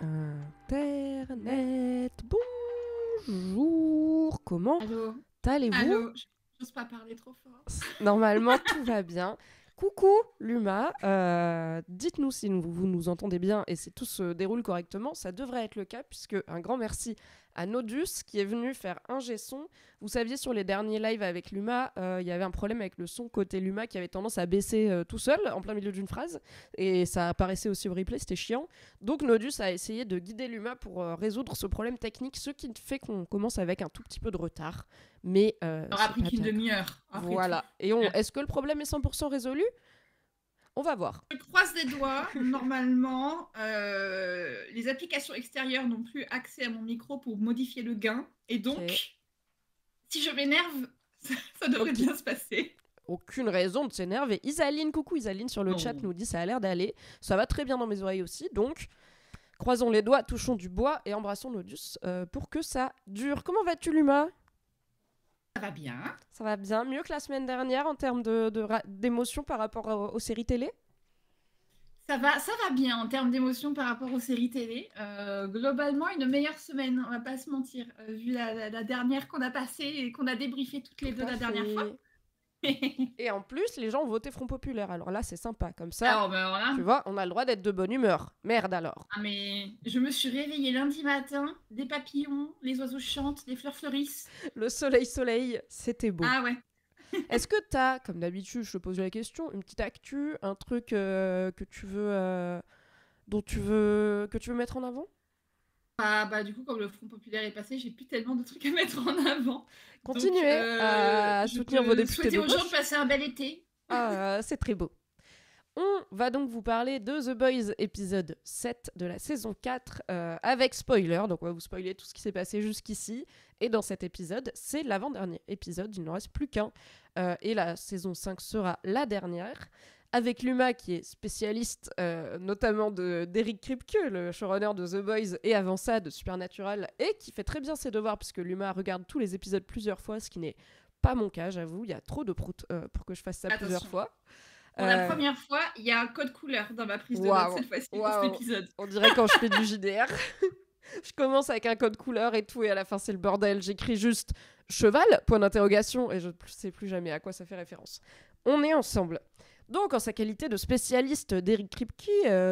Internet, bonjour, comment Allô? allez-vous? Allô? J'ose pas parler trop fort. Normalement, tout va bien. Coucou, Luma, dites-nous si vous nous entendez bien et si tout se déroule correctement. Ça devrait être le cas puisque un grand merci à Nodus qui est venu faire un G-son. Vous saviez, sur les derniers lives avec Luma, il y avait un problème avec le son côté Luma qui avait tendance à baisser tout seul en plein milieu d'une phrase et ça apparaissait aussi au replay, c'était chiant. Donc Nodus a essayé de guider Luma pour résoudre ce problème technique, ce qui fait qu'on commence avec un tout petit peu de retard. Mais Ça aura c'est pris pas qu'une très grave. demi-heure, après tout. Voilà. Et est-ce que le problème est 100% résolu? On va voir. Je croise les doigts. Normalement, les applications extérieures n'ont plus accès à mon micro pour modifier le gain. Et Ok. donc, si je m'énerve, ça devrait Ok. bien se passer. Aucune raison de s'énerver. Isaline, coucou Isaline sur le chat Non. nous dit ça a l'air d'aller. Ça va très bien dans mes oreilles aussi. Donc, croisons les doigts, touchons du bois et embrassons Nodus pour que ça dure. Comment vas-tu, Luma? Ça va bien. Ça va bien, mieux que la semaine dernière en termes d'émotion par rapport aux séries télé? Ça va bien en termes d'émotion par rapport aux séries télé. Globalement, une meilleure semaine, on va pas se mentir, vu la dernière qu'on a passée et qu'on a débriefé toutes les Tout deux à la dernière fois. fait. Et en plus, les gens ont voté Front Populaire. Alors là, c'est sympa. Comme ça, Alors, ben voilà. tu vois, on a le droit d'être de bonne humeur. Merde alors. Ah mais je me suis réveillée lundi matin, des papillons, les oiseaux chantent, les fleurs fleurissent. Le soleil, c'était beau. Ah ouais. Est-ce que t'as, comme d'habitude, je te pose la question, une petite actu, un truc que tu veux, que tu veux mettre en avant? Bah du coup, comme le Front Populaire est passé, j'ai plus tellement de trucs à mettre en avant. Donc Continuez à je soutenir vos peux députés souhaiter de aux gens de gauche. passer un bel été. Ah, c'est très beau. On va donc vous parler de The Boys épisode 7 de la saison 4 avec spoiler. Donc on va vous spoiler tout ce qui s'est passé jusqu'ici. Et dans cet épisode, c'est l'avant-dernier épisode, il n'en reste plus qu'un. Et la saison 5 sera la dernière. Avec Luma qui est spécialiste notamment d'Eric Kripke, le showrunner de The Boys, et avant ça de Supernatural, et qui fait très bien ses devoirs puisque Luma regarde tous les épisodes plusieurs fois, ce qui n'est pas mon cas, j'avoue. Il y a trop de proutes pour que je fasse ça plusieurs Attention. fois. Pour la première fois, il y a un code couleur dans ma prise de notes Waouh, cette fois-ci pour cet waouh. épisode. On dirait quand je fais du JDR. Je commence avec un code couleur et tout, et à la fin c'est le bordel. J'écris juste cheval, point d'interrogation, et je ne sais plus jamais à quoi ça fait référence. On est ensemble. Donc, en sa qualité de spécialiste d'Eric Kripke,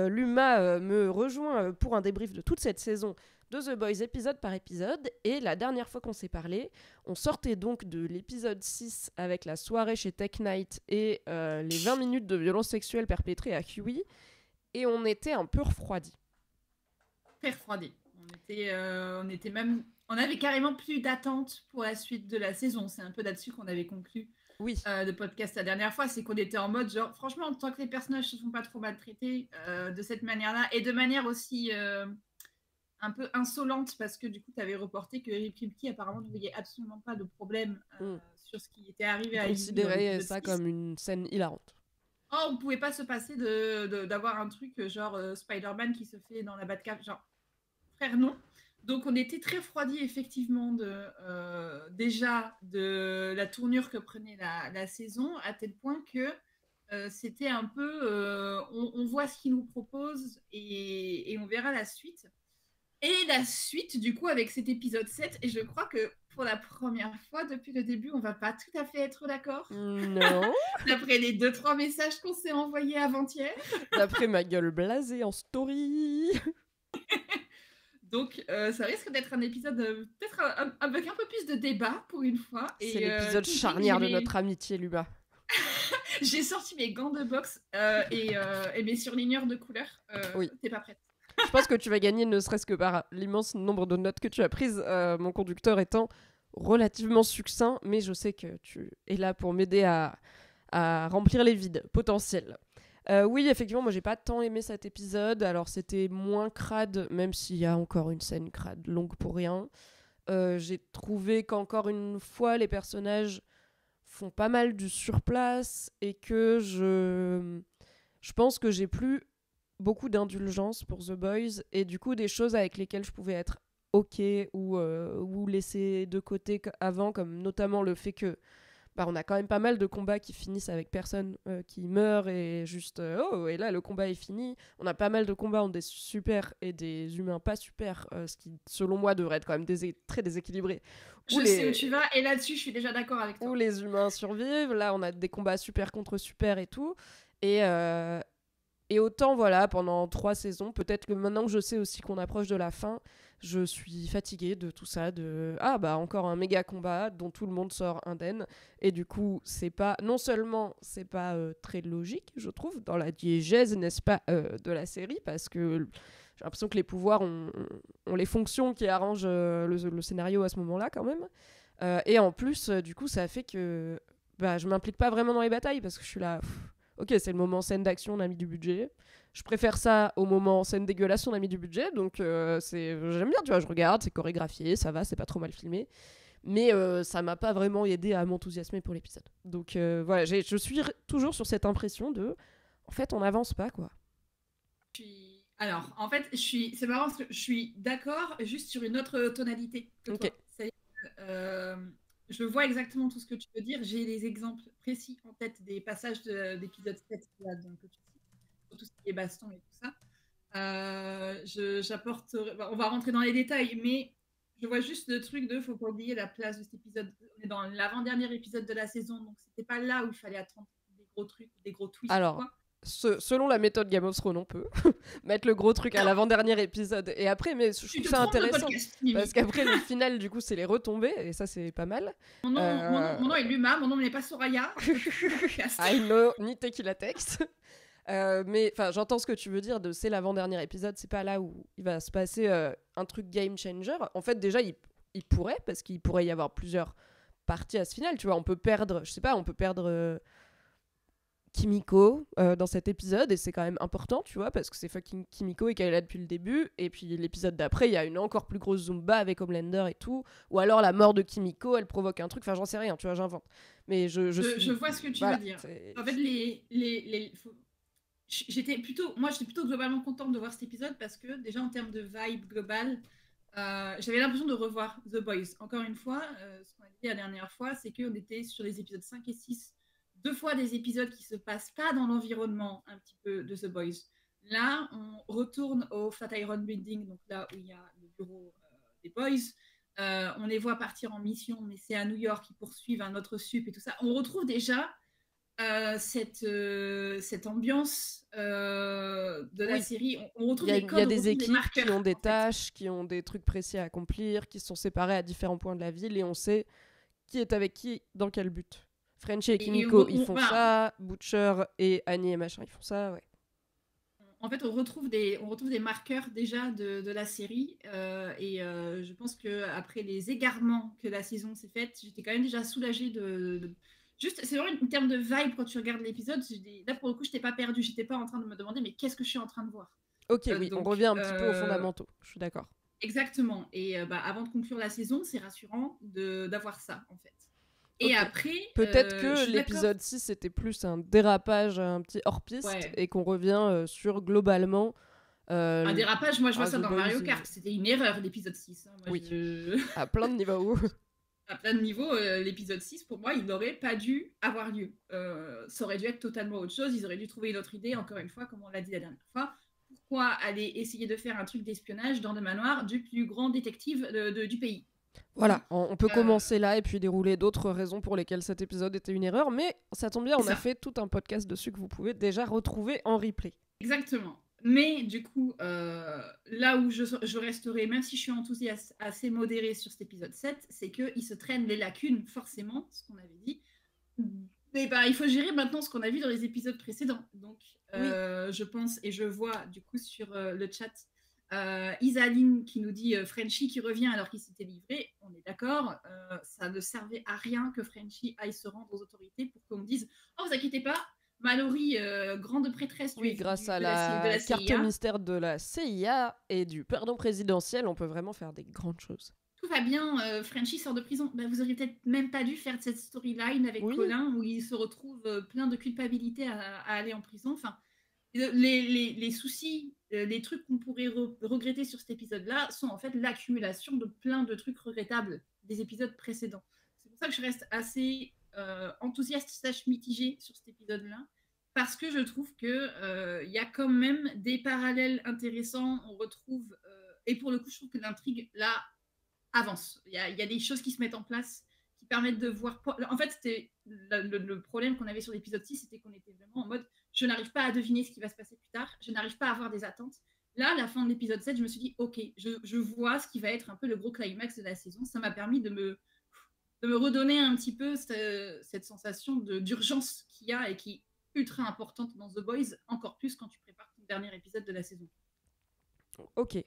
Luma me rejoint pour un débrief de toute cette saison de The Boys épisode par épisode. Et la dernière fois qu'on s'est parlé, on sortait donc de l'épisode 6 avec la soirée chez Tech Night et les 20 minutes de violence sexuelle perpétrée à Huey. Et on était un peu refroidis. Très refroidi. On était même, on avait carrément plus d'attente pour la suite de la saison. C'est un peu là-dessus qu'on avait conclu Oui. de podcast la dernière fois, c'est qu'on était en mode genre, franchement, tant que les personnages se font pas trop maltraités de cette manière-là, et de manière aussi un peu insolente, parce que du coup, tu avais reporté que Eric Kripke apparemment ne voyait absolument pas de problème sur ce qui était arrivé à Ivy dans Considérer l'épisode ça 6. comme une scène hilarante. Oh, on pouvait pas se passer d'avoir un truc genre Spider-Man qui se fait dans la Batcave, genre, frère, non. Donc on était très refroidis effectivement déjà de la tournure que prenait la saison, à tel point que c'était un peu on voit ce qu'il nous propose et on verra la suite. Et la suite du coup avec cet épisode 7, et je crois que pour la première fois depuis le début, on va pas tout à fait être d'accord. Non. D'après les 2-3 messages qu'on s'est envoyés avant-hier. D'après ma gueule blasée en story. Donc, ça risque d'être un épisode peut-être avec un peu plus de débat pour une fois. C'est l'épisode charnière de notre amitié, Luma. J'ai sorti mes gants de boxe et mes surligneurs de couleurs. Oui. T'es pas prête? Je pense que tu vas gagner ne serait-ce que par l'immense nombre de notes que tu as prises, mon conducteur étant relativement succinct, mais je sais que tu es là pour m'aider à remplir les vides potentiels. Oui, effectivement, moi j'ai pas tant aimé cet épisode. Alors c'était moins crade, même s'il y a encore une scène crade longue pour rien. J'ai trouvé qu'encore une fois les personnages font pas mal du surplace et que je pense que j'ai plus beaucoup d'indulgence pour The Boys et du coup des choses avec lesquelles je pouvais être ok ou laisser de côté avant, comme notamment le fait que bah, on a quand même pas mal de combats qui finissent avec personne qui meurt et juste oh, et là le combat est fini. On a pas mal de combats entre des super et des humains pas super, ce qui selon moi devrait être quand même très déséquilibré. Je sais où tu vas, et là-dessus je suis déjà d'accord avec toi. Où les humains survivent, là on a des combats super contre super et tout. Et autant, voilà, pendant 3 saisons, peut-être que maintenant que je sais aussi qu'on approche de la fin, je suis fatiguée de tout ça, ah bah encore un méga combat dont tout le monde sort indemne. Et du coup, c'est pas, non seulement c'est pas très logique, je trouve, dans la diégèse, n'est-ce pas, de la série, parce que j'ai l'impression que les pouvoirs ont les fonctions qui arrangent le scénario à ce moment-là, quand même. Et en plus, du coup, ça fait que bah, je m'implique pas vraiment dans les batailles, parce que je suis là... Ok, c'est le moment scène d'action, on a mis du budget. Je préfère ça au moment scène dégueulasse, on a mis du budget. Donc j'aime bien, tu vois, je regarde, c'est chorégraphié, ça va, c'est pas trop mal filmé. Mais ça m'a pas vraiment aidé à m'enthousiasmer pour l'épisode. Donc voilà, je suis toujours sur cette impression de... En fait, on n'avance pas, quoi. Alors, en fait, c'est marrant parce que je suis d'accord juste sur une autre tonalité que toi. Je vois exactement tout ce que tu veux dire. J'ai des exemples précis en tête des passages d'épisode 7 là, donc, que tu cites, sur tout ce qui est baston et tout ça. On va rentrer dans les détails, mais je vois juste le truc de faut pas oublier la place de cet épisode. On est dans l'avant-dernier épisode de la saison, donc c'était pas là où il fallait attendre des gros trucs, des gros twists. Alors, selon la méthode Game of Thrones, on peut mettre le gros truc à l'avant-dernier épisode et après, mais je trouve ça intéressant parce qu'après le final, du coup, c'est les retombées et ça, c'est pas mal. Mon nom est Luma, mon nom n'est pas Soraya. I know, ni Tequila Text. Mais enfin, j'entends ce que tu veux dire de c'est l'avant-dernier épisode, c'est pas là où il va se passer un truc game changer. En fait, déjà, il pourrait, parce qu'il pourrait y avoir plusieurs parties à ce final, tu vois. On peut perdre, je sais pas, on peut perdre Kimiko dans cet épisode, et c'est quand même important, tu vois, parce que c'est fucking Kimiko et qu'elle est là depuis le début. Et puis l'épisode d'après, il y a une encore plus grosse Zumba avec Homelander et tout. Ou alors la mort de Kimiko, elle provoque un truc, enfin j'en sais rien, tu vois, j'invente. Mais je vois ce que tu veux dire. En fait, j'étais plutôt globalement contente de voir cet épisode parce que déjà en termes de vibe globale, j'avais l'impression de revoir The Boys. Encore une fois, ce qu'on a dit la dernière fois, c'est qu'on était sur les épisodes 5 et 6, 2 fois des épisodes qui se passent pas dans l'environnement un petit peu de The Boys. Là, on retourne au Flatiron Building, donc là où il y a le bureau des Boys. On les voit partir en mission, mais c'est à New York, ils poursuivent un autre sup et tout ça. On retrouve déjà cette ambiance de la série. On retrouve les codes, il y a des équipes qui ont des tâches, qui ont des trucs précis à accomplir, qui sont séparées à différents points de la ville, et on sait qui est avec qui, dans quel but. Frenchie et Kimiko, ils font ça. Butcher et Annie et machin, ils font ça, ouais. En fait, on retrouve des marqueurs déjà de la série. Et je pense qu'après les égarements que la saison s'est faite, j'étais quand même déjà soulagée Juste, c'est vraiment une terme de vibe quand tu regardes l'épisode. Là, pour le coup, je n'étais pas perdue. Je n'étais pas en train de me demander, mais qu'est-ce que je suis en train de voir? Ok, oui, donc, on revient un petit peu aux fondamentaux. Je suis d'accord. Exactement. Et avant de conclure la saison, c'est rassurant d'avoir ça, en fait. Et après... Peut-être que l'épisode 6, c'était plus un dérapage, un petit hors-piste, et qu'on revient sur, globalement... un dérapage, moi, je vois ça dans Mario Kart. C'était une erreur, l'épisode 6. Hein. Moi, oui, à plein de niveaux. À plein de niveaux, l'épisode 6, pour moi, il n'aurait pas dû avoir lieu. Ça aurait dû être totalement autre chose. Ils auraient dû trouver une autre idée, encore une fois, comme on l'a dit la dernière fois. Pourquoi aller essayer de faire un truc d'espionnage dans le manoir du plus grand détective du pays? Voilà, on peut commencer là et puis dérouler d'autres raisons pour lesquelles cet épisode était une erreur, mais ça tombe bien, on a fait tout un podcast dessus que vous pouvez déjà retrouver en replay. Exactement. Mais du coup, là où je resterai, même si je suis enthousiaste, assez modérée sur cet épisode 7, c'est qu'il se traîne les lacunes, forcément, ce qu'on avait dit. Mais il faut gérer maintenant ce qu'on a vu dans les épisodes précédents. Donc, je pense, et je vois du coup sur le chat, Isaline qui nous dit Frenchie qui revient alors qu'il s'était livré. On est d'accord, ça ne servait à rien que Frenchie aille se rendre aux autorités pour qu'on dise « Oh, vous inquiétez pas, Mallory, grande prêtresse, grâce à la carte mystère de la CIA et du pardon présidentiel, on peut vraiment faire des grandes choses. » Tout va bien, Frenchie sort de prison. Vous auriez peut-être même pas dû faire cette storyline avec Colin où il se retrouve plein de culpabilité à aller en prison. Enfin, les soucis, les trucs qu'on pourrait regretter sur cet épisode-là sont en fait l'accumulation de plein de trucs regrettables des épisodes précédents. C'est pour ça que je reste assez enthousiaste / mitigée sur cet épisode-là, parce que je trouve que y a quand même des parallèles intéressants. On retrouve, et pour le coup, je trouve que l'intrigue là avance. Il y a des choses qui se mettent en place qui permettent de voir. En fait, c'était le problème qu'on avait sur l'épisode 6, c'était qu'on était vraiment en mode je n'arrive pas à deviner ce qui va se passer plus tard, je n'arrive pas à avoir des attentes. Là, à la fin de l'épisode 7, je me suis dit ok, je vois ce qui va être un peu le gros climax de la saison. Ça m'a permis de me redonner un petit peu cette sensation d'urgence qu'il y a et qui est ultra importante dans The Boys, encore plus quand tu prépares ton dernier épisode de la saison. Ok.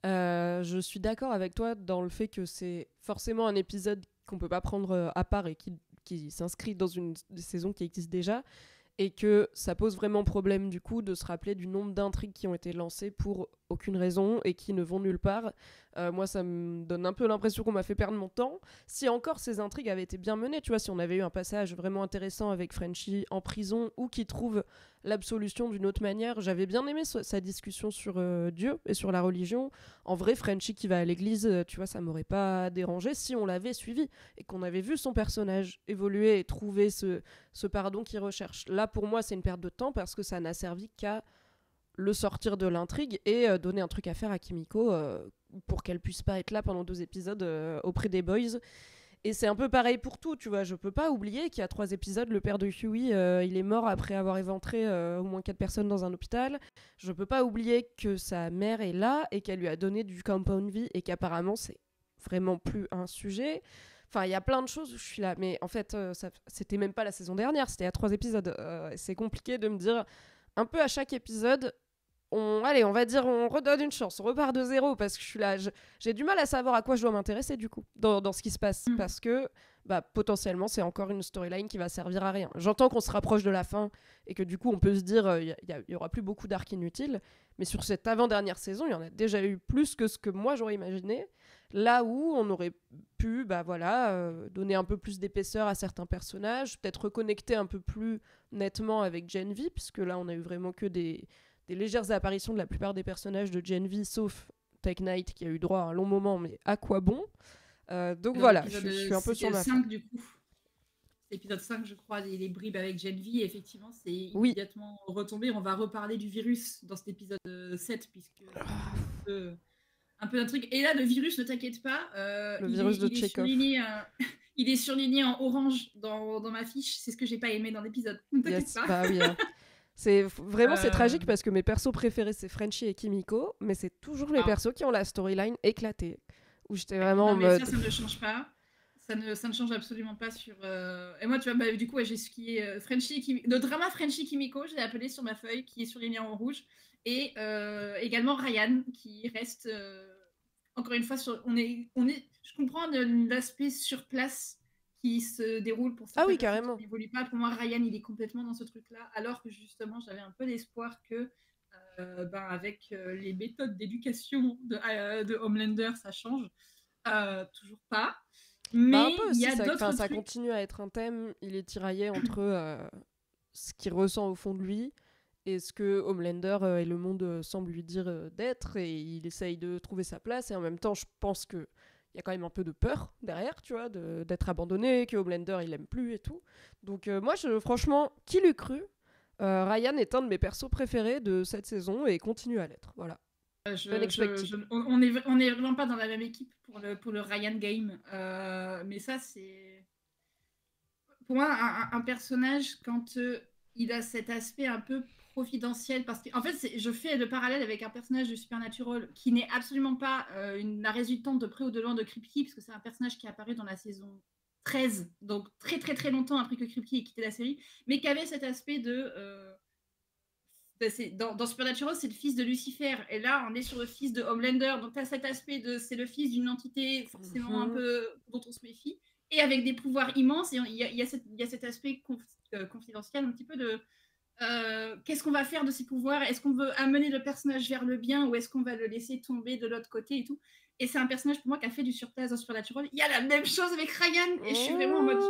Je suis d'accord avec toi dans le fait que c'est forcément un épisode qu'on peut pas prendre à part et qui s'inscrit dans une saison qui existe déjà, et que ça pose vraiment problème du coup de se rappeler du nombre d'intrigues qui ont été lancées pour aucune raison et qui ne vont nulle part. Moi, ça me donne un peu l'impression qu'on m'a fait perdre mon temps. Si encore ces intrigues avaient été bien menées, tu vois, si on avait eu un passage vraiment intéressant avec Frenchie en prison ou qui trouve l'absolution d'une autre manière. J'avais bien aimé sa discussion sur Dieu et sur la religion. En vrai, Frenchie qui va à l'église, tu vois, ça m'aurait pas dérangé si on l'avait suivi et qu'on avait vu son personnage évoluer et trouver ce pardon qu'il recherche. Là, pour moi, c'est une perte de temps parce que ça n'a servi qu'à le sortir de l'intrigue et donner un truc à faire à Kimiko pour qu'elle puisse pas être là pendant 2 épisodes auprès des boys. Et c'est un peu pareil pour tout, tu vois. Je peux pas oublier qu'il y a 3 épisodes, le père de Huey, il est mort après avoir éventré au moins 4 personnes dans un hôpital. Je peux pas oublier que sa mère est là et qu'elle lui a donné du compound V et qu'apparemment c'est vraiment plus un sujet. Enfin, il y a plein de choses où je suis là. Mais en fait, c'était même pas la saison dernière, c'était à 3 épisodes. C'est compliqué de me dire, un peu à chaque épisode, on va dire, on redonne une chance, on repart de zéro, parce que je suis là, j'ai du mal à savoir à quoi je dois m'intéresser du coup, dans ce qui se passe, parce que potentiellement c'est encore une storyline qui va servir à rien. J'entends qu'on se rapproche de la fin, et que du coup on peut se dire, il y aura plus beaucoup d'arcs inutiles, mais sur cette avant-dernière saison, il y en a déjà eu plus que ce que moi j'aurais imaginé, là où on aurait pu donner un peu plus d'épaisseur à certains personnages, peut-être reconnecter un peu plus nettement avec Gen V, puisque là on a eu vraiment que des légères apparitions de la plupart des personnages de Gen V, sauf Tech Knight qui a eu droit à un long moment, mais à quoi bon. Donc voilà, je suis un peu sur ma 5 du coup. C'est l'épisode 5, je crois, les bribes avec Gen V, et effectivement, c'est immédiatement retombé. On va reparler du virus dans cet épisode 7, puisque un peu d'un truc. Et là, le virus, ne t'inquiète pas, le virus de Chekhov. Il est surligné en orange dans ma fiche. C'est ce que j'ai pas aimé dans l'épisode. Ne t'inquiète pas. Bah oui, hein. C'est tragique parce que mes persos préférés c'est Frenchie et Kimiko, mais c'est toujours les persos qui ont la storyline éclatée, où j'étais vraiment en mode... ça ne change pas, ça ne change absolument pas sur... Et moi tu vois, du coup j'ai skié le drama Frenchie Kimiko, je l'ai appelé sur ma feuille, qui est surligné en rouge, et également Ryan qui reste encore une fois je comprends l'aspect sur place qui se déroule pour ça. Ah oui, carrément. Qui n'évolue pas. Pour moi, Ryan, il est complètement dans ce truc-là, alors que justement, j'avais un peu d'espoir que, avec les méthodes d'éducation de Homelander, ça change. Toujours pas. Mais il y a d'autres trucs. Ça continue à être un thème. Il est tiraillé entre ce qu'il ressent au fond de lui et ce que Homelander et le monde semblent lui dire d'être, et il essaye de trouver sa place, et en même temps, je pense que il y a quand même un peu de peur derrière, tu vois, d'être abandonné, que Homelander il aime plus et tout. Donc moi, franchement, qui l'eût cru, Ryan est un de mes persos préférés de cette saison et continue à l'être. Voilà. On est vraiment pas dans la même équipe pour le Ryan game, mais ça c'est pour moi un personnage quand il a cet aspect un peu providentiel, parce qu'en fait je fais le parallèle avec un personnage de Supernatural qui n'est absolument pas la résultante de près ou de loin de Kripke, parce que c'est un personnage qui est apparu dans la saison 13, donc très très très longtemps après que Kripke ait quitté la série, mais qui avait cet aspect dans Supernatural, c'est le fils de Lucifer, et là on est sur le fils de Homelander, donc tu as cet aspect c'est le fils d'une entité forcément un peu dont on se méfie, et avec des pouvoirs immenses, et il y a cet aspect confidentiel un petit peu de qu'est-ce qu'on va faire de ces pouvoirs, est-ce qu'on veut amener le personnage vers le bien ou est-ce qu'on va le laisser tomber de l'autre côté et tout. Et c'est un personnage pour moi qui a fait du surplace dans Supernatural. Il y a la même chose avec Ryan, et je suis vraiment en mode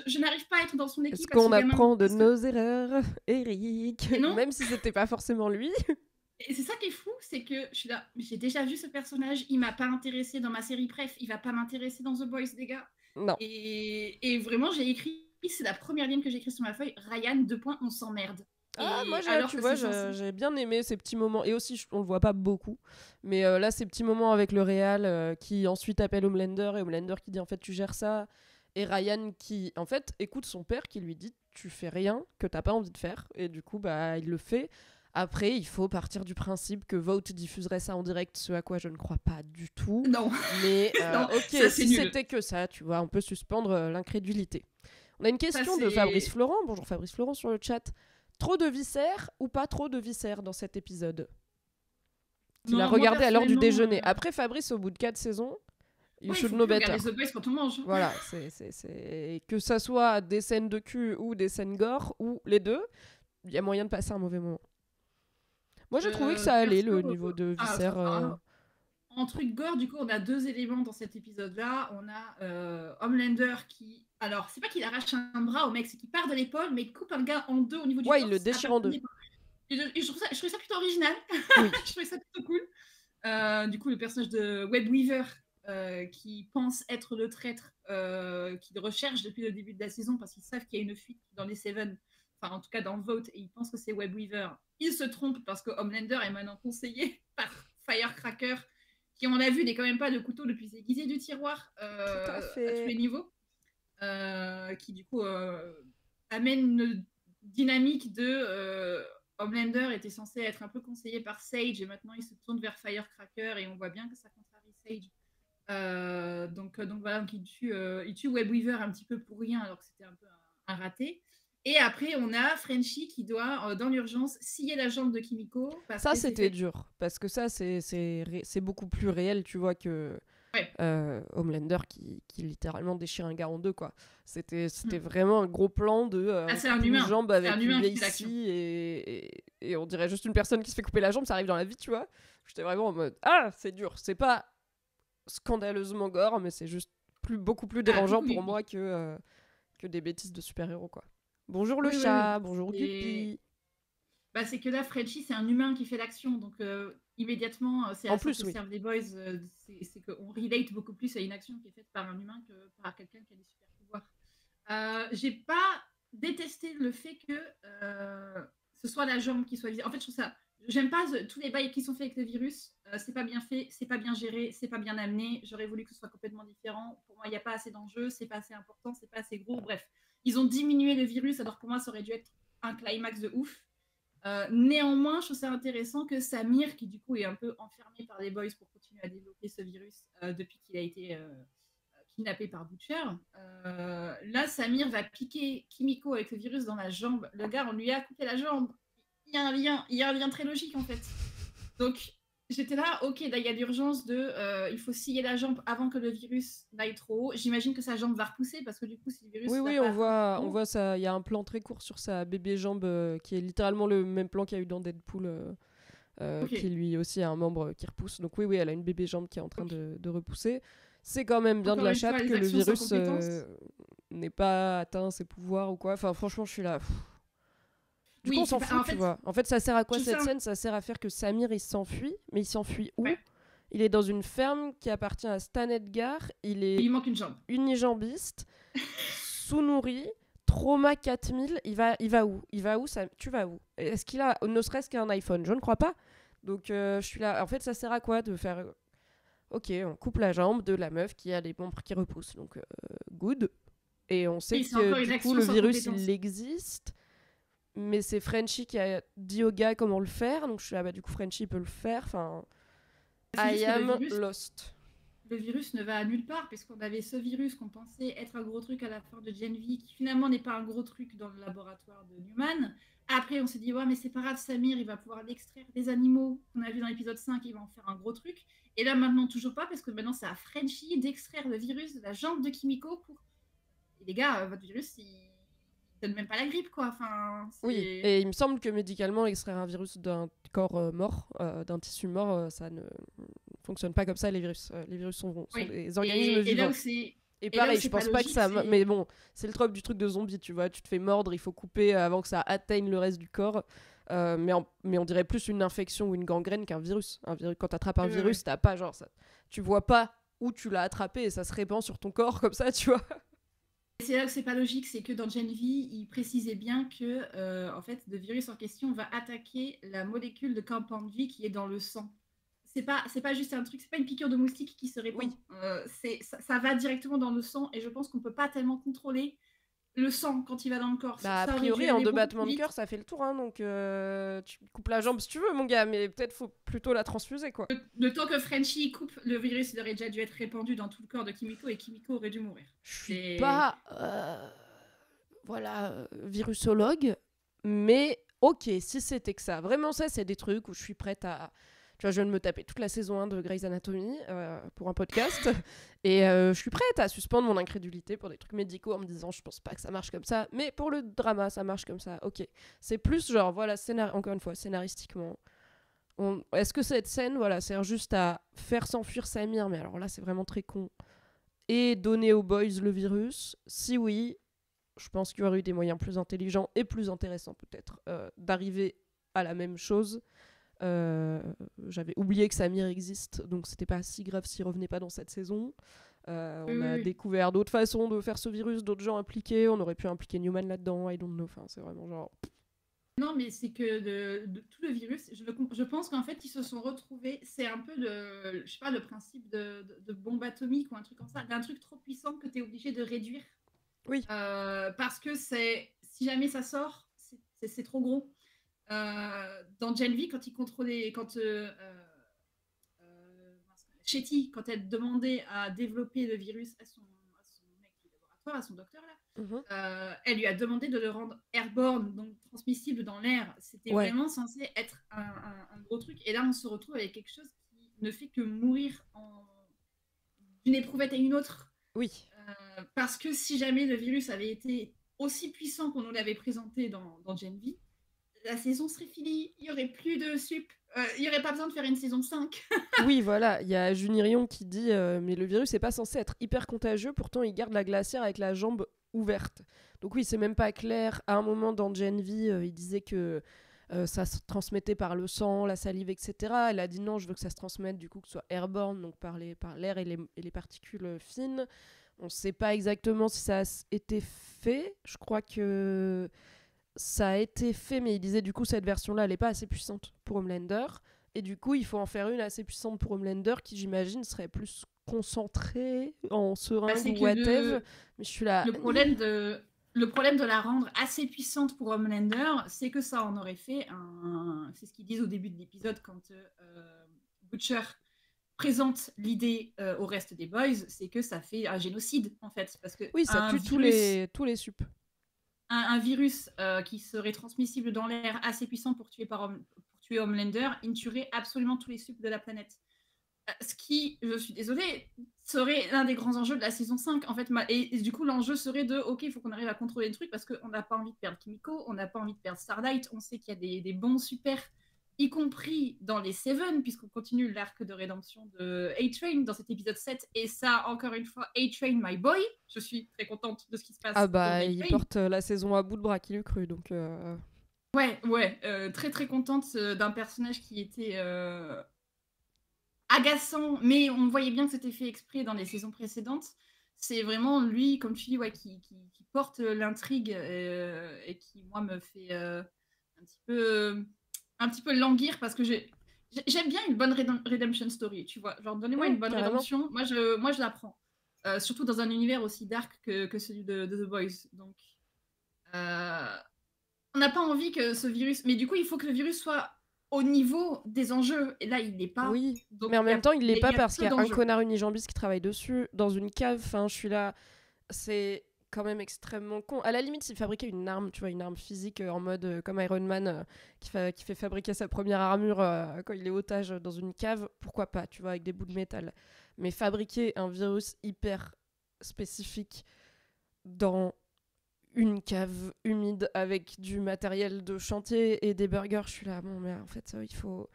je n'arrive pas à être dans son équipe. Est-ce qu'on apprend de nos erreurs, Eric? Même si c'était pas forcément lui. Et c'est ça qui est fou, c'est que je suis là, j'ai déjà vu ce personnage, il m'a pas intéressé dans ma série préf, il va pas m'intéresser dans The Boys, les gars. Non. Et vraiment j'ai écrit c'est la première ligne que j'ai écrite sur ma feuille. Ryan, 2 points, on s'emmerde. Ah, moi, Alors tu que vois, c'est censé... j'ai bien aimé ces petits moments. Et aussi, on le voit pas beaucoup. Mais là, ces petits moments avec le Réal qui ensuite appelle Homelander et Homelander qui dit en fait, tu gères ça. Et Ryan qui, en fait, écoute son père qui lui dit tu fais rien que t'as pas envie de faire. Et du coup, bah, il le fait. Après, il faut partir du principe que Vote diffuserait ça en direct, ce à quoi je ne crois pas du tout. Non, Mais non, ok, ça c'est si nul. c'était que ça, tu vois, on peut suspendre l'incrédulité. On a une Ça question de Fabrice c'est... Florent. Bonjour Fabrice Florent sur le chat. Trop de viscères ou pas trop de viscères dans cet épisode qu'il a Non, moi regardé à l'heure du personnellement... déjeuner. Après Fabrice, au bout de 4 saisons, you Ouais, il should faut know plus better. regarder The Boys quand on mange. Voilà, que ça soit des scènes de cul ou des scènes gore ou les deux, il y a moyen de passer un mauvais moment. Moi, j'ai trouvé que ça allait, le niveau de viscères. En truc gore, du coup, on a 2 éléments dans cet épisode-là. On a Homelander qui... Alors, c'est pas qu'il arrache un bras au mec, c'est qu'il part de l'épaule, mais il coupe un gars en 2 au niveau du Ouais, torse. il le déchire en 2. Et je trouvais ça plutôt original. Oui. Je trouvais ça plutôt cool. Du coup, le personnage de Web Weaver, qui pense être le traître, qu'il recherche depuis le début de la saison parce qu'ils savent qu'il y a une fuite dans les Seven, enfin en tout cas dans Vote, et ils pensent que c'est Web Weaver. Ils se trompent parce que Homelander est maintenant conseillé par Firecracker, qui, on l'a vu, n'est quand même pas de couteau depuis ses aiguisés du tiroir à tous les niveaux, qui du coup amène une dynamique de Homelander était censé être un peu conseillé par Sage et maintenant il se tourne vers Firecracker et on voit bien que ça contrarie Sage. Donc voilà, il tue Web Weaver un petit peu pour rien alors que c'était un peu un raté. Et après, on a Frenchie qui doit, dans l'urgence, scier la jambe de Kimiko. Ça, c'était dur. Parce que ça, c'est beaucoup plus réel, tu vois, que Homelander qui littéralement déchire un gars en 2, quoi. C'était vraiment un gros plan de c'est un humain. jambe avec une vieille scie et on dirait juste une personne qui se fait couper la jambe, ça arrive dans la vie, tu vois. J'étais vraiment en mode, ah, c'est dur. C'est pas scandaleusement gore, mais c'est juste beaucoup plus dérangeant pour moi que des bêtises de super-héros, quoi. Bonjour le chat, bonjour Guppy. Bah, c'est que là, Frenchie, c'est un humain qui fait l'action, donc immédiatement, c'est à ça que servent les boys, c'est qu'on relate beaucoup plus à une action qui est faite par un humain que par quelqu'un qui a des super pouvoirs. J'ai pas détesté le fait que ce soit la jambe qui soit visée. En fait, je trouve ça... J'aime pas tous les bails qui sont faits avec le virus. C'est pas bien fait, c'est pas bien géré, c'est pas bien amené. J'aurais voulu que ce soit complètement différent. Pour moi, il n'y a pas assez d'enjeux, c'est pas assez important, c'est pas assez gros. Bref, ils ont diminué le virus, alors pour moi, ça aurait dû être un climax de ouf. Néanmoins, je trouve ça intéressant que Samir, qui du coup est un peu enfermé par les boys pour continuer à développer ce virus depuis qu'il a été kidnappé par Butcher, là, Samir va piquer Kimiko avec le virus dans la jambe. Le gars, on lui a coupé la jambe. Il y a un lien très logique en fait. Donc j'étais là, ok, là il y a l'urgence de il faut scier la jambe avant que le virus n'aille trop haut. J'imagine que sa jambe va repousser parce que du coup si le virus oui, on voit ça. Il y a un plan très court sur sa bébé jambe qui est littéralement le même plan qu'il y a eu dans Deadpool, qui lui aussi a un membre qui repousse. Donc oui, elle a une bébé jambe qui est en train de repousser. C'est quand même bien de la chatte que le virus n'ait pas atteint ses pouvoirs ou quoi. Enfin franchement, je suis là. Du coup, on s'en fout, tu vois. En fait, ça sert à quoi cette scène ? Ça sert à faire que Samir, il s'enfuit. Mais il s'enfuit où ? Il est dans une ferme qui appartient à Stan Edgar. Il manque une jambe. Unijambiste, sous-nourri, trauma 4000. Il va où ? Tu vas où ? Est-ce qu'il a ne serait-ce qu'un iPhone ? Je ne crois pas. Donc, je suis là. En fait, ça sert à quoi de faire... Ok, on coupe la jambe de la meuf qui a les membres qui repoussent. Donc, good. Et on sait que du coup, le virus, il existe. Mais c'est Frenchie qui a dit au gars comment le faire, donc je suis là, du coup Frenchie peut le faire, enfin... I am lost. Le virus ne va nulle part, puisqu'on avait ce virus qu'on pensait être un gros truc à la fin de Gen V, qui finalement n'est pas un gros truc dans le laboratoire de Newman. Après, on s'est dit, ouais, mais c'est pas grave, Samir, il va pouvoir l'extraire des animaux qu'on a vu dans l'épisode 5, il va en faire un gros truc. Et là, maintenant, toujours pas, parce que maintenant, c'est à Frenchie d'extraire le virus de la jambe de Kimiko pour... Et les gars, votre virus, il... donne même pas la grippe, quoi. Enfin, oui, et il me semble que médicalement, extraire un virus d'un corps mort, d'un tissu mort, ça ne fonctionne pas comme ça, les virus. Les virus sont des organismes vivants. Et pareil, je pense pas que ça... Mais bon, c'est le trope du truc de zombie, tu vois. Tu te fais mordre, il faut couper avant que ça atteigne le reste du corps. Mais on dirait plus une infection ou une gangrène qu'un virus. Quand t'attrapes un virus, t'as pas genre... Ça... Tu vois pas où tu l'as attrapé et ça se répand sur ton corps comme ça, tu vois. C'est là où c'est pas logique, c'est que dans Gen V, il précisait bien que en fait, le virus en question va attaquer la molécule de compound V qui est dans le sang. C'est pas juste un truc, c'est pas une piqûre de moustique qui se répand. Oui. Ça va directement dans le sang et je pense qu'on peut pas tellement contrôler le sang quand il va dans le corps. Bah, a Ça aurait dû priori, en aller 2 beaucoup battements plus de vite. cœur, ça fait le tour, hein, donc tu coupes la jambe si tu veux, mon gars, mais peut-être faut plutôt la transfuser, quoi. Le temps que Frenchie coupe, le virus il aurait déjà dû être répandu dans tout le corps de Kimiko et Kimiko aurait dû mourir. Je suis Et pas, virusologue, mais ok, si c'était que ça. Vraiment, ça, c'est des trucs où je suis prête à... Tu vois, je viens de me taper toute la saison 1 de Grey's Anatomy pour un podcast, et je suis prête à suspendre mon incrédulité pour des trucs médicaux en me disant, je pense pas que ça marche comme ça, mais pour le drama, ça marche comme ça, ok. C'est plus genre, voilà, encore une fois, scénaristiquement... Est-ce que cette scène, voilà, sert juste à faire s'enfuir Samir, mais alors là, c'est vraiment très con, et donner aux boys le virus? Si oui, je pense qu'il y aurait eu des moyens plus intelligents et plus intéressants peut-être d'arriver à la même chose. J'avais oublié que Samir existe, donc c'était pas si grave s'il revenait pas dans cette saison. On a découvert d'autres façons de faire ce virus, d'autres gens impliqués. On aurait pu impliquer Newman là-dedans, I don't know. Enfin, c'est vraiment genre... Non, mais c'est que de tout le virus, je pense qu'en fait, ils se sont retrouvés. C'est un peu je sais pas, le principe de bombe atomique ou un truc comme ça, d'un truc trop puissant que tu es obligé de réduire. Oui. Parce que si jamais ça sort, c'est trop gros. Dans Gen V, quand il contrôlait, Shetty, quand elle demandait à développer le virus à son mec du laboratoire, à son docteur là, elle lui a demandé de le rendre airborne, donc transmissible dans l'air. C'était vraiment censé être un gros truc. Et là, on se retrouve avec quelque chose qui ne fait que mourir d'une éprouvette à une autre. Oui. Parce que si jamais le virus avait été aussi puissant qu'on nous l'avait présenté dans Gen V, la saison serait finie. Il n'y aurait plus de sup. Il n'y aurait pas besoin de faire une saison 5. Oui, voilà. Il y a Junirion qui dit mais le virus n'est pas censé être hyper contagieux, pourtant il garde la glacière avec la jambe ouverte. Donc oui, c'est même pas clair. À un moment dans Gen V, il disait que ça se transmettait par le sang, la salive, etc. Elle a dit non, je veux que ça se transmette, du coup, que ce soit airborne, donc par l'air et les particules fines. On ne sait pas exactement si ça a été fait. Je crois que ça a été fait, mais il disait du coup cette version-là, elle n'est pas assez puissante pour Homelander. Et du coup, il faut en faire une assez puissante pour Homelander qui, j'imagine, serait plus concentrée en seringue ou whatever. Mais je suis là... Le problème de la rendre assez puissante pour Homelander, c'est que ça en aurait fait un... C'est ce qu'ils disent au début de l'épisode quand Butcher présente l'idée au reste des boys, c'est que ça fait un génocide, en fait. Parce que oui, ça tue tous les sups. Un virus qui serait transmissible dans l'air assez puissant pour tuer Homelander, il tuerait absolument tous les sups de la planète. Ce qui, je suis désolée, serait l'un des grands enjeux de la saison 5. En fait, et du coup, l'enjeu serait ok, il faut qu'on arrive à contrôler le truc parce qu'on n'a pas envie de perdre Kimiko, on n'a pas envie de perdre Starlight, on sait qu'il y a des bons super, y compris dans les Seven, puisqu'on continue l'arc de rédemption de A-Train dans cet épisode 7. Et ça, encore une fois, A-Train, my boy. Je suis très contente de ce qui se passe. Ah bah, il porte la saison à bout de bras, qui l'eût cru, donc... Ouais, très très contente d'un personnage qui était agaçant, mais on voyait bien que c'était fait exprès dans les saisons précédentes. C'est vraiment lui, comme tu dis, qui porte l'intrigue et qui, moi, me fait un petit peu languir parce que j'aime bien une bonne redemption story, tu vois. Genre, donnez-moi une bonne rédemption, moi je la prends. Surtout dans un univers aussi dark que celui de The Boys. Donc, on n'a pas envie que ce virus... Mais du coup, il faut que le virus soit au niveau des enjeux. Et là, il n'est pas. Oui, donc, mais en même temps, il l'est pas parce qu'il y a un connard unijambiste qui travaille dessus, dans une cave. Enfin, je suis là... C'est quand même extrêmement con. À la limite, s'il fabriquait une arme, tu vois, une arme physique en mode comme Iron Man qui fait fabriquer sa première armure quand il est otage dans une cave, pourquoi pas, tu vois, avec des bouts de métal. Mais fabriquer un virus hyper spécifique dans une cave humide avec du matériel de chantier et des burgers, je suis là, bon, mais en fait, il faut...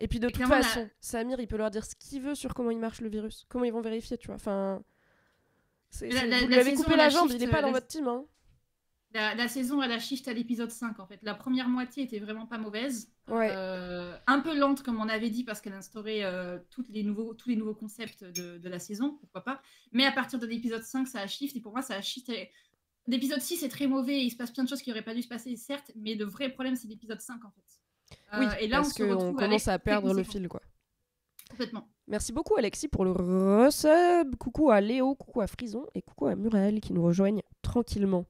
Et puis de toute façon, Samir, il peut leur dire ce qu'il veut sur comment il marche le virus, comment ils vont vérifier, tu vois, enfin... vous lui avez coupé la jambe, il est pas dans votre team, hein. La saison, elle a shift à l'épisode 5, en fait. La première moitié était vraiment pas mauvaise. Ouais. Un peu lente, comme on avait dit, parce qu'elle instaurait tous les nouveaux concepts de la saison, pourquoi pas. Mais à partir de l'épisode 5, ça a shift. Et pour moi, ça a shift. L'épisode 6 est très mauvais. Il se passe plein de choses qui n'auraient pas dû se passer, certes. Mais le vrai problème, c'est l'épisode 5, en fait. Oui, Et là, on parce se qu'on retrouve commence avec à très perdre le conséquent. fil, quoi. Complètement. Merci beaucoup Alexis pour le resub. Coucou à Léo, coucou à Frison et coucou à Muriel qui nous rejoignent tranquillement.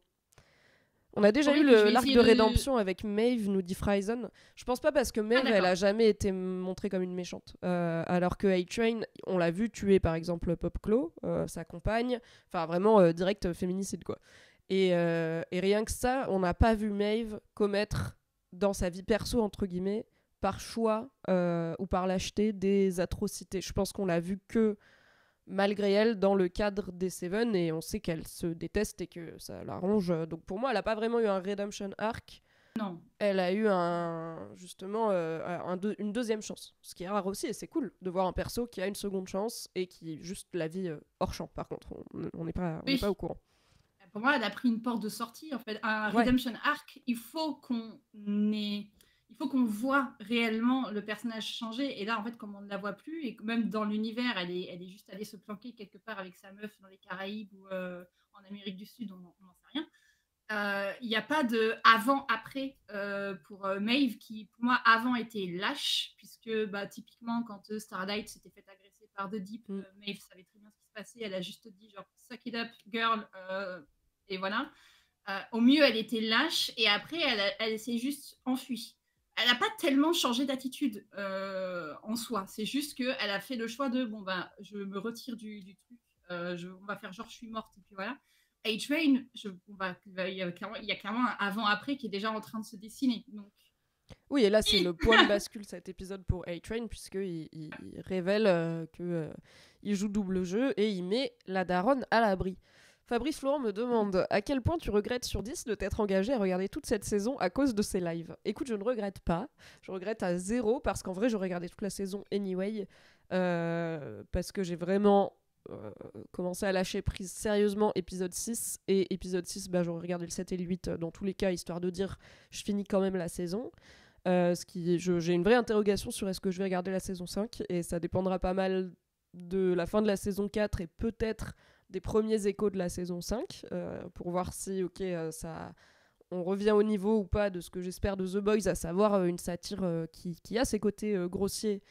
On a déjà eu Je vais l'arc essayer de rédemption avec Maeve, nous dit Fryzen. Je pense pas parce que Maeve, elle a jamais été montrée comme une méchante. Alors que A-Train, on l'a vu tuer par exemple Popclaw, sa compagne. Enfin vraiment direct féminicide quoi. Et rien que ça, on n'a pas vu Maeve commettre dans sa vie perso entre guillemets par choix ou par lâcheté des atrocités. Je pense qu'on l'a vu que malgré elle dans le cadre des Seven et on sait qu'elle se déteste et que ça l'arrange. Donc pour moi, elle n'a pas vraiment eu un redemption arc. Non. Elle a eu justement une deuxième chance, ce qui est rare aussi et c'est cool de voir un perso qui a une seconde chance et qui juste la vie hors champ. Par contre, on n'est pas au courant. Pour moi, elle a pris une porte de sortie. En fait, un redemption arc, il faut qu'on voit réellement le personnage changer. Et là, en fait, comme on ne la voit plus, et même dans l'univers, elle est juste allée se planquer quelque part avec sa meuf dans les Caraïbes ou en Amérique du Sud, on n'en sait rien. Il n'y a pas de avant-après pour Maeve, qui pour moi avant était lâche, puisque typiquement quand Starlight s'était fait agresser par The Deep, Maeve savait très bien ce qui se passait, elle a juste dit genre suck it up girl, et voilà. Au mieux elle était lâche, et après elle s'est juste enfuie. Elle n'a pas tellement changé d'attitude en soi, c'est juste qu'elle a fait le choix de bon ben je me retire du truc, on va faire genre je suis morte et puis voilà. A-Train, il y a clairement un avant-après qui est déjà en train de se dessiner. Donc... Oui, et là, c'est le point de bascule cet épisode pour A-Train, puisqu'il révèle qu'il joue double jeu et il met la daronne à l'abri. Fabrice Florent me demande à quel point tu regrettes sur 10 de t'être engagé à regarder toute cette saison à cause de ces lives. Écoute, je ne regrette pas. Je regrette à 0 parce qu'en vrai, j'aurais regardé toute la saison anyway. Parce que j'ai vraiment commencé à lâcher prise sérieusement épisode 6. Et épisode 6, j'aurais regardé le 7 et le 8 dans tous les cas, histoire de dire je finis quand même la saison. J'ai une vraie interrogation sur est-ce que je vais regarder la saison 5 et ça dépendra pas mal de la fin de la saison 4 et peut-être des premiers échos de la saison 5 pour voir si on revient au niveau ou pas de ce que j'espère de The Boys, à savoir une satire qui a ses côtés grossiers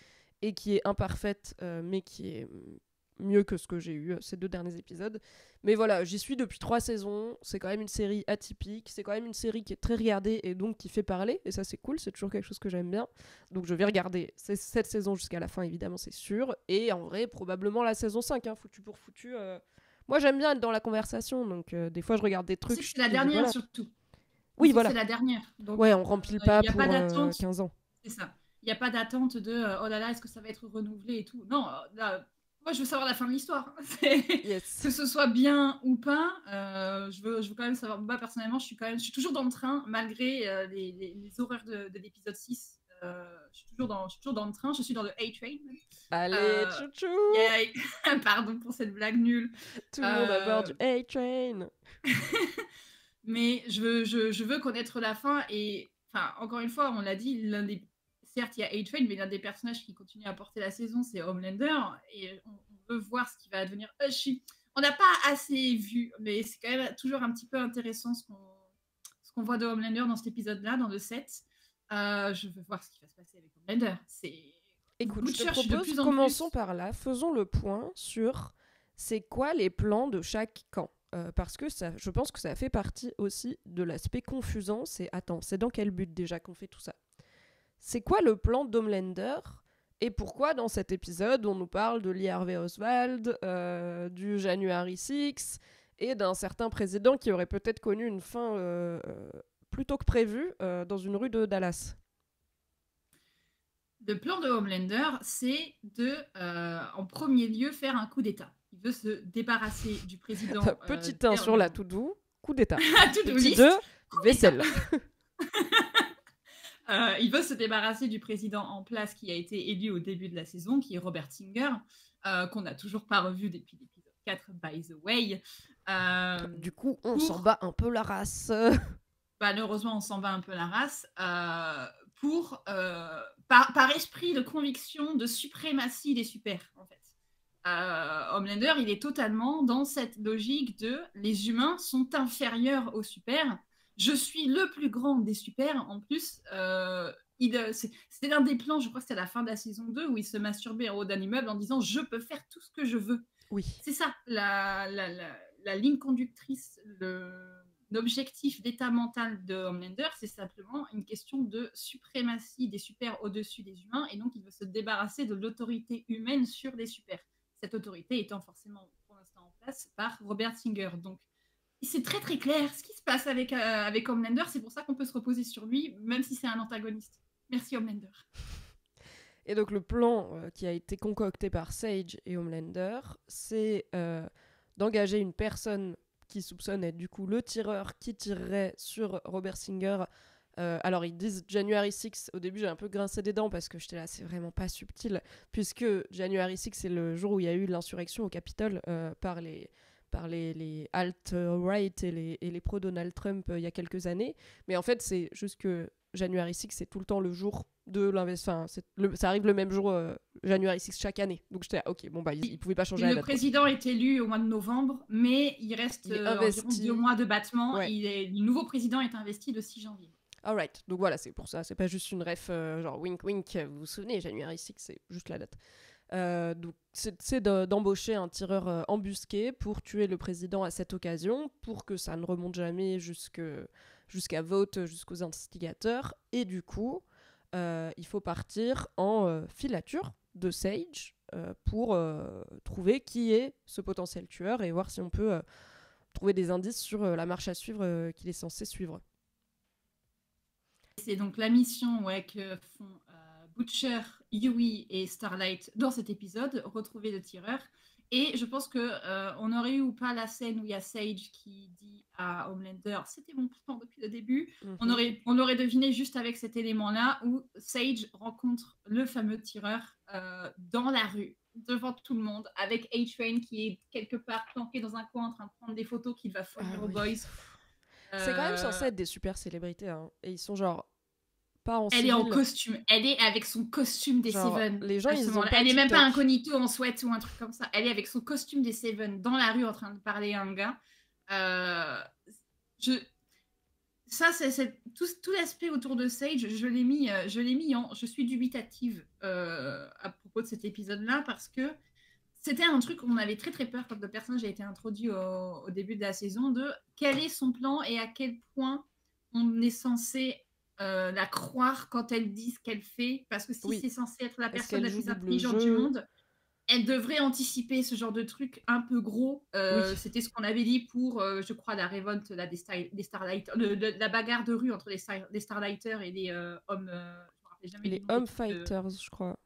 et qui est imparfaite mais qui est mieux que ce que j'ai eu ces 2 derniers épisodes. Mais voilà, j'y suis depuis 3 saisons, c'est quand même une série atypique, c'est quand même une série qui est très regardée et donc qui fait parler, et ça c'est cool, c'est toujours quelque chose que j'aime bien. Donc je vais regarder cette saison jusqu'à la fin, évidemment, c'est sûr, et en vrai, probablement la saison 5, foutu pour foutu. Moi j'aime bien être dans la conversation, donc des fois je regarde des trucs... C'est la dernière voilà. Surtout. Oui, voilà. C'est la dernière. Donc, ouais, on remplit pas pour 15 ans. C'est ça. Il n'y a pas d'attente de oh là là, est-ce que ça va être renouvelé et tout. Non, là, moi je veux savoir la fin de l'histoire. Yes. Que ce soit bien ou pas, je veux quand même savoir. Moi personnellement, je suis toujours dans le train, malgré les horreurs de l'épisode 6. Je suis toujours dans le train, je suis dans le A-Train. Allez, chouchou. Pardon pour cette blague nulle. Tout le monde à bord du A-Train. Mais je veux connaître la fin et encore une fois, on l'a dit, certes il y a A-Train, mais l'un des personnages qui continue à porter la saison, c'est Homelander, et on veut voir ce qui va advenir Hushie. On n'a pas assez vu, mais c'est quand même toujours un petit peu intéressant ce qu'on voit de Homelander dans cet épisode-là, dans le 7. Je veux voir ce qui va se passer avec Homelander. Écoute, je te propose, commençons par là, faisons le point sur c'est quoi les plans de chaque camp. Parce que je pense que ça fait partie aussi de l'aspect confusant. C'est dans quel but déjà qu'on fait tout ça? C'est quoi le plan d'Homelander? Et pourquoi dans cet épisode on nous parle de Lee Harvey Oswald, du January 6 et d'un certain président qui aurait peut-être connu une fin plus tôt que prévu dans une rue de Dallas? Le plan de Homelander, c'est de, en premier lieu, faire un coup d'État. Il veut se débarrasser du président. Petit 1 sur la to-do, coup d'État. Petit 2, vaisselle. Il veut se débarrasser du président en place qui a été élu au début de la saison, qui est Robert Singer, qu'on n'a toujours pas revu depuis l'épisode 4 by the way. Du coup, on pour- s'en bat un peu la race. Malheureusement, on s'en bat un peu la race. Par esprit de conviction de suprématie des super, en fait. Homelander, il est totalement dans cette logique de les humains sont inférieurs aux super. Je suis le plus grand des super. En plus, c'était l'un des plans, je crois que c'était à la fin de la saison 2, où il se masturbait en haut d'un immeuble en disant « Je peux faire tout ce que je veux ». Oui. C'est ça, la ligne conductrice, l'objectif d'état mental de Homelander, c'est simplement une question de suprématie des super au-dessus des humains, et donc il veut se débarrasser de l'autorité humaine sur les super. Cette autorité étant forcément pour l'instant en place par Robert Singer. Donc c'est très très clair ce qui se passe avec Homelander, c'est pour ça qu'on peut se reposer sur lui, même si c'est un antagoniste. Merci Homelander. Et donc le plan qui a été concocté par Sage et Homelander, c'est d'engager une personne qui soupçonne être du coup le tireur qui tirerait sur Robert Singer. Alors ils disent January 6, au début j'ai un peu grincé des dents parce que j'étais là, c'est vraiment pas subtil, puisque January 6 c'est le jour où il y a eu l'insurrection au Capitole par les alt-right et les pro-Donald Trump il y a quelques années. Mais en fait c'est juste que January 6 c'est tout le temps le jour de l'investissement. Ça arrive le même jour January 6 chaque année. Donc j'étais là, ok, bon bah ils pouvaient pas changer la date. Le président est élu au mois de novembre, mais il reste environ 2 mois de battement. Ouais. Le nouveau président est investi le 6 janvier. Alright, donc voilà, c'est pour ça. C'est pas juste une ref genre wink wink, vous vous souvenez, January 6, c'est juste la date. Donc c'est d'embaucher un tireur embusqué pour tuer le président à cette occasion, pour que ça ne remonte jamais jusqu'à vote, jusqu'aux instigateurs. Et du coup, il faut partir en filature de Sage pour trouver qui est ce potentiel tueur et voir si on peut trouver des indices sur la marche à suivre qu'il est censé suivre. C'est donc la mission que font Butcher, Yui et Starlight dans cet épisode, retrouver le tireur. Et je pense qu'on aurait eu ou pas la scène où il y a Sage qui dit à Homelander « C'était mon plan depuis le début ». On l'aurait deviné juste avec cet élément-là où Sage rencontre le fameux tireur dans la rue, devant tout le monde, avec A-Train qui est quelque part planqué dans un coin en train de prendre des photos qu'il va fournir aux boys. C'est quand même censé être des super célébrités, hein. Et ils sont genre pas en Elle civil. est en costume, elle est avec son costume des genre, Seven. Les gens, ils ont pas elle est TikTok. même pas incognito en sweat ou un truc comme ça. Elle est avec son costume des Seven dans la rue en train de parler à un gars. Ça, c'est tout l'aspect autour de Sage. Je l'ai mis en. Je suis dubitative à propos de cet épisode-là parce que c'était un truc qu'on avait très très peur quand le personnage a été introduit au début de la saison de quel est son plan et à quel point on est censé la croire quand elle dit ce qu'elle fait, parce que si c'est censé être la personne la plus intelligente du monde, elle devrait anticiper ce genre de truc un peu gros. C'était ce qu'on avait dit pour, je crois, la révolte là, des Starlighters, la bagarre de rue entre les Starlighters et les hommes. Je me rappelle jamais les Home Fighters, je crois.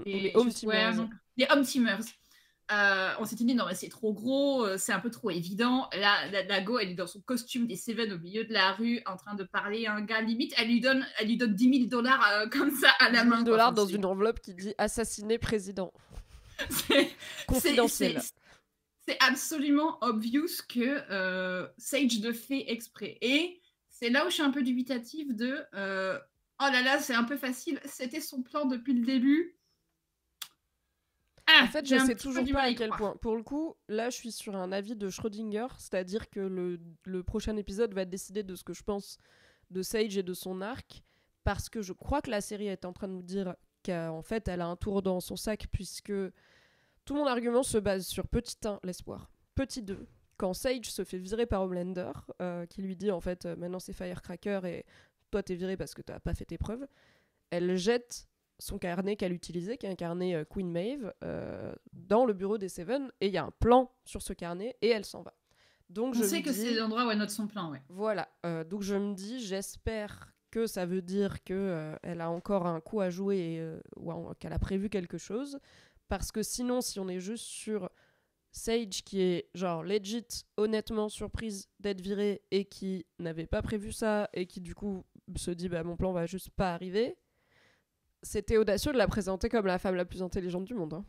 Les Home Teamers. Les Home Teamers. On s'était dit non mais c'est trop gros, c'est un peu trop évident. Là, la Go elle est dans son costume des Seven au milieu de la rue en train de parler à un gars, limite elle lui donne $10 000 comme ça à la main. $10 000 dans une enveloppe qui dit assassiner président. Confidentiel. C'est absolument obvious que Sage le fait exprès. Et c'est là où je suis un peu dubitative de oh là là c'est un peu facile, c'était son plan depuis le début. En fait, je sais toujours pas à quel point. Pour le coup, là, je suis sur un avis de Schrödinger, c'est-à-dire que le prochain épisode va décider de ce que je pense de Sage et de son arc, parce que je crois que la série est en train de nous dire qu'en fait, elle a un tour dans son sac, puisque tout mon argument se base sur petit 1, l'espoir. Petit 2, quand Sage se fait virer par Homelander, qui lui dit en fait, maintenant c'est Firecracker et toi t'es viré parce que t'as pas fait tes preuves, elle jette son carnet qu'elle utilisait, qui est un carnet Queen Maeve, dans le bureau des Seven, et il y a un plan sur ce carnet, et elle s'en va. Donc on sait que c'est l'endroit où elle note son plan, ouais. Voilà, donc je me dis, j'espère que ça veut dire qu'elle a encore un coup à jouer, ou qu'elle a prévu quelque chose, parce que sinon, si on est juste sur Sage, qui est genre legit, honnêtement surprise d'être virée, et qui n'avait pas prévu ça, et qui du coup se dit, bah mon plan va juste pas arriver, c'était audacieux de la présenter comme la femme la plus intelligente du monde. Hein.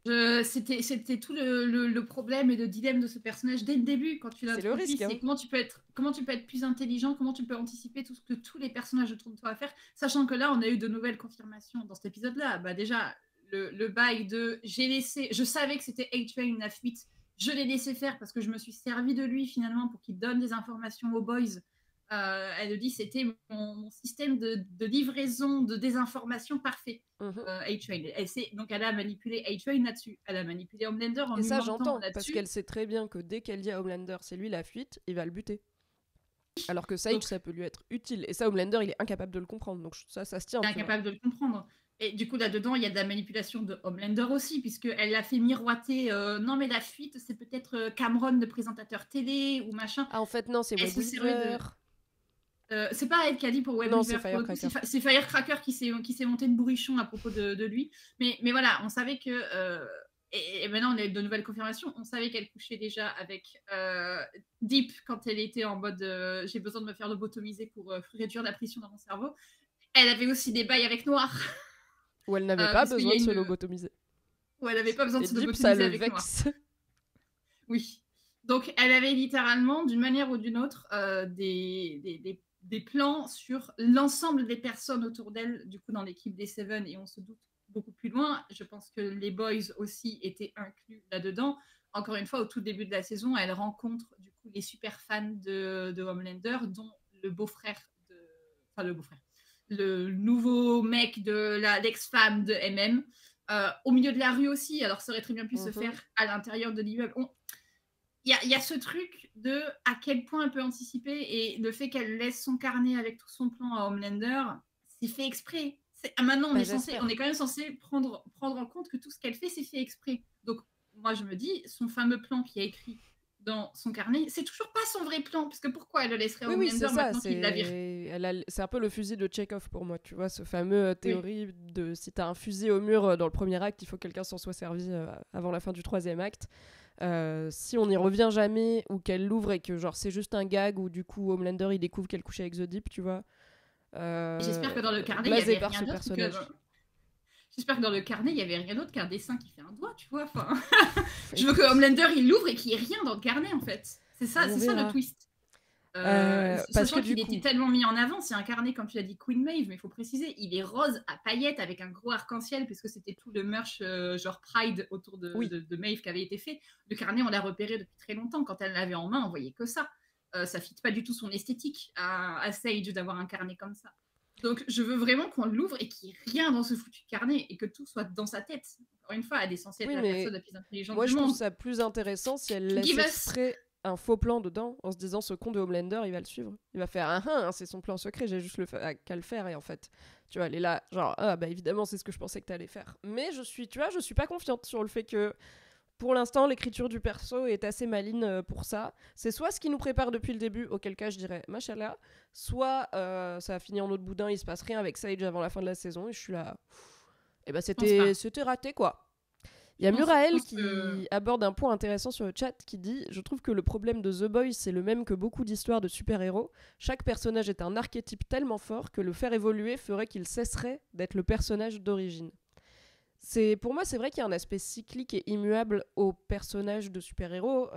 C'était tout le problème et le dilemme de ce personnage dès le début, quand tu C'est le l'introduis, risque, hein. c'est comment tu peux être plus intelligent, comment tu peux anticiper tout ce que tous les personnages autour de toi à faire, sachant que là, on a eu de nouvelles confirmations dans cet épisode-là. Bah déjà, le bail de je savais que c'était A-Train la fuite, je l'ai laissé faire parce que je me suis servi de lui finalement pour qu'il donne des informations aux boys. Elle le dit, c'était mon système de livraison de désinformation parfait. A-Train. Donc elle a manipulé A-Train là-dessus. Elle a manipulé Homelander en Et lui ça, mentant j'entends, parce là-dessus. qu'elle sait très bien que dès qu'elle dit à Homelander c'est lui la fuite, il va le buter. Alors que Sage, Donc, ça peut lui être utile. Et ça, Homelander, il est incapable de le comprendre. Donc ça se tient. elle est incapable de le comprendre. Et du coup, là-dedans, il y a de la manipulation de Homelander aussi, puisqu'elle l'a fait miroiter non, mais la fuite, c'est peut-être Cameron, le présentateur télé, ou machin. Ah, en fait, non, c'est Elle se servait Weaver. c'est pas elle qui a dit pour Web Non, Weaver, c'est Firecracker. c'est Firecracker qui s'est monté de bourrichon à propos de lui. Mais voilà, on savait que. Et maintenant, on a eu de nouvelles confirmations. On savait qu'elle couchait déjà avec Deep quand elle était en mode j'ai besoin de me faire lobotomiser pour réduire la pression dans mon cerveau. Elle avait aussi des bails avec Noir. Où elle n'avait pas besoin de se lobotomiser. Où elle n'avait pas besoin de se Deep, lobotomiser avec Noir. Oui. Donc, elle avait littéralement, d'une manière ou d'une autre, des plans sur l'ensemble des personnes autour d'elle, du coup, dans l'équipe des Seven, et on se doute beaucoup plus loin. Je pense que les Boys aussi étaient inclus là-dedans. Encore une fois, au tout début de la saison, elle rencontre, du coup, les super fans de Homelander, dont le beau-frère le nouveau mec de l'ex-femme de MM, au milieu de la rue aussi. Alors, ça aurait très bien pu se faire à l'intérieur de l'immeuble. Il y a ce truc de à quel point elle peut anticiper, et le fait qu'elle laisse son carnet avec tout son plan à Homelander, c'est fait exprès. Maintenant, on est quand même censé prendre en compte que tout ce qu'elle fait, c'est fait exprès. Donc, moi, je me dis, son fameux plan qui est écrit dans son carnet, c'est toujours pas son vrai plan, parce que pourquoi elle le laisserait à Homelander maintenant qu'il la vire? C'est un peu le fusil de Chekhov pour moi, tu vois, ce fameux théorie de si t'as un fusil au mur dans le premier acte, il faut que quelqu'un s'en soit servi avant la fin du troisième acte. Si on n'y revient jamais, ou qu'elle l'ouvre et que genre c'est juste un gag, ou du coup Homelander il découvre qu'elle couchait avec The Deep, tu vois. J'espère que dans le carnet il y avait rien d'autre J'espère que dans le carnet il y avait rien d'autre qu'un dessin qui fait un doigt, tu vois. Enfin, je veux que Homelander il l'ouvre et qu'il n'y ait rien dans le carnet en fait. C'est ça le twist. Sachant qu'il était tellement mis en avant, c'est un carnet, comme tu l'as dit, Queen Maeve, mais il faut préciser, il est rose à paillettes avec un gros arc-en-ciel, puisque c'était tout le merch genre Pride autour de Maeve qui avait été fait. Le carnet, on l'a repéré depuis très longtemps. Quand elle l'avait en main, on voyait que ça. Ça fit pas du tout son esthétique à Sage d'avoir un carnet comme ça. Donc, je veux vraiment qu'on l'ouvre et qu'il n'y ait rien dans ce foutu carnet et que tout soit dans sa tête. Encore une fois, elle est censée être la personne la plus intelligente du monde. Moi, je trouve ça plus intéressant si elle laisse exprès un faux plan dedans, en se disant ce con de Homelander, il va le suivre. Il va faire c'est son plan secret, j'ai juste qu'à le faire. Et en fait, tu vois, elle est là, genre, bah évidemment, c'est ce que je pensais que t'allais faire. Mais je suis pas confiante sur le fait que, pour l'instant, l'écriture du perso est assez maligne pour ça. C'est soit ce qui nous prépare depuis le début, auquel cas je dirais machallah, soit ça a fini en autre boudin, il se passe rien avec Sage avant la fin de la saison, et je suis là, et bah c'était raté quoi. Il y a Murael qui aborde un point intéressant sur le chat qui dit « Je trouve que le problème de The Boys, c'est le même que beaucoup d'histoires de super-héros. Chaque personnage est un archétype tellement fort que le faire évoluer ferait qu'il cesserait d'être le personnage d'origine. » Pour moi, c'est vrai qu'il y a un aspect cyclique et immuable aux personnages de super-héros.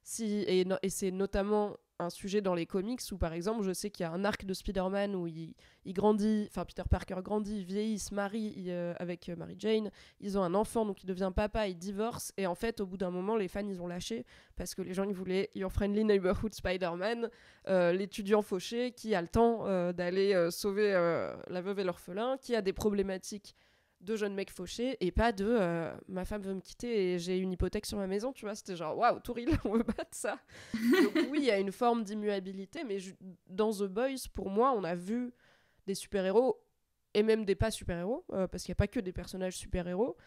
Et c'est notamment un sujet dans les comics où, par exemple, je sais qu'il y a un arc de Spider-Man où il grandit, enfin Peter Parker grandit, il vieillit, il se marie avec Mary Jane, ils ont un enfant, donc il devient papa, il divorce, et en fait, au bout d'un moment, les fans, ils ont lâché, parce que les gens, ils voulaient Your Friendly Neighborhood Spider-Man, l'étudiant fauché qui a le temps d'aller sauver la veuve et l'orphelin, qui a des problématiques de jeunes mecs fauchés, et pas de ma femme veut me quitter et j'ai une hypothèque sur ma maison, tu vois, c'était genre waouh, Touril, on veut pas de ça. Donc oui, il y a une forme d'immuabilité, mais dans The Boys, pour moi, on a vu des super-héros, et même des pas super-héros, parce qu'il n'y a pas que des personnages super-héros,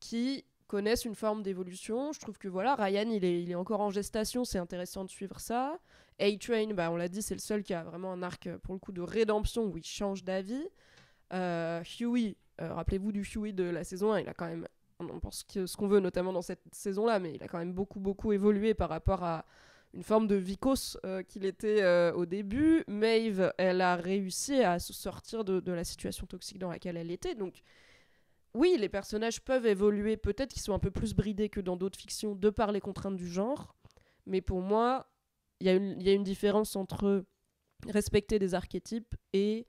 qui connaissent une forme d'évolution. Je trouve que voilà, Ryan, il est encore en gestation, c'est intéressant de suivre ça. A-Train, bah, on l'a dit, c'est le seul qui a vraiment un arc, pour le coup, de rédemption, où il change d'avis. Huey, rappelez-vous du Huey de la saison 1, il a quand même, on pense ce qu'on veut notamment dans cette saison-là, mais il a quand même beaucoup évolué par rapport à une forme de vicose qu'il était au début. Maeve, elle a réussi à se sortir de la situation toxique dans laquelle elle était, donc oui, les personnages peuvent évoluer, peut-être qu'ils sont un peu plus bridés que dans d'autres fictions, de par les contraintes du genre, mais pour moi, il y a une différence entre respecter des archétypes et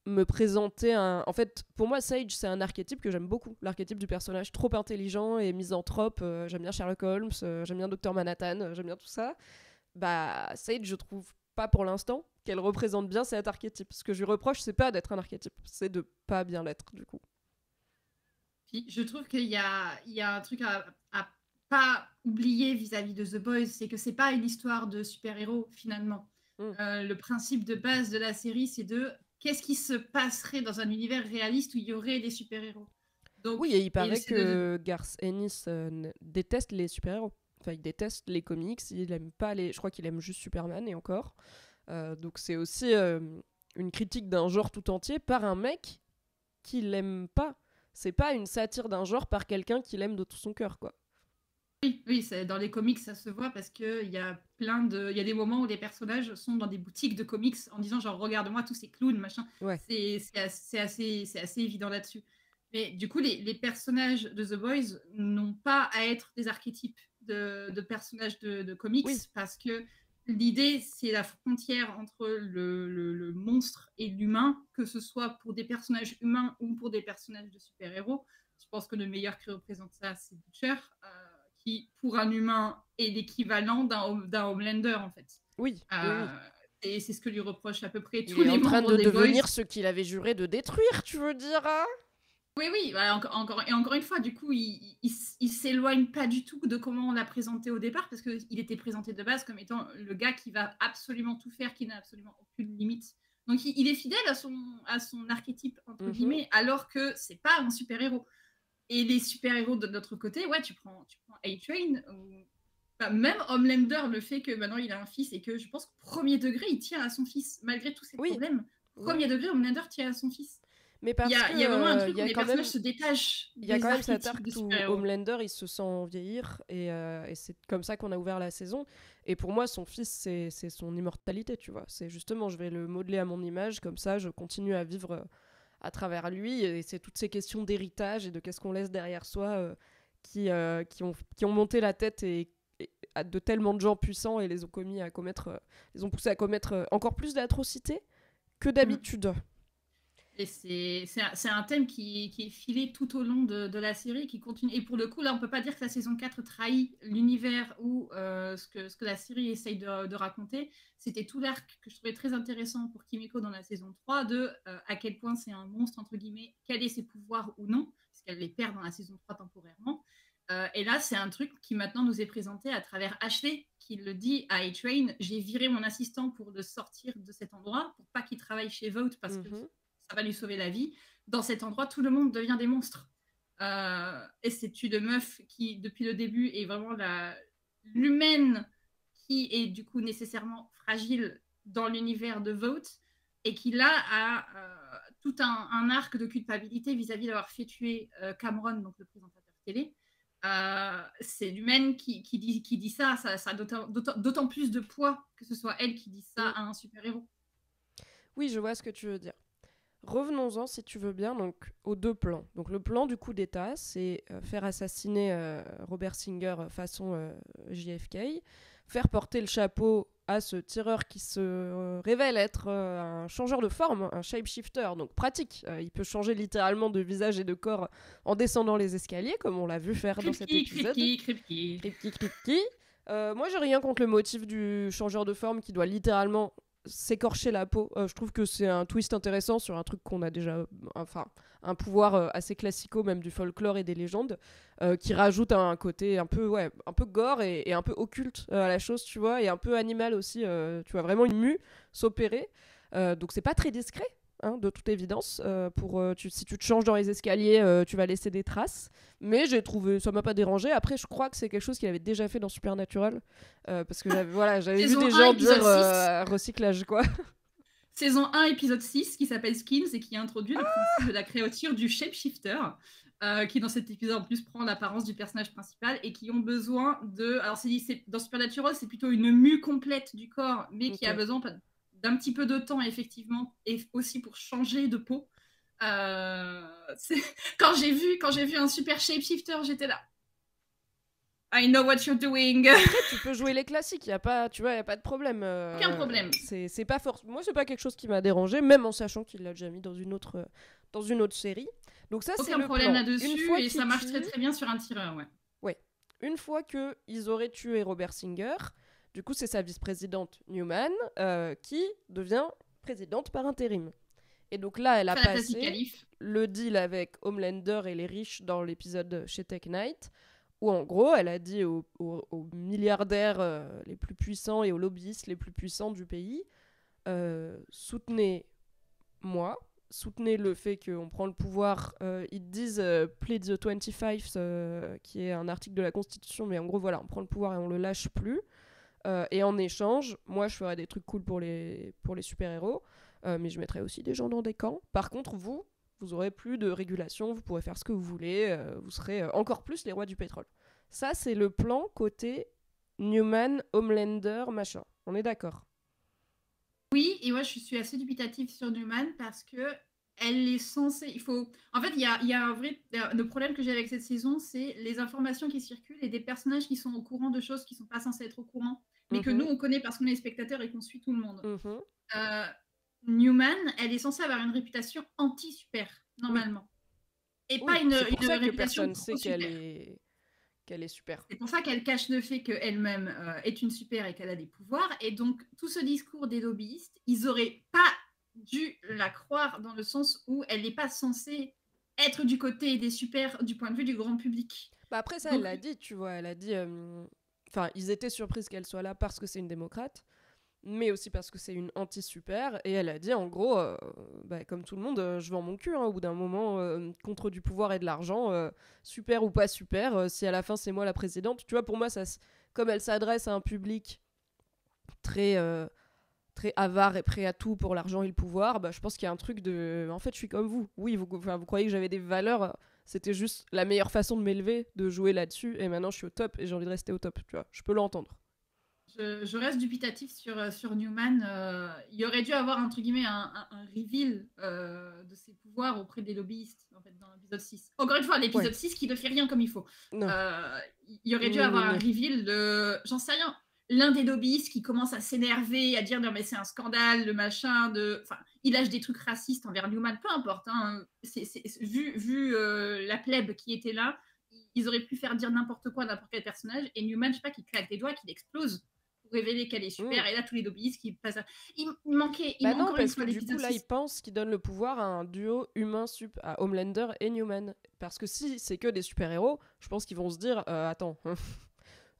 me présenter un... En fait, pour moi, Sage, c'est un archétype que j'aime beaucoup. L'archétype du personnage trop intelligent et misanthrope. J'aime bien Sherlock Holmes, j'aime bien Dr Manhattan, j'aime bien tout ça. Bah, Sage, je trouve pas pour l'instant qu'elle représente bien cet archétype. Ce que je lui reproche, c'est pas d'être un archétype, c'est de pas bien l'être, du coup. Puis, je trouve qu'il y a un truc à pas oublier vis-à-vis de The Boys, c'est que c'est pas une histoire de super-héros, finalement. Le principe de base de la série, c'est de qu'est-ce qui se passerait dans un univers réaliste où il y aurait des super-héros. Donc, Oui, et il paraît c'est de... que Garth Ennis déteste les super-héros. Enfin, il déteste les comics, il aime pas les... Je crois qu'il aime juste Superman, et encore. Donc c'est aussi une critique d'un genre tout entier par un mec qui l'aime pas. C'est pas une satire d'un genre par quelqu'un qui l'aime de tout son cœur, quoi. Oui, dans les comics, ça se voit parce qu'il y a il y a des moments où les personnages sont dans des boutiques de comics en disant genre regarde-moi tous ces clowns, machin. Ouais. C'est assez évident là-dessus. Mais du coup, les personnages de The Boys n'ont pas à être des archétypes de personnages de comics Oui. parce que l'idée, c'est la frontière entre le monstre et l'humain, que ce soit pour des personnages humains ou pour des personnages de super-héros. Je pense que le meilleur qui représente ça, c'est Butcher. Qui, pour un humain, est l'équivalent d'un Homelander, en fait. Oui. Oui. Et c'est ce que lui reprochent à peu près tous Il est les en train membres de des devenir Boys. ce qu'il avait juré de détruire, tu veux dire, hein? Oui, voilà, encore une fois, du coup, il s'éloigne pas du tout de comment on l'a présenté au départ, parce qu'il était présenté de base comme étant le gars qui va absolument tout faire, qui n'a absolument aucune limite. Donc il est fidèle à son archétype, entre guillemets, alors que c'est pas un super-héros. Et les super-héros de notre côté, ouais, tu prends A-Train, même Homelander, le fait que maintenant il a un fils et que je pense qu'au premier degré, il tient à son fils, malgré tous ses problèmes. Premier degré, Homelander tient à son fils. Mais parce il y a vraiment un truc il y où a les quand personnages même... se détachent Il y a des quand même cet archétypes arc de où super-héros. Homelander il se sent vieillir et c'est comme ça qu'on a ouvert la saison. Et pour moi, son fils, c'est son immortalité, tu vois. C'est justement, je vais le modeler à mon image, comme ça je continue à vivre à travers lui. Et c'est toutes ces questions d'héritage et de qu'est-ce qu'on laisse derrière soi qui ont monté la tête et à de tellement de gens puissants et les ont commis à commettre, les ont poussés à commettre encore plus d'atrocités que d'habitude. Et c'est un thème qui est filé tout au long de la série, qui continue. Et pour le coup, là, on peut pas dire que la saison 4 trahit l'univers ou ce que la série essaye de raconter. C'était tout l'arc que je trouvais très intéressant pour Kimiko dans la saison 3, de à quel point c'est un monstre, entre guillemets, quels sont ses pouvoirs ou non, parce qu'elle les perd dans la saison 3 temporairement. Et là, c'est un truc qui maintenant nous est présenté à travers Ashley, qui le dit à A-Train, j'ai viré mon assistant pour le sortir de cet endroit, pour pas qu'il travaille chez Vought, parce que ça va lui sauver la vie. Dans cet endroit, tout le monde devient des monstres. Et c'est une meuf qui, depuis le début, est vraiment l'humaine qui est du coup nécessairement fragile dans l'univers de Vought et qui là a tout un arc de culpabilité vis-à-vis d'avoir fait tuer Cameron, donc le présentateur télé. C'est l'humaine qui dit ça a d'autant plus de poids que ce soit elle qui dit ça à un super-héros. Oui, je vois ce que tu veux dire. Revenons-en, si tu veux bien, donc, aux deux plans. Donc, le plan du coup d'État, c'est faire assassiner Robert Singer façon JFK, faire porter le chapeau à ce tireur qui se révèle être un changeur de forme, un shapeshifter, donc pratique. Il peut changer littéralement de visage et de corps en descendant les escaliers, comme on l'a vu faire dans cet épisode. Kripke. Moi, j'ai rien contre le motif du changeur de forme qui doit littéralement s'écorcher la peau. Je trouve que c'est un twist intéressant sur un truc qu'on a déjà, enfin, un pouvoir assez classico même du folklore et des légendes, qui rajoute un côté un peu gore et un peu occulte à la chose, tu vois, et un peu animal aussi, tu vois, vraiment une mue s'opérer. Donc c'est pas très discret, hein, de toute évidence. Si tu te changes dans les escaliers, tu vas laisser des traces. Mais j'ai trouvé, ça m'a pas dérangé. Après, je crois que c'est quelque chose qu'il avait déjà fait dans Supernatural, parce que j'avais vu des gens dire recyclage, quoi. Saison 1, épisode 6, qui s'appelle Skins et qui introduit le principe de la créature du shapeshifter, qui dans cet épisode en plus prend l'apparence du personnage principal et qui ont besoin de... Alors dans Supernatural, c'est plutôt une mue complète du corps, mais qui a besoin d'un petit peu de temps, effectivement, et aussi pour changer de peau. C'est- quand j'ai vu un super shapeshifter, j'étais là. I know what you're doing. Après, tu peux jouer les classiques, y a pas, tu vois, y a pas de problème. Aucun problème. C'est pas force. Moi, c'est pas quelque chose qui m'a dérangé, même en sachant qu'il l'a déjà mis dans une autre série. Donc ça, c'est Aucun le problème plan. là-dessus, et ça marche très très bien sur un tireur, ouais. Ouais. Une fois que ils auraient tué Robert Singer, du coup, c'est sa vice-présidente Newman qui devient présidente par intérim. Et donc là, elle a Fantasy passé Calif. le deal avec Homelander et les riches dans l'épisode chez Tech Knight, où en gros, elle a dit aux milliardaires les plus puissants et aux lobbyistes les plus puissants du pays, soutenez-moi, soutenez le fait qu'on prend le pouvoir. Ils disent Plead the 25, qui est un article de la Constitution, mais en gros, voilà, on prend le pouvoir et on le lâche plus. Et en échange, moi, je ferai des trucs cool pour les super-héros, mais je mettrai aussi des gens dans des camps. Par contre, vous aurez plus de régulation, vous pourrez faire ce que vous voulez, vous serez encore plus les rois du pétrole. Ça, c'est le plan côté Newman, Homelander, machin. On est d'accord? Oui, et moi je suis assez dubitative sur Newman parce que elle est censée. En fait, il y a un vrai. Le problème que j'ai avec cette saison, c'est les informations qui circulent et des personnages qui sont au courant de choses qui sont pas censés être au courant, mais que nous on connaît parce qu'on est spectateurs et qu'on suit tout le monde. Newman, elle est censée avoir une réputation anti-super, normalement. Et Oui, pas une c'est pour ça que réputation personne sait qu'elle est super. C'est pour ça qu'elle cache le fait qu'elle-même est une super et qu'elle a des pouvoirs. Et donc, tout ce discours des lobbyistes, ils auraient pas dû la croire dans le sens où elle n'est pas censée être du côté des super du point de vue du grand public. Bah après ça, Donc, elle l'a dit, tu vois, elle a dit... Enfin, ils étaient surprises qu'elle soit là parce que c'est une démocrate, mais aussi parce que c'est une anti-super, et elle a dit, en gros, bah, comme tout le monde, je vends mon cul, hein, au bout d'un moment, contre du pouvoir et de l'argent, super ou pas super, si à la fin c'est moi la présidente, tu vois, pour moi, comme elle s'adresse à un public très... très avare et prêt à tout pour l'argent et le pouvoir, bah, je pense qu'il y a un truc de... En fait, je suis comme vous. Oui, vous croyez que j'avais des valeurs. C'était juste la meilleure façon de m'élever, de jouer là-dessus. Et maintenant, je suis au top et j'ai envie de rester au top. Tu vois, je peux l'entendre. Je reste dubitatif sur Newman. Il aurait dû avoir, entre guillemets, un reveal de ses pouvoirs auprès des lobbyistes, en fait, dans l'épisode 6. Encore une fois, l'épisode 6 qui ne fait rien comme il faut. Il aurait dû avoir un reveal de... J'en sais rien. L'un des lobbyistes qui commence à s'énerver, à dire non mais c'est un scandale, le machin, enfin, il lâche des trucs racistes envers Newman, peu importe. Hein, vu la plèbe qui était là, ils auraient pu faire dire n'importe quoi à n'importe quel personnage, et Newman, je sais pas, qui claque des doigts, qu'il explose pour révéler qu'elle est super, et là tous les lobbyistes qui passent. Il manquait. Bah non, parce que du coup là, il pense qu'il donne le pouvoir à un duo humain à Homelander et Newman. Parce que si c'est que des super-héros, je pense qu'ils vont se dire attends.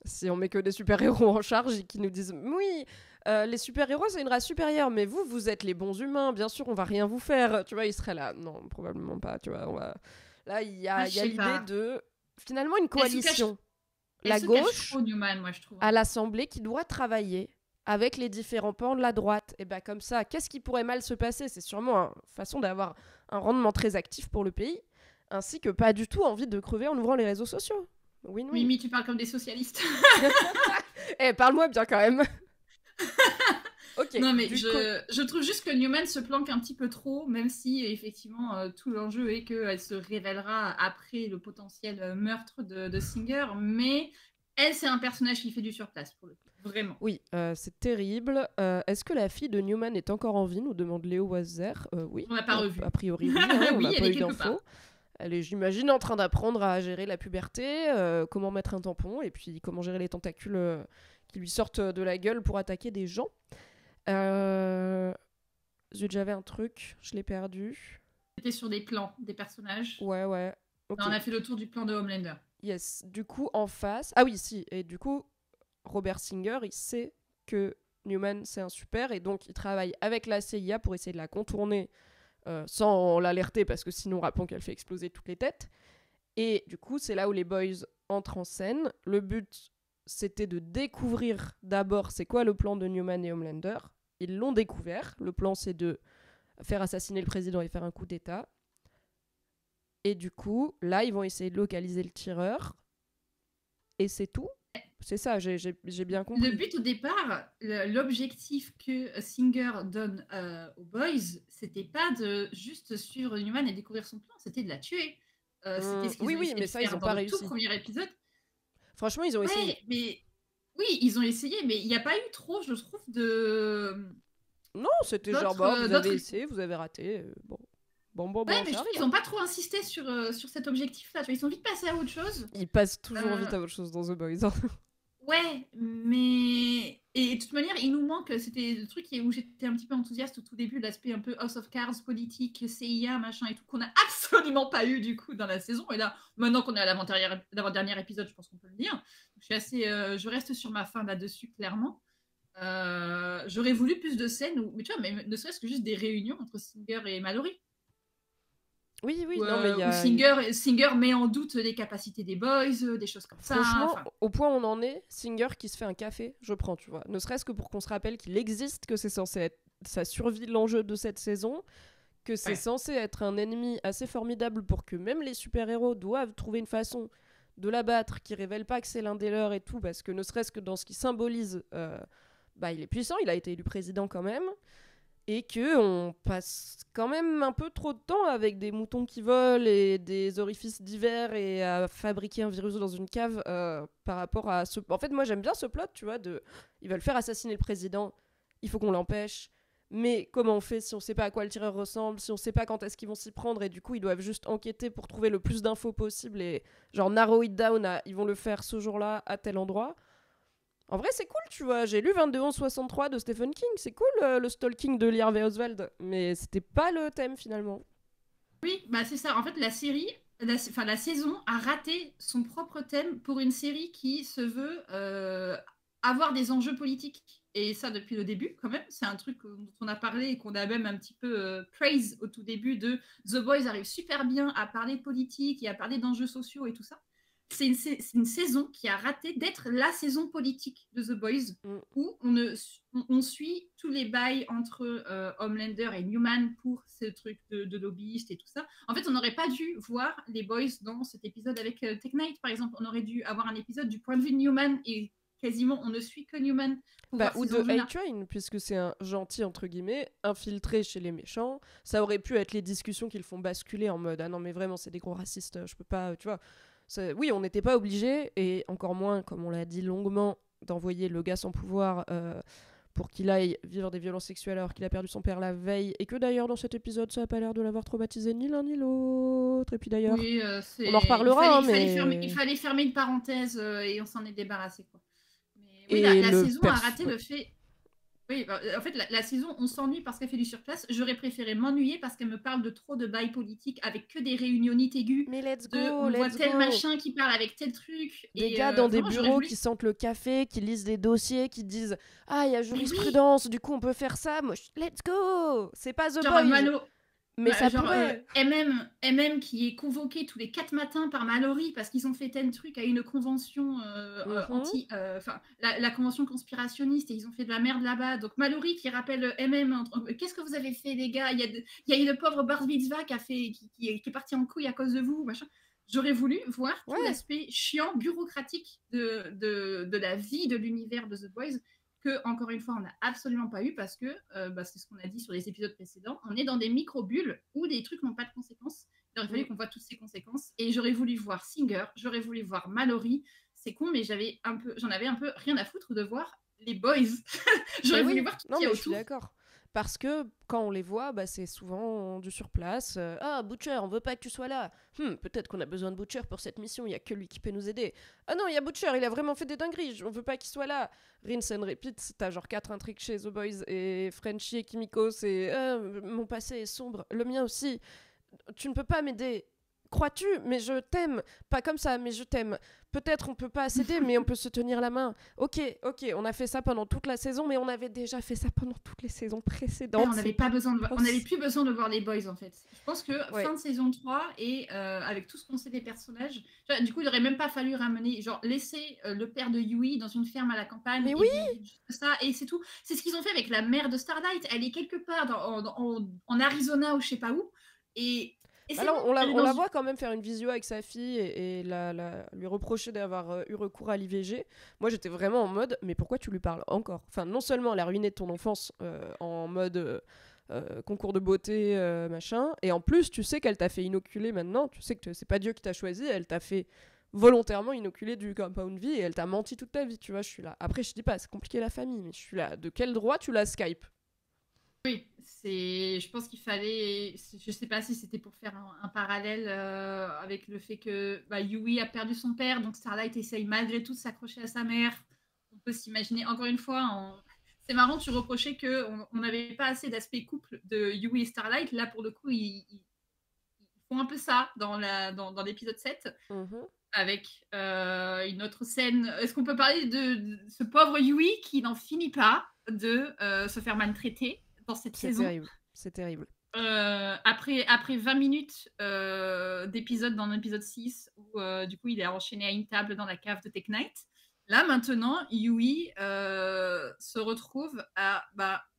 Si on met que des super-héros en charge et qui nous disent oui, les super-héros c'est une race supérieure, mais vous êtes les bons humains, bien sûr on va rien vous faire, tu vois, il serait là, non probablement pas, tu vois, là il y a l'idée de finalement une coalition, la gauche trop, Newman, moi, je trouve. À l'Assemblée qui doit travailler avec les différents pans de la droite, et bah comme ça, qu'est-ce qui pourrait mal se passer? C'est sûrement une façon d'avoir un rendement très actif pour le pays, ainsi que pas du tout envie de crever en ouvrant les réseaux sociaux. Oui, Mimi, tu parles comme des socialistes. Parle-moi bien quand même. Ok. Non, mais je trouve juste que Newman se planque un petit peu trop, même si effectivement tout l'enjeu est qu'elle se révélera après le potentiel meurtre de Singer, mais elle, c'est un personnage qui fait du surplace pour le coup. Vraiment. Oui, c'est terrible. Est-ce que la fille de Newman est encore en vie, nous demande Léo Wazer. Oui. On l'a pas revu. A priori, oui. On n'a pas eu d'infos. Elle est, j'imagine, en train d'apprendre à gérer la puberté, comment mettre un tampon, et puis comment gérer les tentacules qui lui sortent de la gueule pour attaquer des gens. J'avais un truc, je l'ai perdu. C'était sur des plans des personnages. Ouais. Okay. On a fait le tour du plan de Homelander. Yes. Du coup, en face... Ah oui, si. Et du coup, Robert Singer, il sait que Newman, c'est un super, et donc il travaille avec la CIA pour essayer de la contourner sans l'alerter, parce que sinon, rappelons qu'elle fait exploser toutes les têtes. Et du coup, c'est là où les boys entrent en scène. Le but, c'était de découvrir d'abord c'est quoi le plan de Newman et Homelander. Ils l'ont découvert. Le plan, c'est de faire assassiner le président et faire un coup d'état. Et du coup, là, ils vont essayer de localiser le tireur. Et c'est tout. C'est ça, j'ai bien Le compris. but au départ, l'objectif que Singer donne aux boys, c'était pas de juste suivre Newman et découvrir son plan, c'était de la tuer. C'était ce qu'ils Oui, ont oui, essayé mais de ça, ils faire ont dans pas le tout réussi. premier épisode. Franchement, ils ont essayé. Ouais, mais oui, ils ont essayé, mais il n'y a pas eu trop, je trouve, de Non, c'était genre, bah, vous avez d'autres. essayé, vous avez raté. Bon. Ouais, Bon, mais je trouve j'arrive, qu'ils hein. n'ont pas trop insisté sur cet objectif-là. Tu vois, ils sont vite passés à autre chose. Ils passent toujours Euh, vite à autre chose dans The Boys, hein. Ouais, mais. Et de toute manière, il nous manque. C'était le truc où j'étais un petit peu enthousiaste au tout début, l'aspect un peu House of Cards, politique, CIA, machin et tout, qu'on a absolument pas eu du coup dans la saison. Et là, maintenant qu'on est à l'avant-dernier épisode, je pense qu'on peut le dire. Je suis assez. Je reste sur ma fin là-dessus, clairement. J'aurais voulu plus de scènes où. Mais tu vois, mais ne serait-ce que juste des réunions entre Singer et Mallory. Oui, oui, Où, non, mais il y où a. Singer met en doute les capacités des boys, des choses comme ça. Franchement, Enfin, au point où on en est, Singer qui se fait un café, je prends, tu vois. Ne serait-ce que pour qu'on se rappelle qu'il existe, que c'est censé être sa survie l'enjeu de cette saison, que c'est ouais. censé être un ennemi assez formidable pour que même les super-héros doivent trouver une façon de l'abattre, qui révèle pas que c'est l'un des leurs et tout, parce que ne serait-ce que dans ce qui symbolise, bah il est puissant, il a été élu président quand même, et que on passe quand même un peu trop de temps avec des moutons qui volent et des orifices divers et à fabriquer un virus dans une cave par rapport à ce... En fait, moi j'aime bien ce plot, tu vois, de... Ils veulent faire assassiner le président, il faut qu'on l'empêche, mais comment on fait si on sait pas à quoi le tireur ressemble, si on sait pas quand est-ce qu'ils vont s'y prendre, et du coup ils doivent juste enquêter pour trouver le plus d'infos possible et genre narrow it down à ils vont le faire ce jour-là à tel endroit. En vrai, c'est cool, tu vois. J'ai lu 22-11-63 de Stephen King. C'est cool le stalking de Lee Harvey Oswald. Mais c'était pas le thème finalement. Oui, bah c'est ça. En fait, la série, enfin la saison a raté son propre thème pour une série qui se veut avoir des enjeux politiques. Et ça, depuis le début, quand même, c'est un truc dont on a parlé et qu'on a même un petit peu praise au tout début de The Boys arrive super bien à parler de politique et à parler d'enjeux sociaux et tout ça. C'est une saison qui a raté d'être la saison politique de The Boys, Mm. où on suit tous les bails entre Homelander et Newman pour ce truc de lobbyiste et tout ça. En fait, on n'aurait pas dû voir les Boys dans cet épisode avec Tech Knight, par exemple. On aurait dû avoir un épisode du point de vue de Newman et quasiment on ne suit que Newman pour Bah, voir ou ces de enjeux-là. A-Train, puisque c'est un gentil, entre guillemets, infiltré chez les méchants. Ça aurait pu être les discussions qui le font basculer en mode ah non, mais vraiment, c'est des gros racistes, je peux pas, tu vois. Oui, on n'était pas obligé, et encore moins, comme on l'a dit longuement, d'envoyer le gars sans pouvoir pour qu'il aille vivre des violences sexuelles alors qu'il a perdu son père la veille, et que d'ailleurs, dans cet épisode, ça a pas l'air de l'avoir traumatisé ni l'un ni l'autre. Et puis d'ailleurs, Oui, on en il reparlera, fallait, hein, il mais. fallait fermer une parenthèse et on s'en est débarrassé, quoi. Mais oui, Et la le saison a perso. raté le fait. Oui, bah, en fait, la saison, on s'ennuie parce qu'elle fait du surplace. J'aurais préféré m'ennuyer parce qu'elle me parle de trop de bails politiques avec que des réunionites aiguës Mais let's de go, on voit let's tel go! machin qui parle avec tel truc. Des Et gars dans des vraiment, j'aurais bureaux voulu. qui sentent le café, qui lisent des dossiers, qui disent ah, il y a Mais oui, jurisprudence, du coup on peut faire ça. Moi, let's go! C'est pas The genre Boys, mais ça Genre pourrait. MM qui est convoqué tous les 4 matins par Mallory parce qu'ils ont fait tel truc à une convention Mhm. anti. Enfin, la convention conspirationniste et ils ont fait de la merde là-bas. Donc Mallory qui rappelle MM qu'est-ce que vous avez fait, les gars? Il y a une pauvre Bar Mitzvah qui est partie en couille à cause de vous. Machin. J'aurais voulu voir tout Ouais. l'aspect chiant, bureaucratique de la vie de l'univers de The Boys que, encore une fois, on n'a absolument pas eu parce que, c'est ce qu'on a dit sur les épisodes précédents, on est dans des micro-bulles où les trucs n'ont pas de conséquences. Il aurait fallu qu'on voit toutes ces conséquences. Et j'aurais voulu voir Singer, j'aurais voulu voir Mallory. C'est con, mais j'en avais un peu rien à foutre de voir les boys. Mais J'aurais voulu oui, voir tout ce non, qu'il y a mais je suis autour. d'accord. Parce que quand on les voit, bah, c'est souvent du surplace. Ah, Butcher, on veut pas que tu sois là. Peut-être qu'on a besoin de Butcher pour cette mission, il y a que lui qui peut nous aider. Ah non, il y a Butcher, il a vraiment fait des dingueries, on veut pas qu'il soit là. Rinse and repeat, t'as genre 4 intrigues chez The Boys, et Frenchie et Kimiko, c'est mon passé est sombre, le mien aussi. Tu ne peux pas m'aider. Crois-tu? Mais je t'aime. Pas comme ça, mais je t'aime. Peut-être on peut pas s'aider, mais on peut se tenir la main. Ok, on a fait ça pendant toute la saison, mais on avait déjà fait ça pendant toutes les saisons Ouais, précédentes. on C'est n'avait pas pas besoin on n'avait possible. plus besoin de voir les boys en fait. Je pense que Ouais. fin de saison 3 et avec tout ce qu'on sait des personnages, du coup il aurait même pas fallu ramener, genre laisser le père de Yui dans une ferme à la campagne Mais et oui, vivre juste ça et c'est tout. C'est ce qu'ils ont fait avec la mère de Starlight. Elle est quelque part en Arizona ou je sais pas où et Et Bah c'est là, bon, on elle est la dans voit quand même faire une visio avec sa fille et lui reprocher d'avoir eu recours à l'IVG. Moi, j'étais vraiment en mode, mais pourquoi tu lui parles encore? Enfin, non seulement elle a ruiné ton enfance en mode concours de beauté, machin, et en plus, tu sais qu'elle t'a fait inoculer maintenant, tu sais que c'est pas Dieu qui t'a choisi, elle t'a fait volontairement inoculer du compound V et elle t'a menti toute ta vie, tu vois, je suis là. Après, je dis pas, c'est compliqué la famille, mais je suis là. De quel droit tu la Skype? Oui, je pense qu'il fallait, je sais pas si c'était pour faire un parallèle avec le fait que Yui a perdu son père, donc Starlight essaye malgré tout de s'accrocher à sa mère. On peut s'imaginer, encore une fois, c'est marrant, tu reprochais qu'on n'avait pas assez d'aspect couple de Yui et Starlight. Là, pour le coup, ils font un peu ça dans l'épisode 7, avec une autre scène. Est-ce qu'on peut parler de ce pauvre Yui qui n'en finit pas de se faire maltraiter dans cette saison? C'est terrible. Après 20 minutes d'épisode dans l'épisode 6, où du coup il est enchaîné à une table dans la cave de Tech Knight. Là maintenant, Yui se retrouve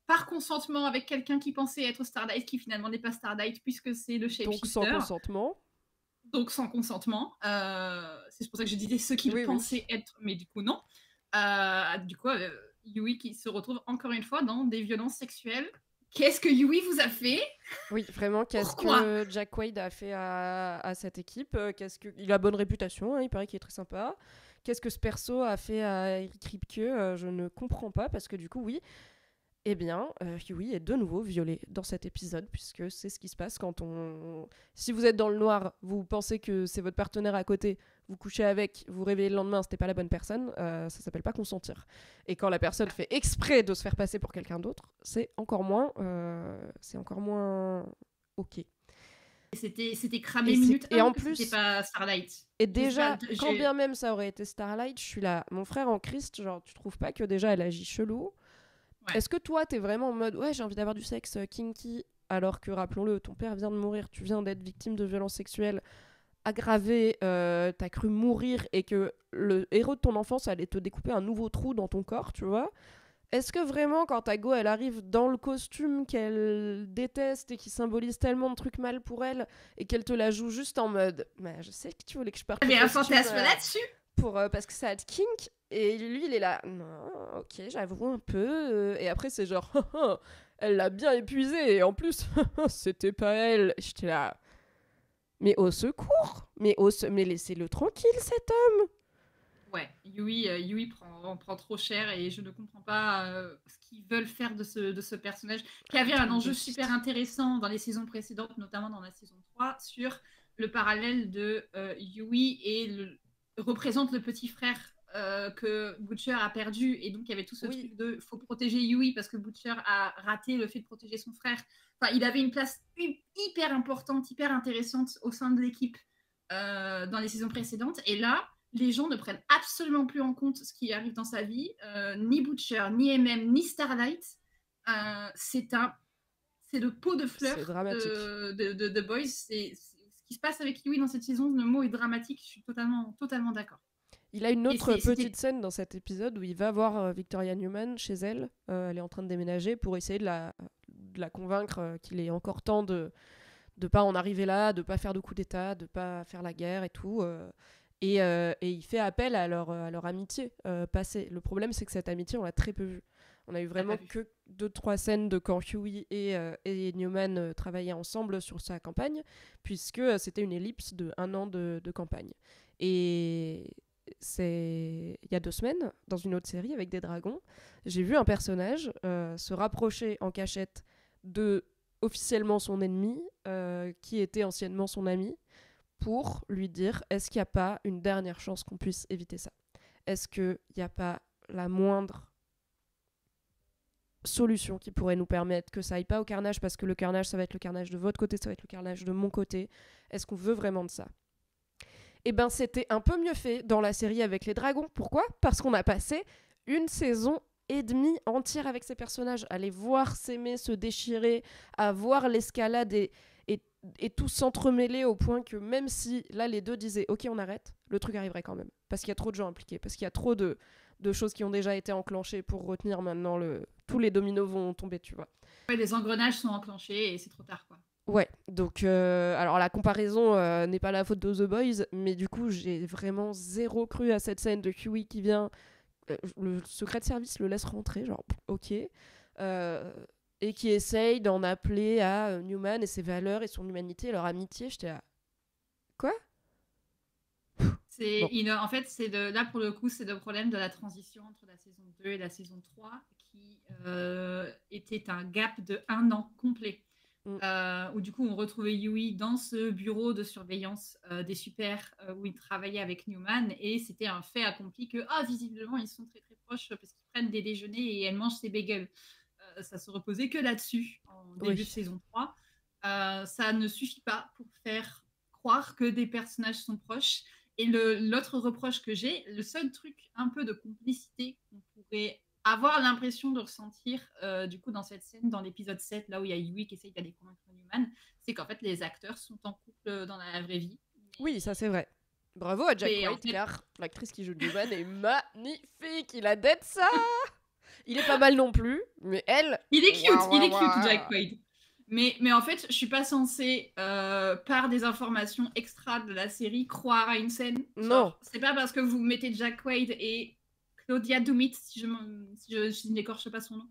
par consentement avec quelqu'un qui pensait être Starlight, qui finalement n'est pas Starlight puisque c'est le shapeshifter. Donc sans consentement. Donc sans consentement. C'est pour ça que je disais ceux qui le pensaient être, mais du coup non. Du coup, Yui qui se retrouve encore une fois dans des violences sexuelles. Qu'est-ce que Yui vous a fait? Oui, vraiment, qu'est-ce que Jack Quaid a fait à cette équipe? Il a bonne réputation, hein, il paraît qu'il est très sympa. Qu'est-ce que ce perso a fait à Eric Kripke? Je ne comprends pas, parce que du coup, oui, eh bien, Yui est de nouveau violé dans cet épisode, puisque c'est ce qui se passe quand on... Si vous êtes dans le noir, vous pensez que c'est votre partenaire à côté, vous couchez avec, vous réveillez le lendemain, c'était pas la bonne personne, ça s'appelle pas consentir. Et quand la personne fait exprès de se faire passer pour quelqu'un d'autre, c'est encore moins ok. C'était cramé minute 1 et en que plus, c'était pas Starlight. Et déjà, quand bien même ça aurait été Starlight, je suis là, mon frère en Christ, genre, tu trouves pas que déjà elle agit chelou? Ouais. Est-ce que toi, t'es vraiment en mode, ouais, j'ai envie d'avoir du sexe kinky, alors que, rappelons-le, ton père vient de mourir, tu viens d'être victime de violences sexuelles aggravées, t'as cru mourir et que le héros de ton enfance allait te découper un nouveau trou dans ton corps, tu vois? Est-ce que vraiment, quand ta go, elle arrive dans le costume qu'elle déteste et qui symbolise tellement de trucs mal pour elle, et qu'elle te la joue juste en mode, bah, je sais que tu voulais que je parte mais un fantasme là-dessus parce que ça a de kink, et lui il est là, non, ok, j'avoue un peu, et après c'est genre, elle l'a bien épuisé, et en plus, c'était pas elle. J'étais là, mais au secours, mais laissez-le tranquille cet homme. Ouais, Yui prend trop cher, et je ne comprends pas ce qu'ils veulent faire de ce personnage, qui avait un enjeu super intéressant dans les saisons précédentes, notamment dans la saison 3, sur le parallèle de Yui et représente le petit frère que Butcher a perdu, et donc il y avait tout ce truc de faut protéger Yui parce que Butcher a raté le fait de protéger son frère. Enfin, il avait une place hyper importante, hyper intéressante au sein de l'équipe dans les saisons précédentes, et là les gens ne prennent absolument plus en compte ce qui arrive dans sa vie, ni Butcher, ni MM, ni Starlight. C'est le pot de fleurs de Boys. C'est ce qui se passe avec Yui dans cette saison. Le mot est dramatique. Je suis totalement d'accord. Il a une autre petite scène dans cet épisode où il va voir Victoria Newman chez elle. Elle est en train de déménager pour essayer de la convaincre qu'il est encore temps de pas en arriver là, de pas faire de coup d'état, de pas faire la guerre et tout. Et il fait appel à leur amitié passée. Le problème, c'est que cette amitié, on l'a très peu vue. On a eu vraiment que 2-3 scènes de quand Huey et Newman travaillaient ensemble sur sa campagne, puisque c'était une ellipse de 1 an de campagne. Et il y a 2 semaines, dans une autre série avec des dragons, j'ai vu un personnage se rapprocher en cachette de officiellement son ennemi, qui était anciennement son ami, pour lui dire, est-ce qu'il n'y a pas une dernière chance qu'on puisse éviter ça? Est-ce qu'il n'y a pas la moindre solution qui pourrait nous permettre que ça aille pas au carnage, parce que le carnage, ça va être le carnage de votre côté, ça va être le carnage de mon côté. Est-ce qu'on veut vraiment de ça? Eh ben, c'était un peu mieux fait dans la série avec les dragons. Pourquoi? Parce qu'on a passé 1 saison et demie entière avec ces personnages, à les voir s'aimer, se déchirer, à voir l'escalade et tout s'entremêler au point que même si là les deux disaient ok on arrête, le truc arriverait quand même, parce qu'il y a trop de gens impliqués, parce qu'il y a trop de choses qui ont déjà été enclenchées pour retenir maintenant tous les dominos vont tomber, tu vois. Ouais, les engrenages sont enclenchés et c'est trop tard, quoi. Ouais, donc alors la comparaison n'est pas la faute de The Boys, mais du coup j'ai vraiment zéro cru à cette scène de Huey qui vient, le secret de service le laisse rentrer, genre ok, euh, et qui essaye d'en appeler à Newman et ses valeurs et son humanité et leur amitié. J'étais là, quoi? Bon, En fait, là pour le coup, c'est le problème de la transition entre la saison 2 et la saison 3 qui était un gap de 1 an complet. mm, Où du coup on retrouvait Yui dans ce bureau de surveillance des super où il travaillait avec Newman et c'était un fait accompli que visiblement ils sont très très proches parce qu'ils prennent des déjeuners et elle mange ses bagels. Ça se reposait que là-dessus en début de oui. saison 3. Ça ne suffit pas pour faire croire que des personnages sont proches. Et l'autre reproche que j'ai, le seul truc un peu de complicité qu'on pourrait avoir l'impression de ressentir du coup dans cette scène, dans l'épisode 7, là où il y a Yui qui essaye d'aller convaincre Newman, c'est qu'en fait les acteurs sont en couple dans la vraie vie. Oui, ça c'est vrai. Bravo à Jack Et en White, fait, car l'actrice qui joue Newman est magnifique. Il a d'être ça. Il est pas mal non plus, mais elle. il est cute, Waouh, il est waouh, cute, waouh. Jack Quaid. Mais en fait, je suis pas censée, par des informations extra de la série, croire à une scène. Non. Genre, c'est pas parce que vous mettez Jack Quaid et Claudia Dumit, si je n'écorche pas son nom,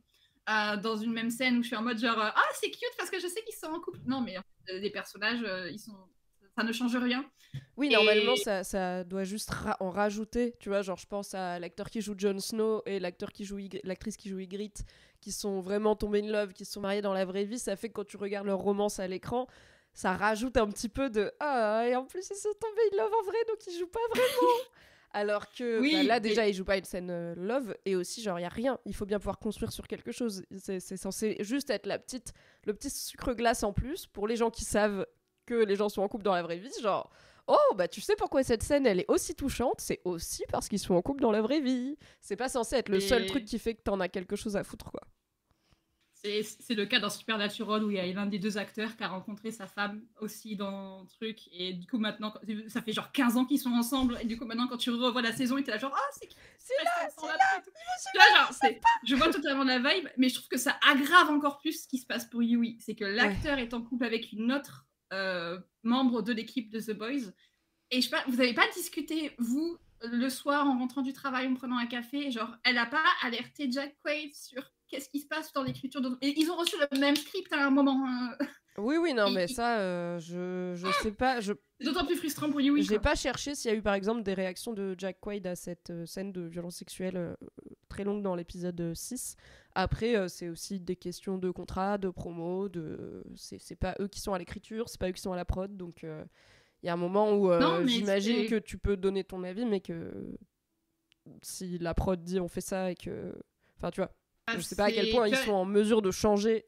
dans une même scène où je suis en mode genre c'est cute parce que je sais qu'ils sont en couple. Non, mais en fait, les personnages, ça ne change rien. Oui, normalement, Et ça doit juste en rajouter. Tu vois, genre, je pense à l'acteur qui joue Jon Snow et l'actrice qui joue Ygritte, qui sont vraiment tombés in love, qui se sont mariés dans la vraie vie. Ça fait que quand tu regardes leur romance à l'écran, ça rajoute un petit peu de ah, et en plus, ils sont tombés in love en vrai, donc ils jouent pas vraiment. Alors que là, oui, déjà, ils jouent pas une scène love, et aussi, genre, il y a rien. Il faut bien pouvoir construire sur quelque chose. C'est censé juste être le petit sucre glace en plus pour les gens qui savent que les gens sont en couple dans la vraie vie. Genre, oh, bah tu sais pourquoi cette scène elle est aussi touchante, c'est aussi parce qu'ils sont en couple dans la vraie vie. C'est pas censé être le seul truc qui fait que t'en as quelque chose à foutre, quoi. c'est le cas dans Supernatural où il y a l'un des deux acteurs qui a rencontré sa femme aussi dans le truc. Et du coup, maintenant, ça fait genre 15 ans qu'ils sont ensemble. Et du coup, maintenant, quand tu revois la saison, il était là genre, c'est qui C'est là, je vois totalement la vibe, mais je trouve que ça aggrave encore plus ce qui se passe pour Yui. C'est que l'acteur est en couple avec une autre membre de l'équipe de The Boys. Et je sais pas, vous n'avez pas discuté, vous, le soir en rentrant du travail, en prenant un café, genre, elle n'a pas alerté Jack Quaid sur qu'est-ce qui se passe dans l'écriture de... Et ils ont reçu le même script à un moment. Oui, non, mais ça, je sais pas. C'est d'autant plus frustrant pour Yui. J'ai pas cherché s'il y a eu par exemple des réactions de Jack Quaid à cette scène de violence sexuelle très longue dans l'épisode 6. Après, c'est aussi des questions de contrat, de promo, c'est pas eux qui sont à l'écriture, c'est pas eux qui sont à la prod, donc il y a un moment où j'imagine que tu peux donner ton avis, mais que si la prod dit on fait ça et que... Enfin, tu vois, je sais pas à quel point ils sont en mesure de changer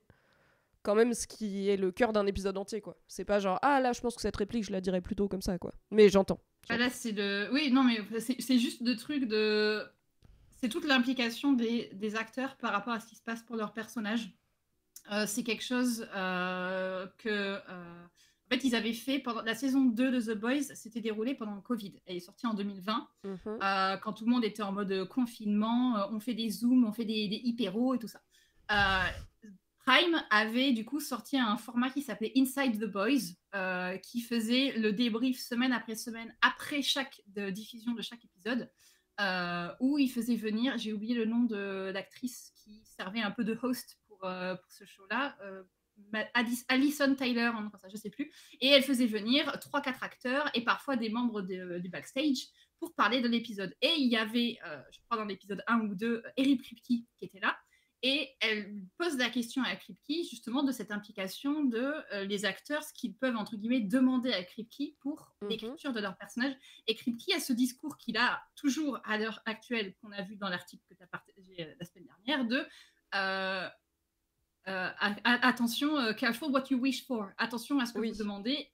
quand même ce qui est le cœur d'un épisode entier, quoi. C'est pas genre là je pense que cette réplique je la dirais plutôt comme ça, quoi. Mais j'entends. Là c'est le... Oui, non mais c'est juste de trucs de... C'est toute l'implication des acteurs par rapport à ce qui se passe pour leur personnage. C'est quelque chose que... En fait, ils avaient fait pendant la saison 2 de The Boys, s'était déroulée pendant le Covid. Elle est sortie en 2020, quand tout le monde était en mode confinement. On fait des zooms, on fait des hyperos et tout ça. Prime avait du coup sorti un format qui s'appelait Inside the Boys, qui faisait le débrief semaine après chaque diffusion de chaque épisode, où il faisait venir, j'ai oublié le nom de l'actrice qui servait un peu de host pour ce show-là, Alison Tyler, enfin, je sais plus, et elle faisait venir 3-4 acteurs et parfois des membres du backstage pour parler de l'épisode. Et il y avait, je crois dans l'épisode 1 ou 2, Eric Kripke qui était là. Et elle pose la question à Kripke justement de cette implication de les acteurs, ce qu'ils peuvent entre guillemets demander à Kripke pour l'écriture de leur personnage. Et Kripke a ce discours qu'il a toujours à l'heure actuelle, qu'on a vu dans l'article que tu as partagé la semaine dernière, de attention, careful what you wish for. Attention à ce que vous demandez.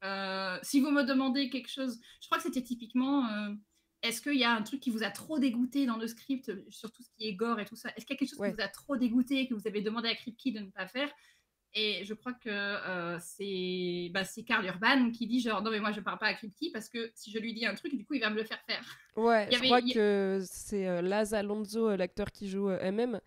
Si vous me demandez quelque chose, je crois que c'était typiquement... est-ce qu'il y a un truc qui vous a trop dégoûté dans le script, sur tout ce qui est gore et tout ça? Est-ce qu'il y a quelque chose qui vous a trop dégoûté, que vous avez demandé à Kripke de ne pas faire? Et je crois que c'est Karl Urban qui dit genre non mais moi je parle pas à Kripke parce que si je lui dis un truc, du coup il va me le faire faire. Ouais, je crois que c'est Laz Alonso, l'acteur qui joue MM.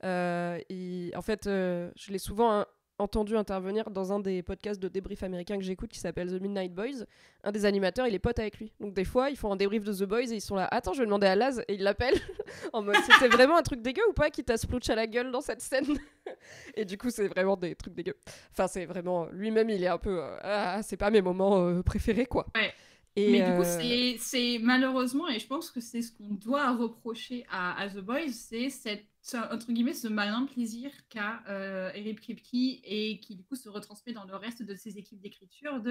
En fait, je l'ai souvent entendu intervenir dans un des podcasts de débrief américains que j'écoute qui s'appelle The Midnight Boys. Un des animateurs, il est pote avec lui. Donc des fois, ils font un débrief de The Boys et ils sont là, attends, je vais demander à Laz, et ils l'appellent en mode, c'était vraiment un truc dégueu ou pas qui t'a splouch à la gueule dans cette scène? Et du coup, c'est vraiment des trucs dégueux. Enfin, c'est vraiment, lui-même, il est un peu, c'est pas mes moments préférés, quoi. Ouais. Et Mais du coup, c'est malheureusement, et je pense que c'est ce qu'on doit reprocher à The Boys, c'est entre guillemets, ce malin plaisir qu'a Eric Kripke et qui du coup se retransmet dans le reste de ses équipes d'écriture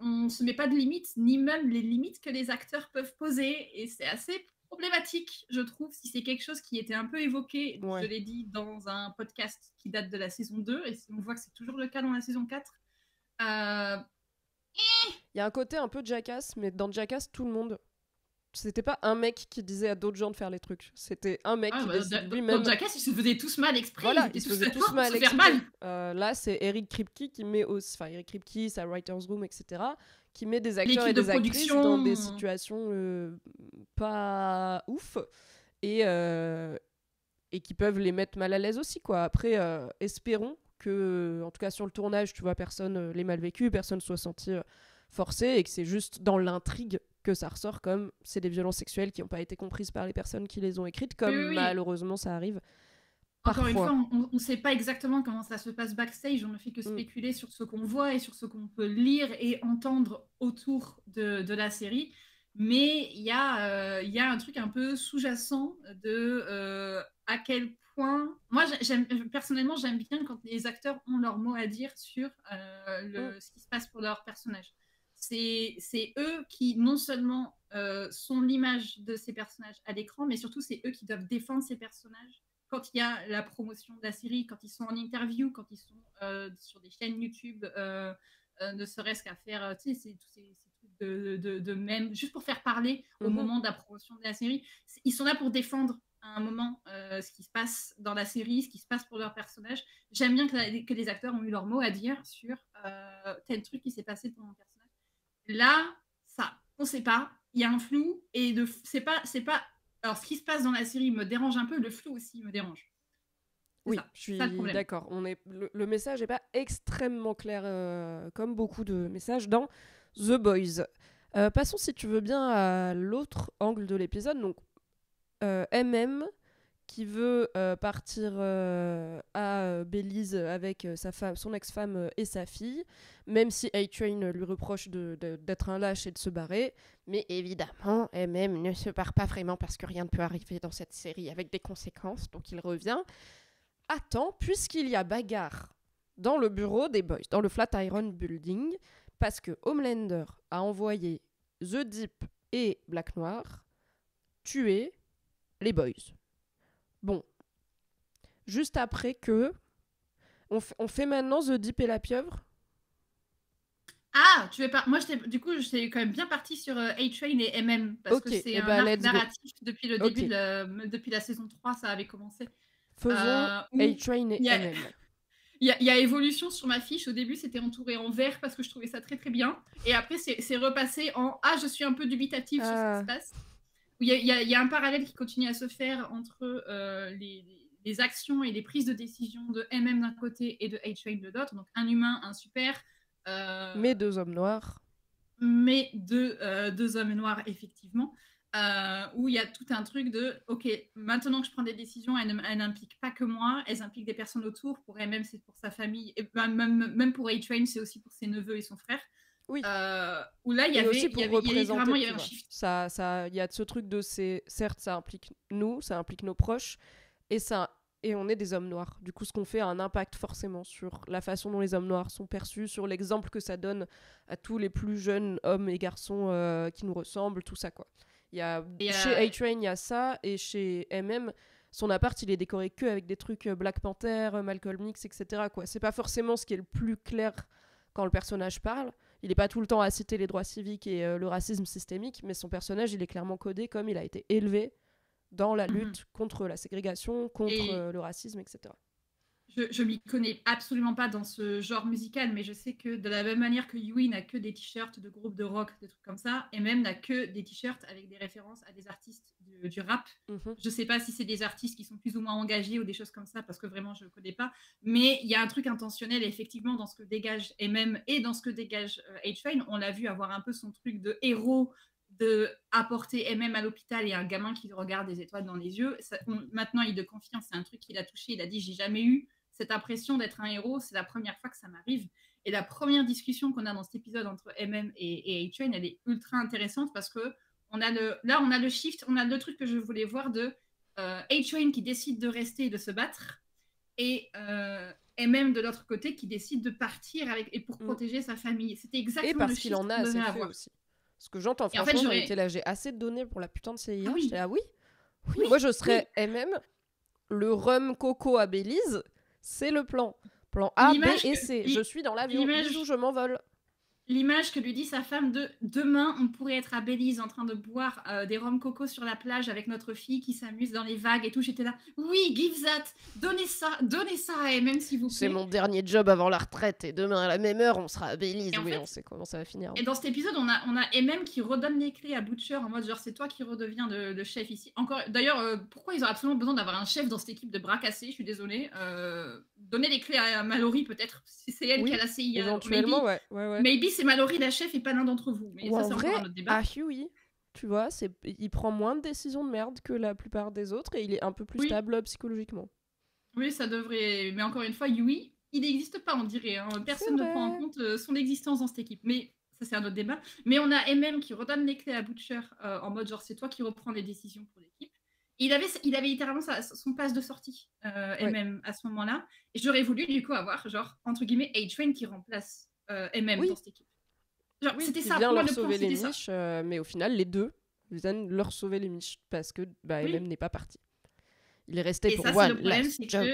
on se met pas de limites, ni même les limites que les acteurs peuvent poser, et c'est assez problématique, je trouve, si c'est quelque chose qui était un peu évoqué, Ouais. je l'ai dit, dans un podcast qui date de la saison 2, et on voit que c'est toujours le cas dans la saison 4. Il y a un côté un peu Jackass, mais dans Jackass, tout le monde... C'était pas un mec qui disait à d'autres gens de faire les trucs. C'était un mec qui décide lui-même. Dans Jackass, ils se faisaient tous mal exprès. Voilà, ils se faisaient tous mal exprès. Là, c'est Eric Kripke qui met Eric Kripke, sa Writer's Room, etc., qui met des acteurs et des actrices dans des situations pas ouf et qui peuvent les mettre mal à l'aise aussi, quoi. Après, espérons que, en tout cas sur le tournage, tu vois, personne l'ait mal vécu, personne soit senti forcé, et que c'est juste dans l'intrigue que ça ressort comme c'est des violences sexuelles qui n'ont pas été comprises par les personnes qui les ont écrites, comme malheureusement ça arrive parfois. Encore une fois, on ne sait pas exactement comment ça se passe backstage, on ne fait que spéculer sur ce qu'on voit et sur ce qu'on peut lire et entendre autour de la série, mais il y a un truc un peu sous-jacent de à quel point... Moi, personnellement, j'aime bien quand les acteurs ont leur mot à dire sur ce qui se passe pour leur personnage. C'est eux qui, non seulement sont l'image de ces personnages à l'écran, mais surtout, c'est eux qui doivent défendre ces personnages quand il y a la promotion de la série, quand ils sont en interview, quand ils sont sur des chaînes YouTube, ne serait-ce qu'à faire tous ces trucs de mèmes, juste pour faire parler au moment de la promotion de la série. Ils sont là pour défendre à un moment ce qui se passe dans la série, ce qui se passe pour leurs personnages. J'aime bien que les acteurs ont eu leur mot à dire sur tel truc qui s'est passé pour mon personnage. Là, ça, on ne sait pas. Il y a un flou et c'est pas. Alors, ce qui se passe dans la série me dérange un peu, le flou aussi me dérange. Oui, je suis d'accord. Le message n'est pas extrêmement clair, comme beaucoup de messages dans The Boys. Passons, si tu veux bien, à l'autre angle de l'épisode. Donc, MM qui veut partir à Belize avec son ex-femme et sa fille, même si A-Train lui reproche d'être un lâche et de se barrer. Mais évidemment, MM ne se barre pas vraiment parce que rien ne peut arriver dans cette série avec des conséquences, donc il revient à temps, puisqu'il y a bagarre dans le bureau des Boys, dans le Flatiron Building, parce que Homelander a envoyé The Deep et Black Noir tuer les Boys. Bon, juste après que... On fait maintenant The Deep et la pieuvre. Ah, tu veux pas... Moi, j'étais quand même bien partie sur A-Train et MM, parce que c'est un arc narratif depuis le début, depuis la saison 3, ça avait commencé. Faisons A-Train et MM. Il y a évolution sur ma fiche. Au début, c'était entouré en vert parce que je trouvais ça très très bien. Et après, c'est repassé en « Ah, je suis un peu dubitative sur ce qui se passe ». Il y a un parallèle qui continue à se faire entre les actions et les prises de décision de MM d'un côté et de A-Train de l'autre. Donc un humain, un super. Mais deux hommes noirs. Mais deux hommes noirs, effectivement. Où il y a tout un truc de « Ok, maintenant que je prends des décisions, elles n'impliquent pas que moi, elles impliquent des personnes autour. Pour MM, c'est pour sa famille. Et même pour A-Train, c'est aussi pour ses neveux et son frère. » Oui. Où là, il y avait un shift. Il y a ce truc de certes, ça implique nous, ça implique nos proches, et on est des hommes noirs. Du coup, ce qu'on fait a un impact forcément sur la façon dont les hommes noirs sont perçus, sur l'exemple que ça donne à tous les plus jeunes hommes et garçons qui nous ressemblent, tout ça, quoi. Chez A-Train, il y a ça, et chez MM, son appart, il est décoré que avec des trucs Black Panther, Malcolm X, etc., quoi. C'est pas forcément ce qui est le plus clair quand le personnage parle. Il n'est pas tout le temps à citer les droits civiques et le racisme systémique, mais son personnage, il est clairement codé comme il a été élevé dans la lutte contre la ségrégation, contre le racisme, etc. Je m'y connais absolument pas dans ce genre musical, mais je sais que de la même manière que Yui n'a que des t-shirts de groupes de rock, des trucs comme ça, et même n'a que des t-shirts avec des références à des artistes du rap. Je sais pas si c'est des artistes qui sont plus ou moins engagés ou des choses comme ça, parce que vraiment je ne connais pas. Mais il y a un truc intentionnel, effectivement, dans ce que dégage MM et dans ce que dégage A-Train. On l'a vu avoir un peu son truc de héros, de apporter MM à l'hôpital et un gamin qui regarde des étoiles dans les yeux. Maintenant, il de confiance, c'est un truc qu'il a touché. Il a dit, j'ai jamais eu cette impression d'être un héros, c'est la première fois que ça m'arrive. Et la première discussion qu'on a dans cet épisode entre MM et A-Train, elle est ultra intéressante parce que on a le shift, on a le truc que je voulais voir de A-Train qui décide de rester et de se battre, et MM de l'autre côté qui décide de partir et pour protéger sa famille. C'était exactement et parce qu'il en a assez fait aussi. Ce que j'entends, franchement, j'ai été là, j'ai assez de données pour la putain de CIA. Ah oui. J'étais là, oui. Moi, je serais MM, le rhum coco à Belize. C'est le plan. Plan A, B et C. Je suis dans l'avion. Bisous, je m'envole. L'image que lui dit sa femme de demain, on pourrait être à Belize en train de boire des rhum coco sur la plage avec notre fille qui s'amuse dans les vagues et tout. J'étais là, oui, give that, donnez ça à MM s'il vous plaît. C'est mon dernier job avant la retraite et demain à la même heure, on sera à Belize. Oui, on sait comment ça va finir. Et dans cet épisode, on a MM qui redonne les clés à Butcher en mode genre c'est toi qui redeviens le chef ici. Encore, d'ailleurs, pourquoi ils ont absolument besoin d'avoir un chef dans cette équipe de bras cassés? Je suis désolée. Donner les clés à Mallory peut-être, si c'est elle qui a la CIA. Éventuellement, maybe c'est Mallory la chef et pas l'un d'entre vous. Mais ça, c'est encore un autre débat. À Huey, tu vois, il prend moins de décisions de merde que la plupart des autres et il est un peu plus stable psychologiquement. Oui, ça devrait. Mais encore une fois, Yui, il n'existe pas, on dirait. Hein. Personne ne prend en compte son existence dans cette équipe. Mais ça, c'est un autre débat. Mais on a MM qui redonne les clés à Butcher en mode genre c'est toi qui reprends les décisions pour l'équipe. Il avait littéralement son passe de sortie, MM, à ce moment-là. Et j'aurais voulu, du coup, avoir, genre, entre guillemets, A-Train qui remplace MM dans cette équipe. Genre, c'était ça. Pour leur sauver les miches, mais au final, les deux viennent leur sauver les miches parce que MM n'est pas parti. Il est resté pour one last job.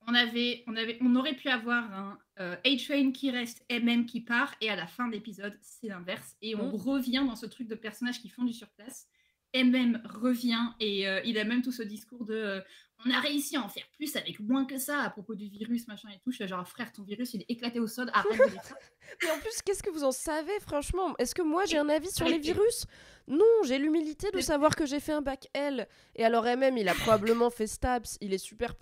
On aurait pu avoir un A-Train qui reste, MM qui part, et à la fin de l'épisode, c'est l'inverse. Et on revient dans ce truc de personnages qui font du surplace. MM revient et il a même tout ce discours de on a réussi à en faire plus avec moins que ça à propos du virus, machin et tout. Je suis genre, frère, ton virus, il est éclaté au sol, arrête de dire ça. Mais en plus, qu'est-ce que vous en savez, franchement? Est-ce que moi, j'ai un avis sur les virus? Non, j'ai l'humilité de savoir que j'ai fait un bac L. Et alors, MM, il a probablement fait STAPS. Il est super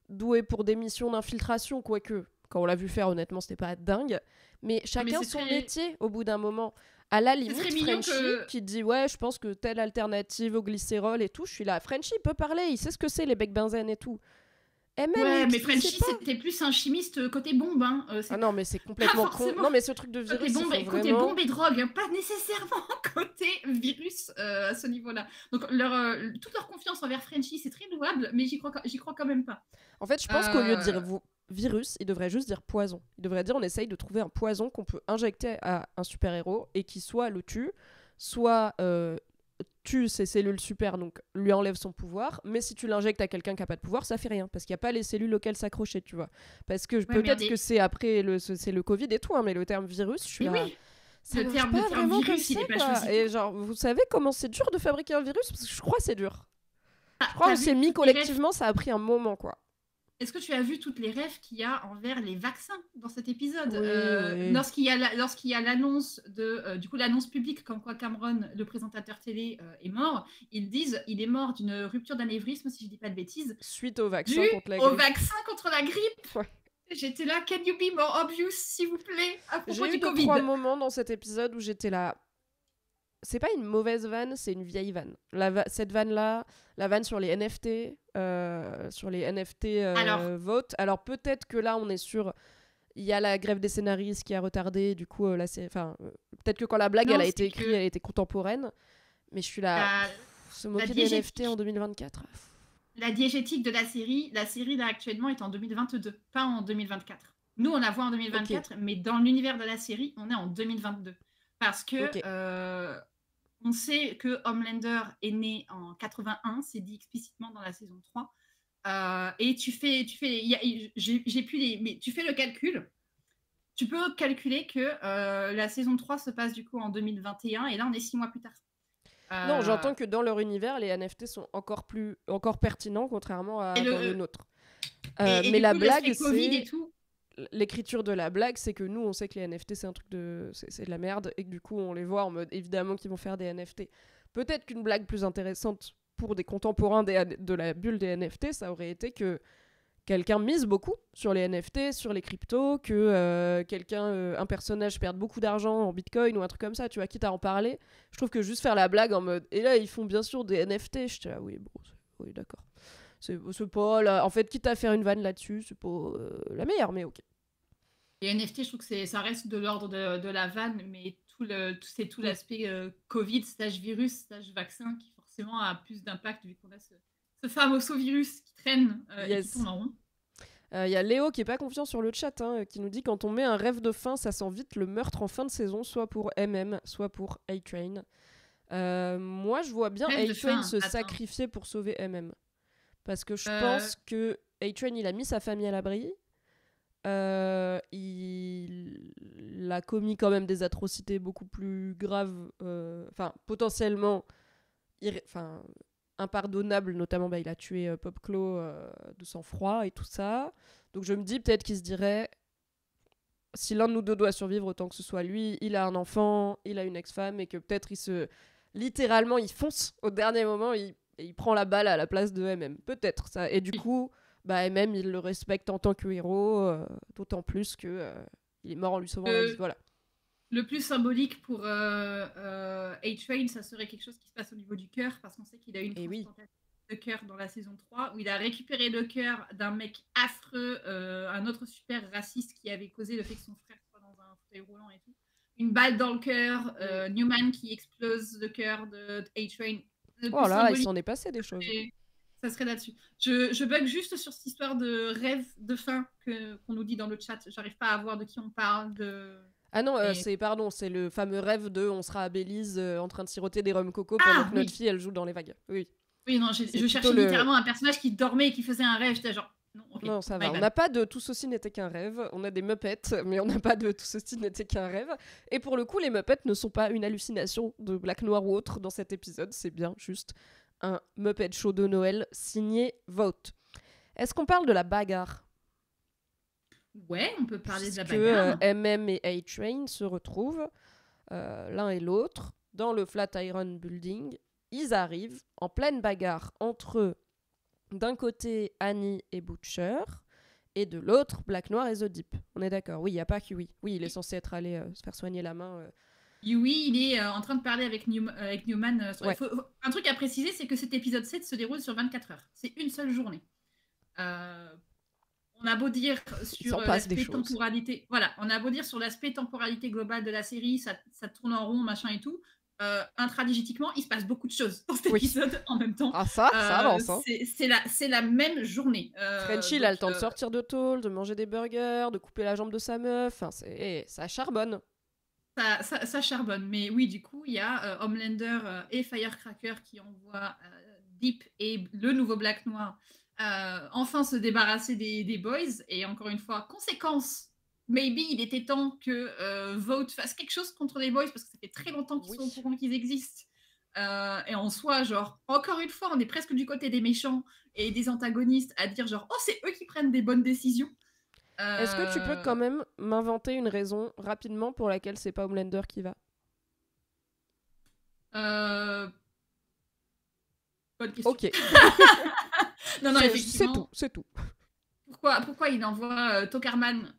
doué pour des missions d'infiltration, quoique, quand on l'a vu faire, honnêtement, c'était pas dingue. Mais chacun son métier, au bout d'un moment. À la limite, Frenchie qui dit ouais, je pense que telle alternative au glycérol et tout, je suis là. Frenchie peut parler, il sait ce que c'est les becs benzène et tout. Ouais, mais Frenchie c'était plus un chimiste côté bombe. Hein. Ah non, mais c'est complètement con. Non, mais ce truc de virus, côté bombe et drogue, hein, pas nécessairement côté virus à ce niveau-là. Donc toute leur confiance envers Frenchie, c'est très louable, mais j'y crois quand même pas. En fait, je pense qu'au lieu de dire virus, il devrait juste dire poison. Il devrait dire on essaye de trouver un poison qu'on peut injecter à un super-héros et qui soit le tue, soit tue ses cellules super, donc lui enlève son pouvoir, mais si tu l'injectes à quelqu'un qui n'a pas de pouvoir, ça fait rien, parce qu'il n'y a pas les cellules auxquelles s'accrocher, tu vois. Parce que peut-être que c'est après c'est le Covid et tout, hein, mais le terme virus, je suis là... Oui. Le terme virus, il est pas choisi. Et genre, vous savez comment c'est dur de fabriquer un virus? Parce que je crois que c'est dur. Je crois qu'on s'est mis collectivement, ça a pris un moment, quoi. Est-ce que tu as vu toutes les rêves qu'il y a envers les vaccins dans cet épisode? Oui. Lorsqu'il y a l'annonce du coup l'annonce publique comme quoi Cameron, le présentateur télé, est mort, ils disent il est mort d'une rupture d'anévrisme, si je dis pas de bêtises, suite au vaccin contre la grippe. Ouais. J'étais là, can you be more obvious, s'il vous plaît, à propos du Covid? J'ai eu 3 moments dans cet épisode où j'étais là. C'est pas une mauvaise vanne, c'est une vieille vanne. Cette vanne-là, la vanne sur les NFT, vote. Alors peut-être que là, on est sur... Il y a la grève des scénaristes qui a retardé, du coup, peut-être que quand la blague elle a été écrite, elle était contemporaine. Mais je suis là... se moquer des NFT en 2024. La diégétique de la série là, actuellement, est en 2022, pas en 2024. Nous, on la voit en 2024, mais dans l'univers de la série, on est en 2022. Parce que... on sait que Homelander est né en 81, c'est dit explicitement dans la saison 3. Et tu fais mais tu fais le calcul. Tu peux calculer que la saison 3 se passe du coup en 2021 et là on est 6 mois plus tard. Non, j'entends que dans leur univers, les NFT sont encore pertinents contrairement à dans le nôtre. Mais du la coup, blague, l'aspect Covid et c'est... tout. L'écriture de la blague, c'est que nous, on sait que les NFT, c'est un truc de... C'est de la merde, et que du coup, on les voit en mode, évidemment, qu'ils vont faire des NFT. Peut-être qu'une blague plus intéressante pour des contemporains de la bulle des NFT, ça aurait été que quelqu'un mise beaucoup sur les NFT, sur les cryptos, que un personnage perde beaucoup d'argent en Bitcoin ou un truc comme ça, tu vois, quitte à en parler. Je trouve que juste faire la blague en mode, et là, ils font bien sûr des NFT, je dis, ah oui, bon, oui, d'accord. C'est pas en fait, quitte à faire une vanne là-dessus, c'est pas la meilleure, mais ok. Les NFT, je trouve que ça reste de l'ordre de la vanne, mais c'est tout l'aspect Covid, stage virus, stage vaccin, qui forcément a plus d'impact vu qu'on a ce fameux virus qui traîne et qui tourne Yes. en rond. Il y a Léo qui est pas confiant sur le chat, hein, qui nous dit quand on met un rêve de fin, ça sent vite le meurtre en fin de saison, soit pour MM, soit pour A-Train. Moi, je vois bien A-Train se sacrifier pour sauver MM. Parce que je pense que A-Train, il a mis sa famille à l'abri. Il a commis quand même des atrocités beaucoup plus graves. Enfin, potentiellement... impardonnable, notamment il a tué Popclo de sang-froid et tout ça. Donc je me dis peut-être qu'il se dirait si l'un de nous deux doit survivre, autant que ce soit lui, il a un enfant, il a une ex-femme et que peut-être littéralement il fonce au dernier moment et il prend la balle à la place de MM. Peut-être ça. Et du coup, MM il le respecte en tant que héros, d'autant plus que il est mort en lui sauvant la vie. Voilà. Le plus symbolique pour A-Train, ça serait quelque chose qui se passe au niveau du cœur, parce qu'on sait qu'il a eu une transplantation de cœur dans la saison 3, où il a récupéré le cœur d'un mec affreux, un autre super raciste qui avait causé le fait que son frère soit dans un fauteuil roulant et tout. Une balle dans le cœur, Newman qui explose le cœur de A-Train. Oh là, il s'en est passé des choses. Ça serait là-dessus. Je bug juste sur cette histoire de rêve de fin qu'on nous dit dans le chat. J'arrive pas à voir de qui on parle. Ah non, c'est le fameux rêve de on sera à Belize en train de siroter des rhum coco pendant que notre fille elle joue dans les vagues. Oui. Oui, non, je cherchais littéralement un personnage qui dormait et qui faisait un rêve. J'étais genre non, okay, non, ça va. On n'a pas de tout ceci n'était qu'un rêve. On a des Muppets, mais on n'a pas de tout ceci n'était qu'un rêve. Et pour le coup, les Muppets ne sont pas une hallucination de Black Noir ou autre dans cet épisode. C'est bien juste un Muppet Show de Noël signé Vote. Est-ce qu'on parle de la bagarre ? Ouais, on peut parler de la bagarre. Que MM et A-Train se retrouvent, l'un et l'autre, dans le Flatiron Building. Ils arrivent en pleine bagarre entre eux, d'un côté Annie et Butcher, et de l'autre Black Noir et The Deep. On est d'accord ? Oui, il n'y a pas Huey. Oui, il est censé être allé se faire soigner la main. Huey, il est en train de parler avec Newman. Ouais. Un truc à préciser, c'est que cet épisode 7 se déroule sur 24 heures. C'est une seule journée. On a beau dire sur l'aspect temporalité, voilà, on a beau dire sur l'aspect temporalité globale de la série, ça tourne en rond, machin et tout. Intradigétiquement, il se passe beaucoup de choses dans cet épisode en même temps. Ah ça avance. Hein. C'est la même journée. Frenchie, il a le temps de sortir de tôle, de manger des burgers, de couper la jambe de sa meuf. Enfin, ça charbonne. Ça charbonne. Mais oui, du coup, il y a Homelander et Firecracker qui envoient Deep et le nouveau Black Noir enfin se débarrasser des boys. Et encore une fois, conséquence, maybe il était temps que Vote fasse quelque chose contre les boys parce que ça fait très longtemps qu'ils sont au courant qu'ils existent. Et en soi, genre, encore une fois, on est presque du côté des méchants et des antagonistes à dire genre, oh, c'est eux qui prennent des bonnes décisions. Est-ce que tu peux quand même m'inventer une raison rapidement pour laquelle c'est pas Homelander qui va ? Bonne question. Ok. non, effectivement. C'est tout. Pourquoi il envoie Tokarman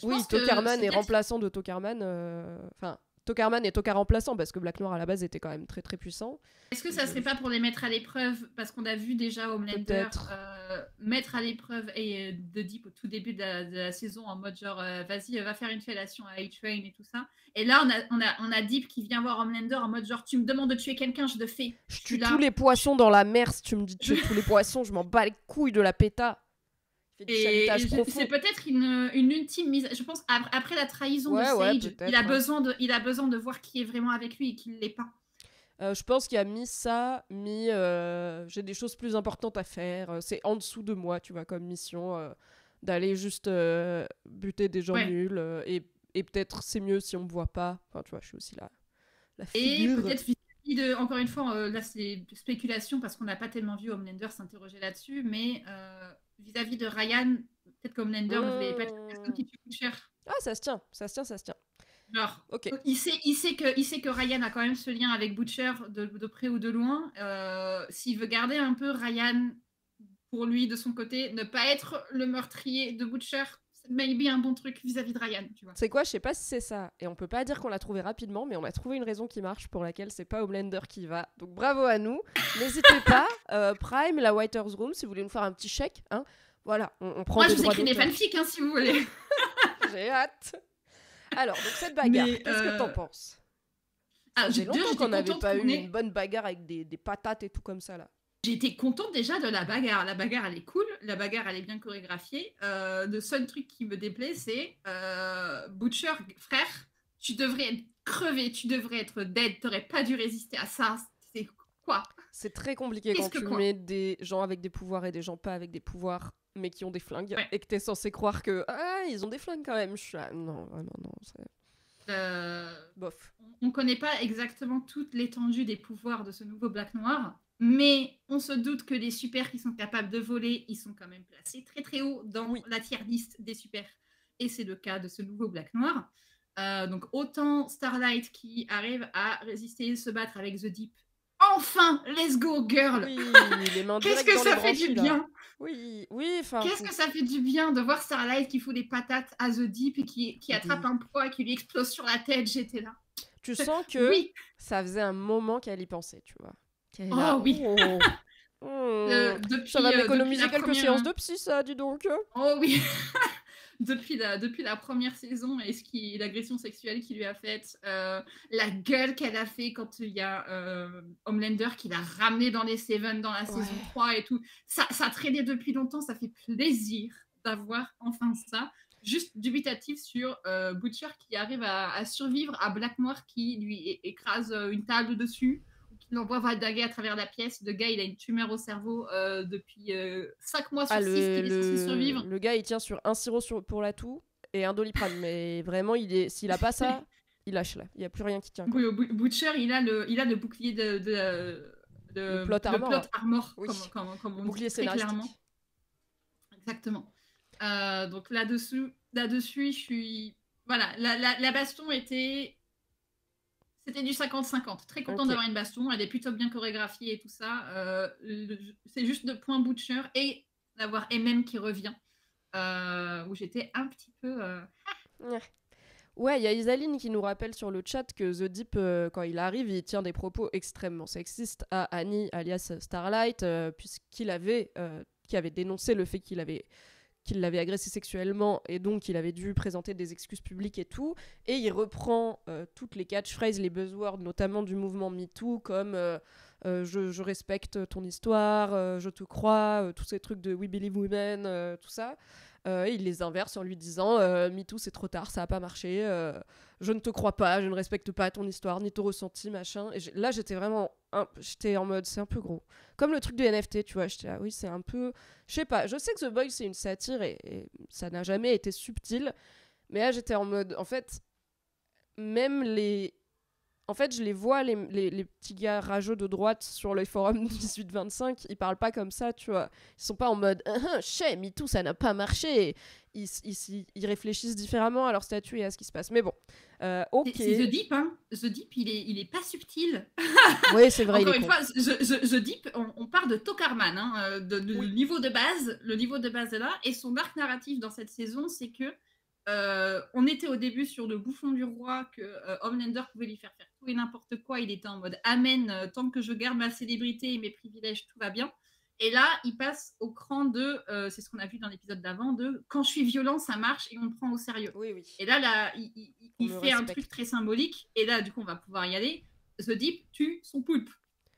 Oui, Tokarman est remplaçant de Tokarman. Enfin, Tokarman est Tokar remplaçant parce que Black Noir à la base était quand même très très puissant. Est-ce que ça serait pas pour les mettre à l'épreuve parce qu'on a vu déjà Homelander mettre à l'épreuve et The Deep au tout début de la saison en mode genre vas-y va faire une fellation à A-Train et tout ça. Et là on a Deep qui vient voir Homelander en mode genre tu me demandes de tuer quelqu'un, je le fais. Je tue tous les poissons dans la mer si tu me dis de tuer tous les poissons, je m'en bats les couilles de la péta. Et c'est peut-être une ultime mise. Je pense après la trahison de Sage, il a besoin de voir qui est vraiment avec lui et qui ne l'est pas. Je pense qu'il a j'ai des choses plus importantes à faire. C'est en dessous de moi, tu vois, comme mission d'aller juste buter des gens nuls et peut-être c'est mieux si on me voit pas. Enfin, tu vois, je suis aussi la figure. Et peut-être encore une fois, là c'est spéculation parce qu'on n'a pas tellement vu Homelander s'interroger là-dessus, mais vis-à-vis de Ryan, peut-être qu'Homelander ne voulait pas être la personne qui tue Butcher. Ah, ça se tient, ça se tient, ça se tient. Genre, Ok. il sait que Ryan a quand même ce lien avec Butcher de près ou de loin. S'il veut garder un peu Ryan pour lui de son côté, ne pas être le meurtrier de Butcher, c'est maybe un bon truc vis-à-vis de Ryan, tu vois. C'est quoi, je sais pas si c'est ça. Et on peut pas dire qu'on l'a trouvé rapidement, mais on a trouvé une raison qui marche pour laquelle c'est pas Homelander qui va. Donc bravo à nous. N'hésitez pas, Prime, la Writer's Room, si vous voulez nous faire un petit chèque. Hein. Voilà, on prend Moi, des je vous droits écris des d'auteur. fanfics, hein, si vous voulez. J'ai hâte. Alors, donc cette bagarre, Mais, qu'est-ce que t'en penses? Ça faisait longtemps j'étais qu'on n'avait contente pas eu qu'on ait- une bonne bagarre avec des patates et tout comme ça, là. J'étais contente déjà de la bagarre. La bagarre, elle est cool. La bagarre, elle est bien chorégraphiée. Le seul truc qui me déplaît, c'est Butcher, frère, tu devrais être crevé, tu devrais être dead. T'aurais pas dû résister à ça. C'est quoi? C'est très compliqué quand tu mets des gens avec des pouvoirs et des gens pas avec des pouvoirs, mais qui ont des flingues, Ouais. et que t'es censé croire que ils ont des flingues quand même. Je suis là, non, vraiment non. Bof. On connaît pas exactement toute l'étendue des pouvoirs de ce nouveau Black Noir, mais on se doute que les super qui sont capables de voler, ils sont quand même placés très très haut dans la tier list des super. Et c'est le cas de ce nouveau Black Noir. Donc autant Starlight qui arrive à résister et se battre avec The Deep. Enfin, let's go girl. Oui, les mains Qu'est-ce directes que dans ça les fait branchies, du là. bien. Oui, enfin. Qu'est-ce que ça fait du bien de voir Starlight qui fout des patates à The Deep et qui attrape un poids et qui lui explose sur la tête. J'étais là. Tu sens que Oui. ça faisait un moment qu'elle y pensait, tu vois. Oh là, oui. Ça va m'économiser quelques séances de psy, ça, dis donc. Oh oui. depuis la première saison et l'agression sexuelle qu'il lui a faite, la gueule qu'elle a fait quand il y a Homelander qui l'a ramené dans les Seven dans la saison 3 et tout. Ça traînait depuis longtemps, ça fait plaisir d'avoir enfin ça. Juste dubitatif sur Butcher qui arrive à survivre à Black Noir qui lui écrase une table dessus, qui l'envoie vadaguer à travers la pièce. Le gars, il a une tumeur au cerveau depuis 5 mois sur 6 qu'il est censé survivre. Le gars, il tient sur un sirop pour la toux et un Doliprane. Mais vraiment, s'il a pas ça, il lâche là. Il n'y a plus rien qui tient. Oui, Butcher, il a le bouclier le plot armor. Oui. Comme on bouclier dit très clairement. Exactement. Donc là-dessus, je suis... Voilà, la baston était... C'était du 50-50. Très content d'avoir une baston. Elle est plutôt bien chorégraphiée et tout ça. C'est juste de point Butcher et d'avoir MM qui revient. Où j'étais un petit peu... Ouais, il y a Isaline qui nous rappelle sur le chat que The Deep, quand il arrive, il tient des propos extrêmement sexistes à Annie, alias Starlight, puisqu'il avait, qui avait dénoncé le fait qu'il l'avait agressé sexuellement et donc il avait dû présenter des excuses publiques et tout. Et il reprend toutes les catchphrases, les buzzwords, notamment du mouvement MeToo, comme je respecte ton histoire, je te crois, tous ces trucs de We Believe Women, tout ça. Et il les inverse en lui disant MeToo, c'est trop tard, ça n'a pas marché, je ne te crois pas, je ne respecte pas ton histoire, ni ton ressenti, machin. Et là, j'étais vraiment... j'étais en mode, c'est un peu gros. Comme le truc des NFT, tu vois, j'étais là, oui, c'est un peu... Je sais pas, je sais que The Boys, c'est une satire et ça n'a jamais été subtil, mais là, j'étais en mode... En fait, même les... En fait, je les vois, les petits gars rageux de droite sur les forums 18-25, ils parlent pas comme ça, tu vois. Ils sont pas en mode « Chez MeToo, ça n'a pas marché !» Ils réfléchissent différemment à leur statut et à ce qui se passe. Mais bon, ok. C'est The Deep, hein. The Deep, il est pas subtil. Oui, c'est vrai, Encore il est une fois, The Deep, on part de Tokarman, hein, le niveau de base. Le niveau de base est là. Et son arc narratif dans cette saison, c'est que on était au début sur le bouffon du roi, que Homelander pouvait lui faire tout et n'importe quoi. Il était en mode amen, tant que je garde ma célébrité et mes privilèges, tout va bien. Et là, il passe au cran de, c'est ce qu'on a vu dans l'épisode d'avant, de quand je suis violent, ça marche et on me prend au sérieux. Oui. Et là il fait un truc très symbolique. Et là, du coup, on va pouvoir y aller. The Deep tue son poulpe.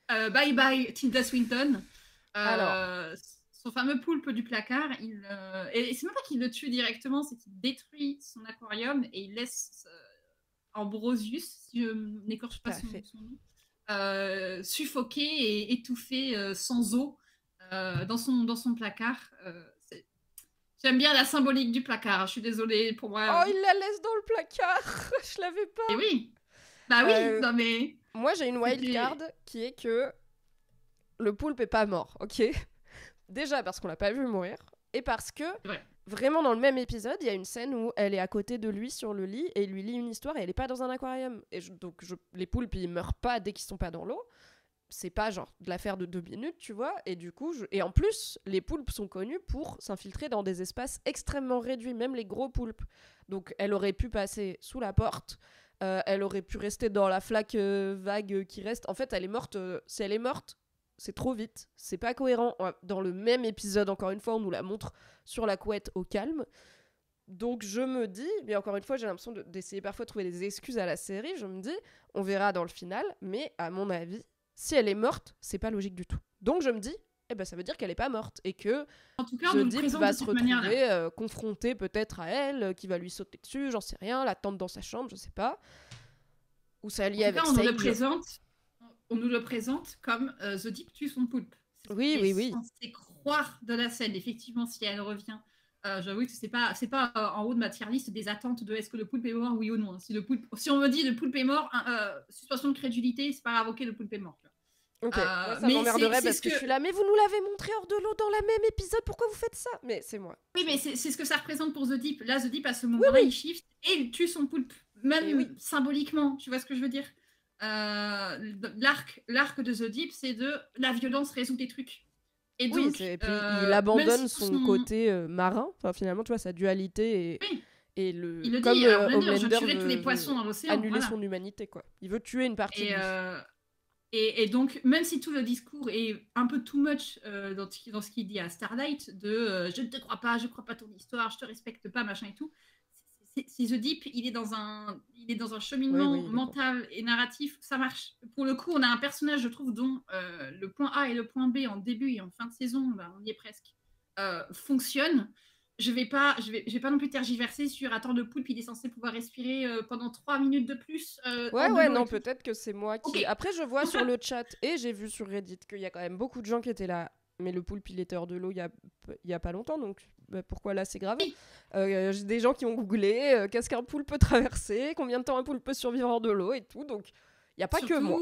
Bye bye Tilda Swinton. Alors. Son fameux poulpe du placard, et c'est même pas qu'il le tue directement, c'est qu'il détruit son aquarium et il laisse Ambrosius, si je n'écorche pas son nom, suffoqué et étouffé sans eau dans son placard. J'aime bien la symbolique du placard, je suis désolée pour moi. Oh, il la laisse dans le placard. Je l'avais pas. Et oui. Bah oui, non mais... Moi, j'ai une wildcard qui est que le poulpe est pas mort, ok? Déjà parce qu'on l'a pas vu mourir, Et parce que, Ouais. vraiment dans le même épisode, il y a une scène où elle est à côté de lui sur le lit et il lui lit une histoire et elle est pas dans un aquarium. Et les poulpes, ils meurent pas dès qu'ils sont pas dans l'eau. C'est pas genre de l'affaire de 2 minutes, tu vois. Et du coup, et en plus, les poulpes sont connus pour s'infiltrer dans des espaces extrêmement réduits, même les gros poulpes. Donc elle aurait pu passer sous la porte, elle aurait pu rester dans la flaque vague qui reste. En fait, elle est morte. Si elle est morte, c'est trop vite. C'est pas cohérent. Dans le même épisode, encore une fois, on nous la montre sur la couette au calme. Donc je me dis, mais encore une fois, j'ai l'impression d'essayer parfois de trouver des excuses à la série. Je me dis, on verra dans le final, mais à mon avis, si elle est morte, c'est pas logique du tout. Donc je me dis, eh ben ça veut dire qu'elle est pas morte et que En tout cas, on nous le The Deep présente va de se cette manière-là. retrouver confronté peut-être à elle, qui va lui sauter dessus, j'en sais rien, l'attendre dans sa chambre, je sais pas. Ou ça En lié tout avec cas, on nous le présente comme The Deep tue son poulpe. C'est ce Oui, qu'on oui, est oui. censé croire de la scène. Effectivement, si elle revient, j'avoue que c'est pas en haut de ma tier list des attentes de est-ce que le poulpe est mort, oui ou non. Si on me dit le poulpe est mort, suspension de crédulité, c'est pas grave, ok, le poulpe est mort. Ok, moi ça Mais m'emmerderait c'est parce ce que je suis là, mais vous nous l'avez montré hors de l'eau dans la même épisode, pourquoi vous faites ça? Mais c'est moi. Oui, mais c'est ce que ça représente pour The Deep. Là, The Deep, à ce moment-là, il shift et il tue son poulpe. Même symboliquement, tu vois ce que je veux dire. L'arc de The Deep, c'est de la violence résout des trucs. Et donc, et puis il abandonne même si son côté marin, enfin finalement, tu vois, sa dualité et, oui, et il le comme dit, Homelander, je Homelander tuerai tous les veut poissons dans l'océan. annuler Voilà. son humanité, quoi. Il veut tuer une partie de lui. Et donc, même si tout le discours est un peu too much dans ce qu'il dit à Starlight, de je ne te crois pas, je ne crois pas ton histoire, je te respecte pas, machin et tout, c'est The Deep, il est dans un cheminement mental et narratif, ça marche. Pour le coup, on a un personnage, je trouve, dont le point A et le point B en début et en fin de saison, bah, on y est presque, fonctionnent. Je vais pas non plus tergiverser sur attends, le poulpe, il est censé pouvoir respirer pendant 3 minutes de plus. Non, peut-être que c'est moi qui. Okay. Après, je vois sur le chat et j'ai vu sur Reddit qu'il y a quand même beaucoup de gens qui étaient là. Mais le poulpe, il était hors de l'eau il y a pas longtemps, donc pourquoi là c'est grave? J'ai des gens qui ont googlé qu'est-ce qu'un poulpe peut traverser, combien de temps un poulpe peut survivre hors de l'eau et tout, donc il n'y a pas que moi.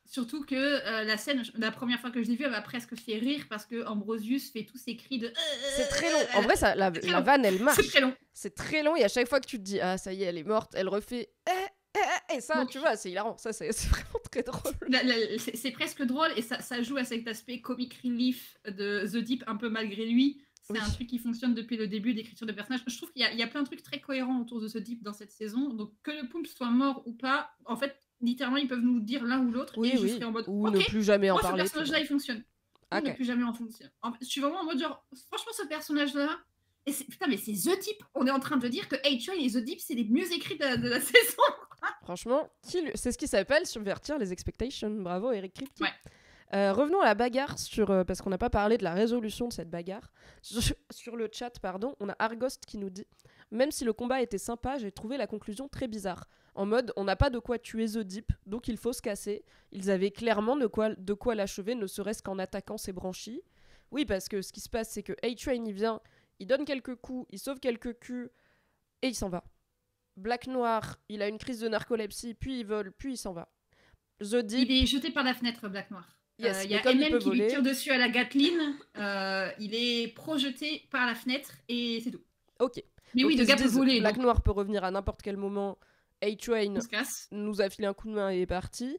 Surtout que la scène, la première fois que je l'ai vue, elle m'a presque fait rire parce que Ambrosius fait tous ses cris de. C'est très long. En vrai, la vanne, elle marche. C'est très long. C'est très long et à chaque fois que tu te dis ah ça y est, elle est morte, elle refait. Et ça, donc, tu vois, c'est hilarant. Ça, c'est vraiment très drôle. C'est presque drôle et ça joue à cet aspect comic relief de The Deep un peu malgré lui. C'est un truc qui fonctionne depuis le début d'écriture de personnages. Je trouve qu'il y a plein de trucs très cohérents autour de The Deep dans cette saison. Donc que le poulpe soit mort ou pas, en fait, littéralement, ils peuvent nous dire l'un ou l'autre et je serai en mode ou ne plus jamais en parler. Ce personnage-là, il fonctionne. Ou ne plus jamais en fonctionne. Je suis vraiment en mode genre, franchement, ce personnage-là, putain, mais c'est The Deep. On est en train de dire que H.I. et The Deep, c'est les mieux écrits de la saison. Franchement, c'est ce qui s'appelle subvertir les expectations. Bravo, Eric Kripke. Revenons à la bagarre, parce qu'on n'a pas parlé de la résolution de cette bagarre. Sur le chat, pardon, on a Argost qui nous dit « Même si le combat était sympa, j'ai trouvé la conclusion très bizarre. En mode, on n'a pas de quoi tuer The Deep, donc il faut se casser. Ils avaient clairement de quoi l'achever, ne serait-ce qu'en attaquant ses branchies. » Oui, parce que ce qui se passe, c'est que A-Train, il vient, il donne quelques coups, il sauve quelques culs, et il s'en va. Black Noir, il a une crise de narcolepsie, puis il vole, puis il s'en va. The Deep... Il est jeté par la fenêtre, Black Noir. Yes, y a MM qui lui tire dessus à la Gatling. Il est projeté par la fenêtre et c'est tout. Ok. Mais donc, oui, le gars peut voler. Black Noir peut revenir à n'importe quel moment. A-Train nous a filé un coup de main et est parti.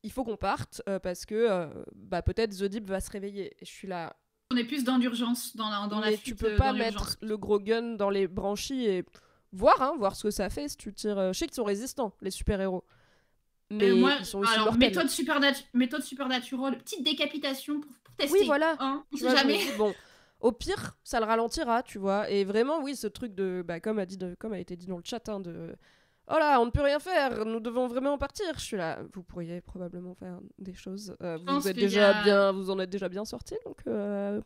Il faut qu'on parte parce que peut-être The Deep va se réveiller. Et je suis là. On est plus dans l'urgence, dans la fuite. Mais tu peux pas mettre le gros gun dans les branchies et voir ce que ça fait si tu tires. Je sais qu'ils sont résistants, les super-héros. Mais ils sont aussi mortels. Méthode supernatural, petite décapitation pour tester. Oui, voilà. Hein, on sait jamais. Bon, au pire, ça le ralentira, tu vois. Et vraiment, oui, ce truc de, comme a été dit dans le chat, hein, de oh là, on ne peut rien faire, nous devons vraiment partir. Je suis là, vous pourriez probablement faire des choses. Vous en êtes déjà bien sorti, donc.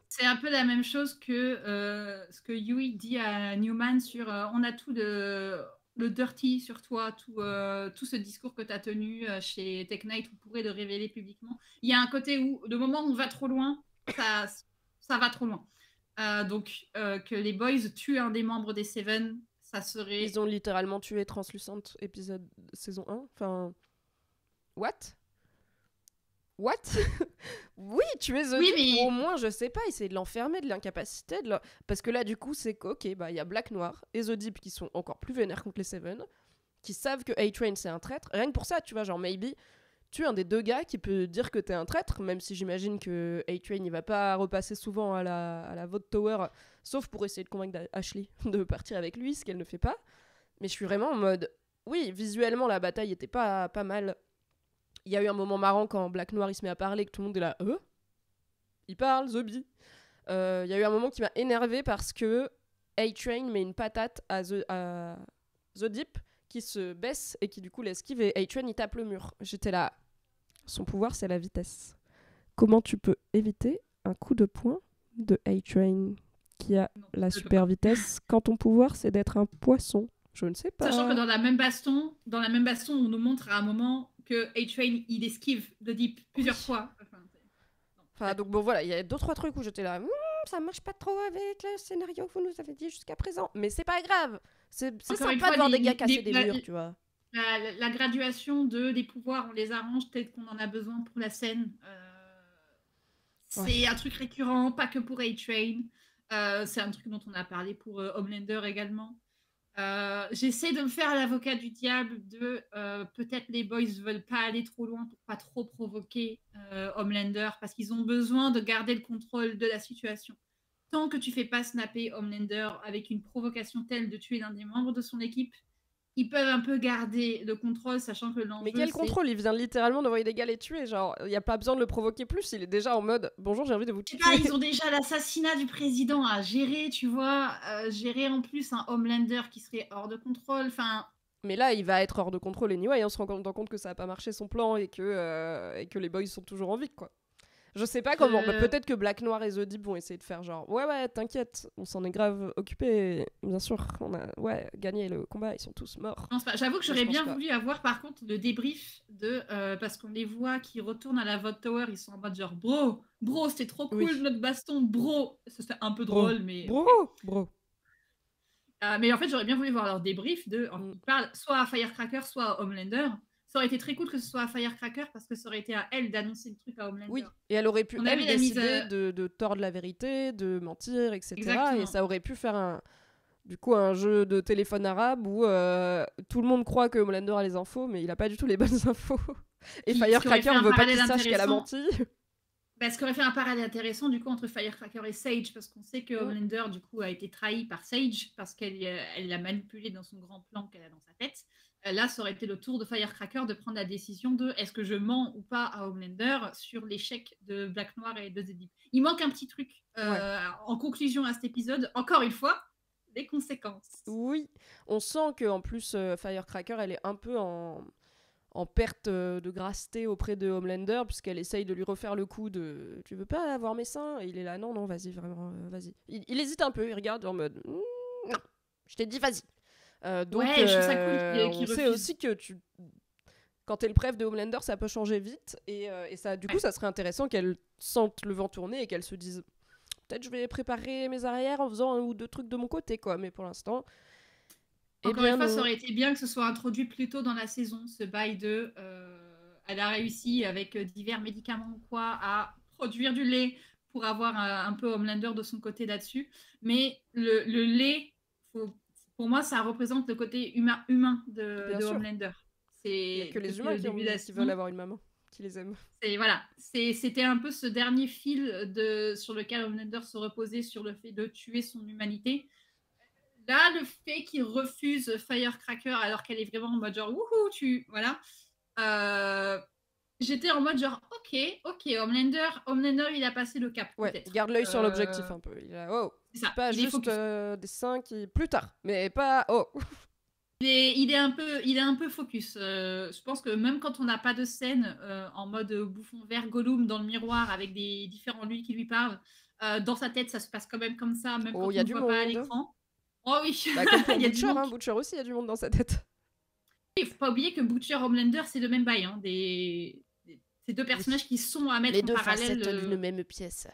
C'est un peu la même chose que ce que Yui dit à Newman sur on a tout le dirty sur toi, tout ce discours que tu as tenu chez Tech Knight, vous pourrez le révéler publiquement. Il y a un côté où, le moment où on va trop loin, ça va trop loin. Donc, que les boys tuent un des membres des Seven, ça serait... Ils ont littéralement tué Translucent, épisode saison 1. Enfin... What? What? Oui, tuer The Oui, Deep, ou au mais moins, je sais pas, essayer de l'enfermer, de l'incapaciter. Parce que là, du coup, c'est ok, bah il y a Black Noir et The Deep qui sont encore plus vénères contre les Seven, qui savent que A-Train c'est un traître. Rien que pour ça, tu vois, genre, maybe, tu es un des deux gars qui peut dire que t'es un traître, même si j'imagine que A-Train il va pas repasser souvent à la Vote Tower, sauf pour essayer de convaincre Ashley de partir avec lui, ce qu'elle ne fait pas. Mais je suis vraiment en mode, oui, visuellement la bataille était pas mal. Il y a eu un moment marrant quand Black Noir il se met à parler, que tout le monde est là, il parle, Zombie. Il y a eu un moment qui m'a énervé parce que A-Train met une patate à The Deep qui se baisse et qui du coup l'esquive et A-Train il tape le mur. J'étais là, son pouvoir c'est la vitesse. Comment tu peux éviter un coup de poing de A-Train qui a non, la je peux super pas. vitesse quand ton pouvoir c'est d'être un poisson? Je ne sais Sachant que pas. dans la même baston, on nous montre à un moment que A-Train, il esquive The Deep plusieurs Oui. fois. Enfin, non, Enfin, donc bon voilà, il y a 2-3 trucs où j'étais là, ça marche pas trop avec le scénario que vous nous avez dit jusqu'à présent. Mais c'est pas grave. C'est encore une sympa de fois, voir des gars casser des murs, tu vois. la graduation des pouvoirs, on les arrange peut-être qu'on en a besoin pour la scène. C'est Ouais. un truc récurrent, pas que pour A-Train. C'est un truc dont on a parlé pour Homelander également. J'essaie de me faire l'avocat du diable de peut-être les boys veulent pas aller trop loin pour pas trop provoquer Homelander parce qu'ils ont besoin de garder le contrôle de la situation. Tant que tu fais pas snapper Homelander avec une provocation telle de tuer l'un des membres de son équipe, ils peuvent un peu garder le contrôle, sachant que Mais l'enjeu quel c'est. contrôle? Il vient littéralement d'envoyer des gars les tuer. Genre, il y a pas besoin de le provoquer plus. Il est déjà en mode bonjour, j'ai envie de vous Je sais pas, tuer. ils ont déjà l'assassinat du président à gérer, tu vois. Gérer en plus un Homelander qui serait hors de contrôle. Enfin, Mais là, il va être hors de contrôle anyway. On se rend compte que ça a pas marché son plan et que les boys sont toujours en vie, quoi. Je sais pas comment. Bah, je... peut-être que Black Noir et The Deep vont essayer de faire genre ouais, t'inquiète, on s'en est grave occupé. Bien sûr, on a gagné le combat, ils sont tous morts. Je pense pas. J'avoue que Mais j'aurais je pense bien pas. voulu avoir par contre le débrief de parce qu'on les voit qui retournent à la Vote Tower, ils sont en mode genre bro, c'était trop cool Oui. notre baston, bro. C'était un peu Bro. drôle, mais Bro. mais en fait j'aurais bien voulu voir leur débrief de Mm. ils parlent soit à Firecracker, soit à Homelander. Ça aurait été très cool que ce soit à Firecracker parce que ça aurait été à elle d'annoncer le truc à Homelander. Oui, et elle aurait pu, On elle, avait la mise décider de tordre la vérité, de mentir, etc. exactement. Et ça aurait pu faire un jeu de téléphone arabe où tout le monde croit que Homelander a les infos, mais il a pas du tout les bonnes infos. Et Ce qui aurait fait Firecracker un veut pas parallèle qu'il sache qu'elle a intéressant. menti. Ce qui aurait fait un parallèle intéressant du coup entre Firecracker et Sage, parce qu'on sait que Mm. Homelander du coup a été trahi par Sage parce qu'elle l'a manipulé dans son grand plan qu'elle a dans sa tête. Là, ça aurait été le tour de Firecracker de prendre la décision de est-ce que je mens ou pas à Homelander sur l'échec de Black Noir et de The Deep. Il manque un petit truc en conclusion à cet épisode. Encore une fois, les conséquences. Oui, on sent que en plus Firecracker, elle est un peu en perte de grâceté auprès de Homelander, puisqu'elle essaye de lui refaire le coup de tu veux pas avoir mes seins? Et il est là, non, vas-y, vraiment, vas-y. Il hésite un peu, il regarde en mode non, je t'ai dit, vas-y. Donc, Ouais, je trouve ça cool on qu'il sait refuse. aussi que quand t'es le préf de Homelander, ça peut changer vite, et ça, du coup, ça serait intéressant qu'elle sente le vent tourner et qu'elle se dise peut-être je vais préparer mes arrières en faisant un ou deux trucs de mon côté, quoi. Mais pour l'instant. Encore une fois, ça aurait été bien que ce soit introduit plus tôt dans la saison, ce bail de. Elle a réussi avec divers médicaments ou quoi à produire du lait pour avoir un peu Homelander de son côté là-dessus. Mais le lait, pour moi, ça représente le côté humain de Homelander. Il n'y a que les depuis humains le début de la qui saison. veulent avoir une maman, qui les aime. Voilà, c'était un peu ce dernier fil sur lequel Homelander se reposait sur le fait de tuer son humanité. Là, le fait qu'il refuse Firecracker alors qu'elle est vraiment en mode genre wouhou, voilà. J'étais en mode genre ok, Homelander, il a passé le cap. Ouais, il garde l'œil sur l'objectif un peu. Il a c'est ça. pas juste des seins qui plus tard, mais pas Il est un peu focus. Je pense que même quand on n'a pas de scène en mode bouffon vert Gollum dans le miroir avec des différents lui qui lui parlent, dans sa tête ça se passe quand même comme ça, même quand on ne voit pas à l'écran. Oh oui. Bah, comme pour Butcher, Butcher aussi, il y a du monde dans sa tête. Il faut pas oublier que Butcher Homelander, c'est le même bail. Hein, ces deux personnages qui sont à mettre en parallèle. Les deux facettes d'une même pièce.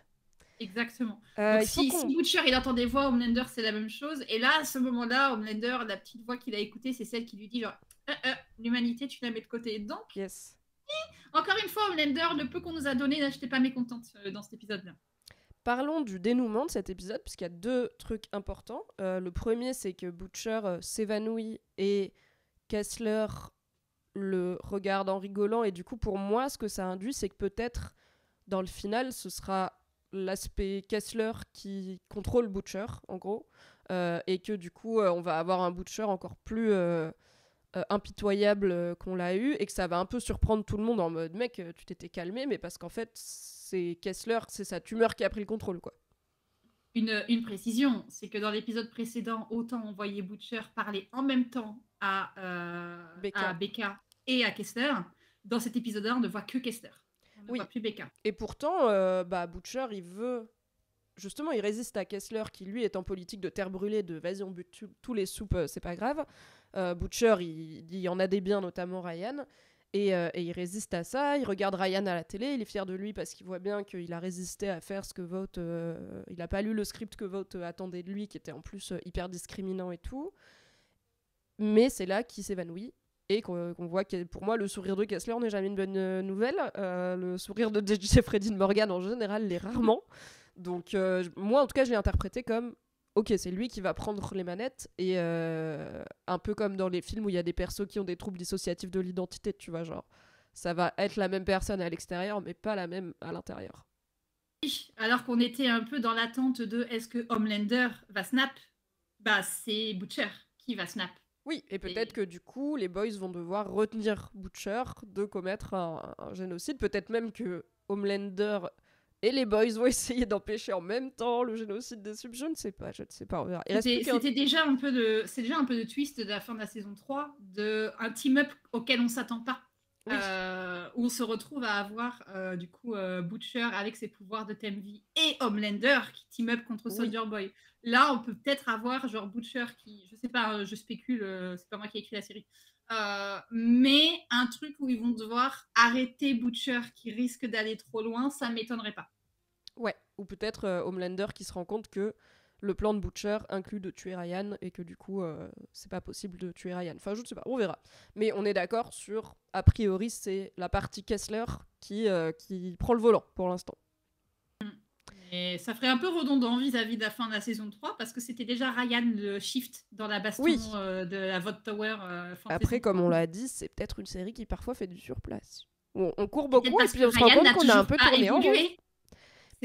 Exactement. Donc, si Butcher il entend des voix, Homelander c'est la même chose. Et là, à ce moment-là, Homelander, la petite voix qu'il a écoutée, c'est celle qui lui dit genre l'humanité, tu la mets de côté. Donc, Encore une fois, Homelander, le peu qu'on nous a donné, là, j'étais pas mécontente dans cet épisode-là. Parlons du dénouement de cet épisode, puisqu'il y a 2 trucs importants. Le premier, c'est que Butcher s'évanouit et Kessler le regarde en rigolant. Et du coup, pour moi, ce que ça induit, c'est que peut-être, dans le final, ce sera l'aspect Kessler qui contrôle Butcher, en gros. Et que du coup, on va avoir un Butcher encore plus impitoyable qu'on l'a eu. Et que ça va un peu surprendre tout le monde en mode, mec, tu t'étais calmé, mais parce qu'en fait, c'est Kessler, c'est sa tumeur qui a pris le contrôle, quoi. Une précision, c'est que dans l'épisode précédent, autant on voyait Butcher parler en même temps à Becca et à Kessler. Dans cet épisode-là, on ne voit que Kessler. On ne voit plus Becca. Et pourtant, Butcher, il veut... Justement, il résiste à Kessler, qui lui est en politique de terre brûlée, de vas-y, on bute tous les soupes, c'est pas grave. Butcher, il y en a des biens, notamment Ryan. Et il résiste à ça, il regarde Ryan à la télé, il est fier de lui parce qu'il voit bien qu'il a résisté à faire ce que Vought... il n'a pas lu le script que Vought attendait de lui, qui était en plus hyper discriminant et tout. Mais c'est là qu'il s'évanouit et qu'on voit que, pour moi, le sourire de Kessler n'est jamais une bonne nouvelle. Le sourire de Jeffrey Dean Morgan, en général, l'est rarement. Donc, moi, en tout cas, je l'ai interprété comme... Ok, c'est lui qui va prendre les manettes, et un peu comme dans les films où il y a des persos qui ont des troubles dissociatifs de l'identité, tu vois, genre, ça va être la même personne à l'extérieur, mais pas la même à l'intérieur. Alors qu'on était un peu dans l'attente de est-ce que Homelander va snap? Bah, c'est Butcher qui va snap. Oui, et peut-être que du coup, les boys vont devoir retenir Butcher de commettre un génocide, peut-être même que Homelander... Et les boys vont essayer d'empêcher en même temps le génocide des subs. Je ne sais pas, on verra. C'était déjà un peu de twist de la fin de la saison 3, un team-up auquel on ne s'attend pas. Oui. Où on se retrouve à avoir du coup Butcher avec ses pouvoirs de Temvi et Homelander qui team-up contre Soldier Boy. Là, on peut peut-être avoir genre Butcher qui, je sais pas, je spécule, c'est pas moi qui ai écrit la série. Mais un truc où ils vont devoir arrêter Butcher qui risque d'aller trop loin, ça m'étonnerait pas. Ouais, ou peut-être Homelander qui se rend compte que le plan de Butcher inclut de tuer Ryan et que du coup c'est pas possible de tuer Ryan. Enfin, je ne sais pas, on verra. Mais on est d'accord sur, a priori, c'est la partie Kessler qui prend le volant pour l'instant. Et ça ferait un peu redondant vis-à-vis de la fin de la saison 3 parce que c'était déjà Ryan le shift dans la baston de la Vought Tower. Après, comme on l'a dit, c'est peut-être une série qui parfois fait du surplace. On court beaucoup et puis on se rend compte qu'on a un peu tourné en rond.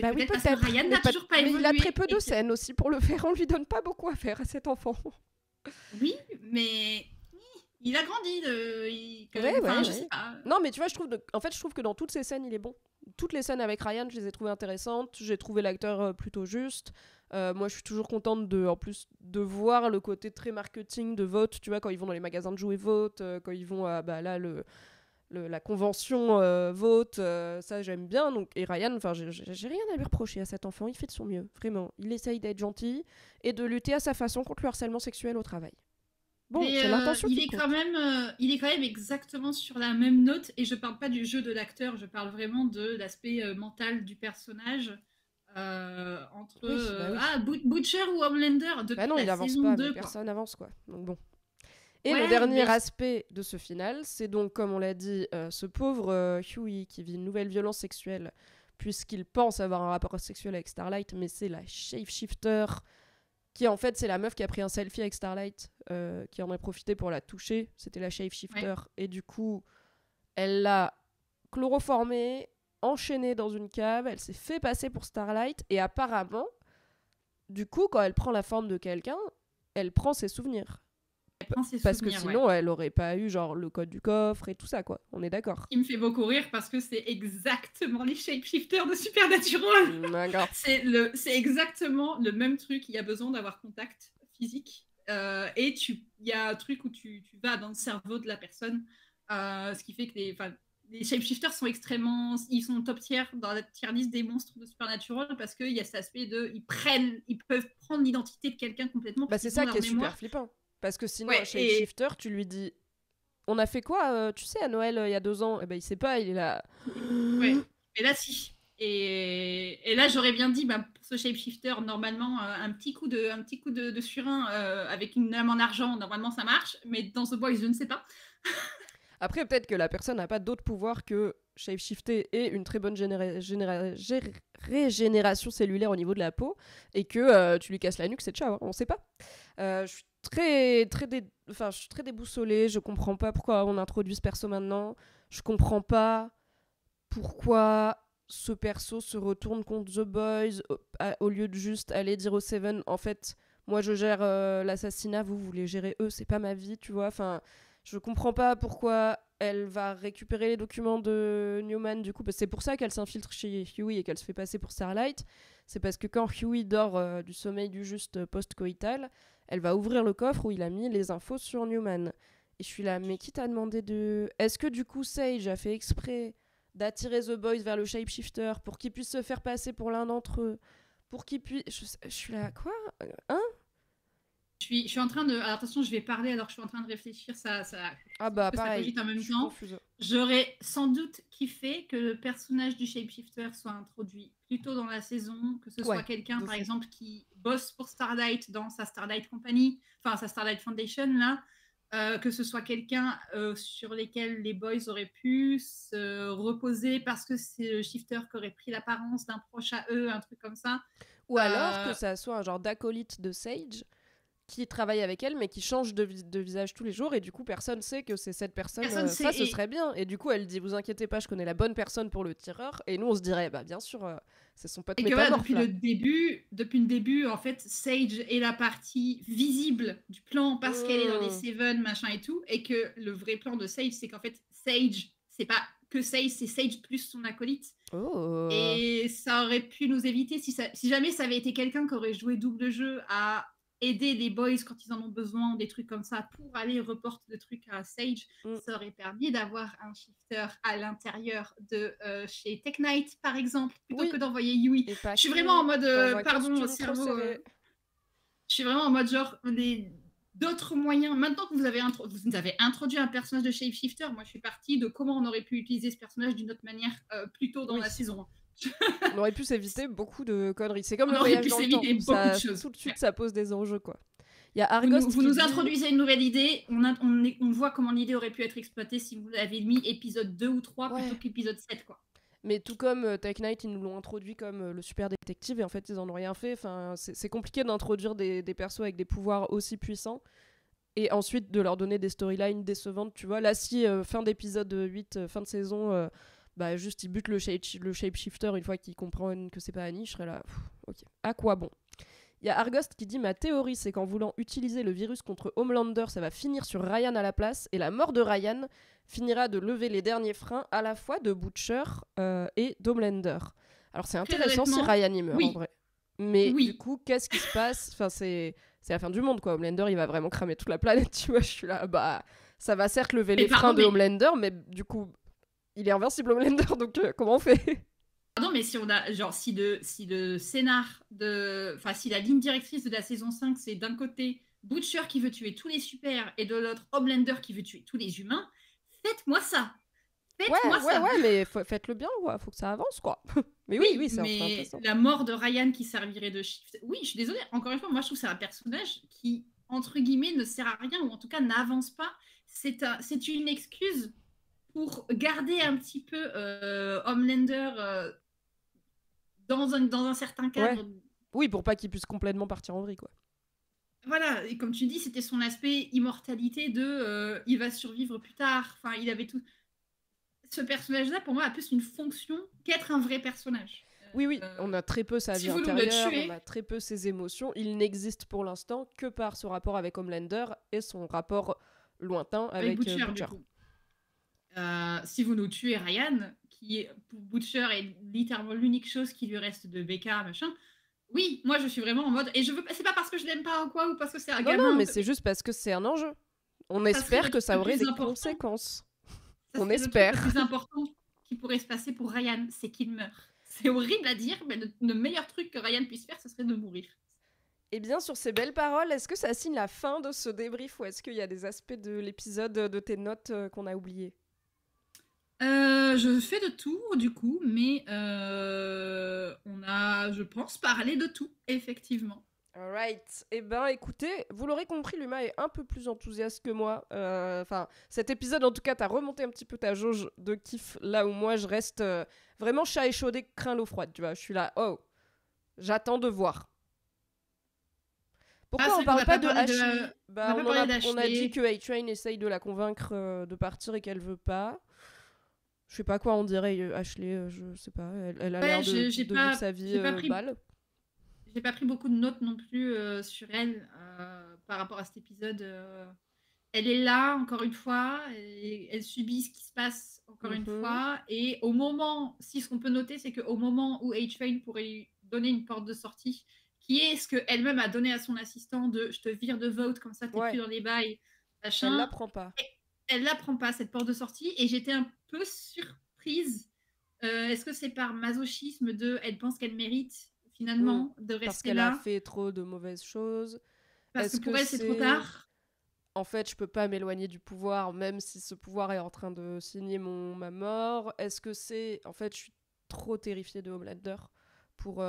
Bah oui, peut-être. Ryan n'a toujours pas évolué. Mais il a très peu de scènes aussi pour le faire. On lui donne pas beaucoup à faire à cet enfant. Oui, mais il a grandi. Je sais pas. Non, mais tu vois, je trouve que dans toutes ces scènes, il est bon. Toutes les scènes avec Ryan, je les ai trouvées intéressantes. J'ai trouvé l'acteur plutôt juste. Moi, je suis toujours contente de voir le côté très marketing de Vought. Tu vois, quand ils vont dans les magasins de jouets Vought, quand ils vont à la convention Vought, ça j'aime bien. Donc, et Ryan, j'ai rien à lui reprocher à cet enfant, il fait de son mieux, vraiment. Il essaye d'être gentil et de lutter à sa façon contre le harcèlement sexuel au travail. Bon, c'est l'intention qui compte. Il est quand même exactement sur la même note, et je parle pas du jeu de l'acteur, je parle vraiment de l'aspect mental du personnage. Entre Butcher ou Homelander de non, il avance pas, mais personne avance quoi. Donc bon. Et le dernier aspect de ce final, c'est donc, comme on l'a dit, ce pauvre Hughie qui vit une nouvelle violence sexuelle, puisqu'il pense avoir un rapport sexuel avec Starlight, mais c'est la shapeshifter, qui en fait, c'est la meuf qui a pris un selfie avec Starlight, qui en a profité pour la toucher. C'était la shapeshifter. Ouais. Et du coup, elle l'a chloroformée, enchaînée dans une cave, elle s'est fait passer pour Starlight, et apparemment, du coup, quand elle prend la forme de quelqu'un, elle prend ses souvenirs. Parce que sinon, elle aurait pas eu genre le code du coffre et tout ça, quoi. On est d'accord. Il me fait beaucoup rire parce que c'est exactement les shapeshifters de Supernatural. D'accord. C'est exactement le même truc. Il y a besoin d'avoir contact physique. Et il y a un truc où tu vas dans le cerveau de la personne. Ce qui fait que les shapeshifters sont ils sont top tier dans la tier list des monstres de Supernatural parce qu'il y a cet aspect de ils peuvent prendre l'identité de quelqu'un complètement. Bah, c'est ça qui est super flippant. Parce que sinon, un shapeshifter, tu lui dis on a fait quoi tu sais, à Noël, il y a 2 ans? Eh ben, il sait pas, il est là. Ouais, mais là, si. Et là, j'aurais bien dit, pour ce shapeshifter, normalement, un petit coup de surin avec une lame en argent, normalement, ça marche. Mais dans The Boys, je ne sais pas. Après, peut-être que la personne n'a pas d'autre pouvoir que shapeshifter et une très bonne régénération cellulaire au niveau de la peau, et que tu lui casses la nuque, c'est ciao, hein, on sait pas. Je suis je suis très déboussolée, je comprends pas pourquoi on introduit ce perso maintenant, je comprends pas pourquoi ce perso se retourne contre The Boys au lieu de juste aller dire aux Seven, en fait, moi je gère l'assassinat, vous les gérez eux, c'est pas ma vie, tu vois. Enfin, je comprends pas pourquoi elle va récupérer les documents de Newman, du coup, parce que c'est pour ça qu'elle s'infiltre chez Huey et qu'elle se fait passer pour Starlight. C'est parce que quand Huey dort du sommeil du juste post-coïtal, elle va ouvrir le coffre où il a mis les infos sur Newman. Et je suis là, mais qui t'a demandé de... Est-ce que du coup Sage a fait exprès d'attirer The Boys vers le shapeshifter pour qu'ils puissent se faire passer pour l'un d'entre eux, pour qu'ils puissent... Je suis là, quoi ? Hein ? Je suis en train de... Alors, attention, je vais parler alors que je suis en train de réfléchir. Ah bah que ça pareil, cogite en même je suis temps. confuse. J'aurais sans doute kiffé que le personnage du shapeshifter soit introduit plus tôt dans la saison, que ce soit quelqu'un, par exemple, qui bosse pour Starlight dans sa Starlight Company, enfin sa Starlight Foundation, là, que ce soit quelqu'un sur lesquels les boys auraient pu se reposer parce que c'est le shifter qui aurait pris l'apparence d'un proche à eux, un truc comme ça. Ou alors que ça soit un genre d'acolyte de Sage qui travaille avec elle mais qui change de visage tous les jours, et du coup personne sait que c'est cette personne, ça ce serait bien, et du coup elle dit vous inquiétez pas, je connais la bonne personne pour le tireur, et nous on se dirait bah bien sûr c'est son pote métamorphe. Et depuis le début en fait Sage est la partie visible du plan parce qu'elle est dans les Seven machin et tout, et que le vrai plan de Sage c'est qu'en fait Sage c'est pas que Sage, c'est Sage plus son acolyte. Et ça aurait pu nous éviter si jamais ça avait été quelqu'un qui aurait joué double jeu à aider les boys quand ils en ont besoin, des trucs comme ça, pour aller reporter le truc à Sage, ça aurait permis d'avoir un shifter à l'intérieur de chez Tech Knight, par exemple, plutôt que d'envoyer Yui. Je suis vraiment en mode, pardon, mon cerveau. Je suis vraiment en mode genre, d'autres moyens. Maintenant que vous avez introduit un personnage de shapeshifter, moi je suis partie de comment on aurait pu utiliser ce personnage d'une autre manière plus tôt dans la saison. On aurait pu s'éviter beaucoup de conneries. C'est comme le voyage dans le temps. Ça, tout de suite, ça pose des enjeux, quoi. Il y a Argos vous nous introduisez une nouvelle idée, on voit comment l'idée aurait pu être exploitée si vous l'avez mis épisode 2 ou 3 plutôt qu'épisode 7, quoi. Mais tout comme Tech Knight, ils nous l'ont introduit comme le super détective, et en fait, ils en ont rien fait. Enfin, c'est compliqué d'introduire des persos avec des pouvoirs aussi puissants, et ensuite de leur donner des storylines décevantes, tu vois. Là, si fin d'épisode 8, fin de saison... bah juste il bute le shapeshifter une fois qu'il comprend que c'est pas Annie, je serais là, ok, à quoi bon. Il y a Argost qui dit ma théorie c'est qu'en voulant utiliser le virus contre Homelander, ça va finir sur Ryan à la place, et la mort de Ryan finira de lever les derniers freins à la fois de Butcher et d'Homelander. Alors c'est intéressant si Ryan y meurt en vrai, mais du coup qu'est-ce qui se passe, enfin c'est la fin du monde quoi. Homelander il va vraiment cramer toute la planète, tu vois. Je suis là, bah ça va certes lever les freins de Homelander, mais du coup il est invincible Homelander, donc comment on fait? Pardon, mais si on a, genre, si le scénar enfin, si la ligne directrice de la saison 5, c'est d'un côté Butcher qui veut tuer tous les super et de l'autre Homelander qui veut tuer tous les humains, faites-moi ça. Faites-moi ça. Ouais, mais faites-le bien, quoi. Faut que ça avance, quoi. Mais oui, c'est intéressant. La mort de Ryan qui servirait de shift. Oui, je suis désolée. Encore une fois, moi, je trouve que c'est un personnage qui, entre guillemets, ne sert à rien, ou en tout cas n'avance pas. C'est une excuse pour garder un petit peu Homelander dans un certain cadre. Oui, pour pas qu'il puisse complètement partir en vrille, quoi. Voilà, et comme tu dis, c'était son aspect immortalité de il va survivre plus tard. Enfin, il avait tout. Ce personnage-là, pour moi, a plus une fonction qu'être un vrai personnage. Oui, on a très peu sa vie intérieure, on a très peu ses émotions. Il n'existe pour l'instant que par ce rapport avec Homelander et son rapport lointain avec Butcher. Si vous nous tuez Ryan, qui pour Butcher est littéralement l'unique chose qui lui reste de Becca, machin. Oui, moi je suis vraiment en mode, et je veux, c'est pas parce que je l'aime pas ou quoi, ou parce que c'est un gamin. Non, mais c'est juste parce que c'est un enjeu. On espère que ça aurait des conséquences. On espère. Le plus important qui pourrait se passer pour Ryan, c'est qu'il meurt. C'est horrible à dire, mais le meilleur truc que Ryan puisse faire, ce serait de mourir. Et bien, sur ces belles paroles, est-ce que ça signe la fin de ce débrief, ou est-ce qu'il y a des aspects de l'épisode, de tes notes qu'on a oubliés? Je fais de tout, du coup, mais on a, je pense, parlé de tout, effectivement. Alright. Eh ben, écoutez, vous l'aurez compris, Luma est un peu plus enthousiaste que moi. Enfin, cet épisode, en tout cas, t'as remonté un petit peu ta jauge de kiff, là où moi, je reste vraiment chat échaudé, craint l'eau froide, tu vois. Je suis là, oh, j'attends de voir. Pourquoi on parle pas de Ashley? Bah, on a dit que A-Train essaye de la convaincre de partir et qu'elle veut pas. Je sais pas quoi on dirait, Ashley, je sais pas. Elle a l'air de vivre sa vie balle. J'ai pas pris beaucoup de notes non plus sur elle par rapport à cet épisode. Elle est là, encore une fois, et elle subit ce qui se passe encore une fois. Et au moment, si ce qu'on peut noter, c'est qu'au moment où A-Train pourrait lui donner une porte de sortie, qui est ce qu'elle-même a donné à son assistant de « je te vire de vote, comme ça t'es plus dans les bails », machin. Elle l'apprend pas. Elle l'apprend pas, cette porte de sortie. Et j'étais un peu surprise. Est-ce que c'est par masochisme elle pense qu'elle mérite finalement de rester parce qu'elle a fait trop de mauvaises choses. Parce que pour elle, c'est trop tard. En fait, je peux pas m'éloigner du pouvoir, même si ce pouvoir est en train de signer ma mort. Est-ce que c'est... En fait, je suis trop terrifiée de Homelander pour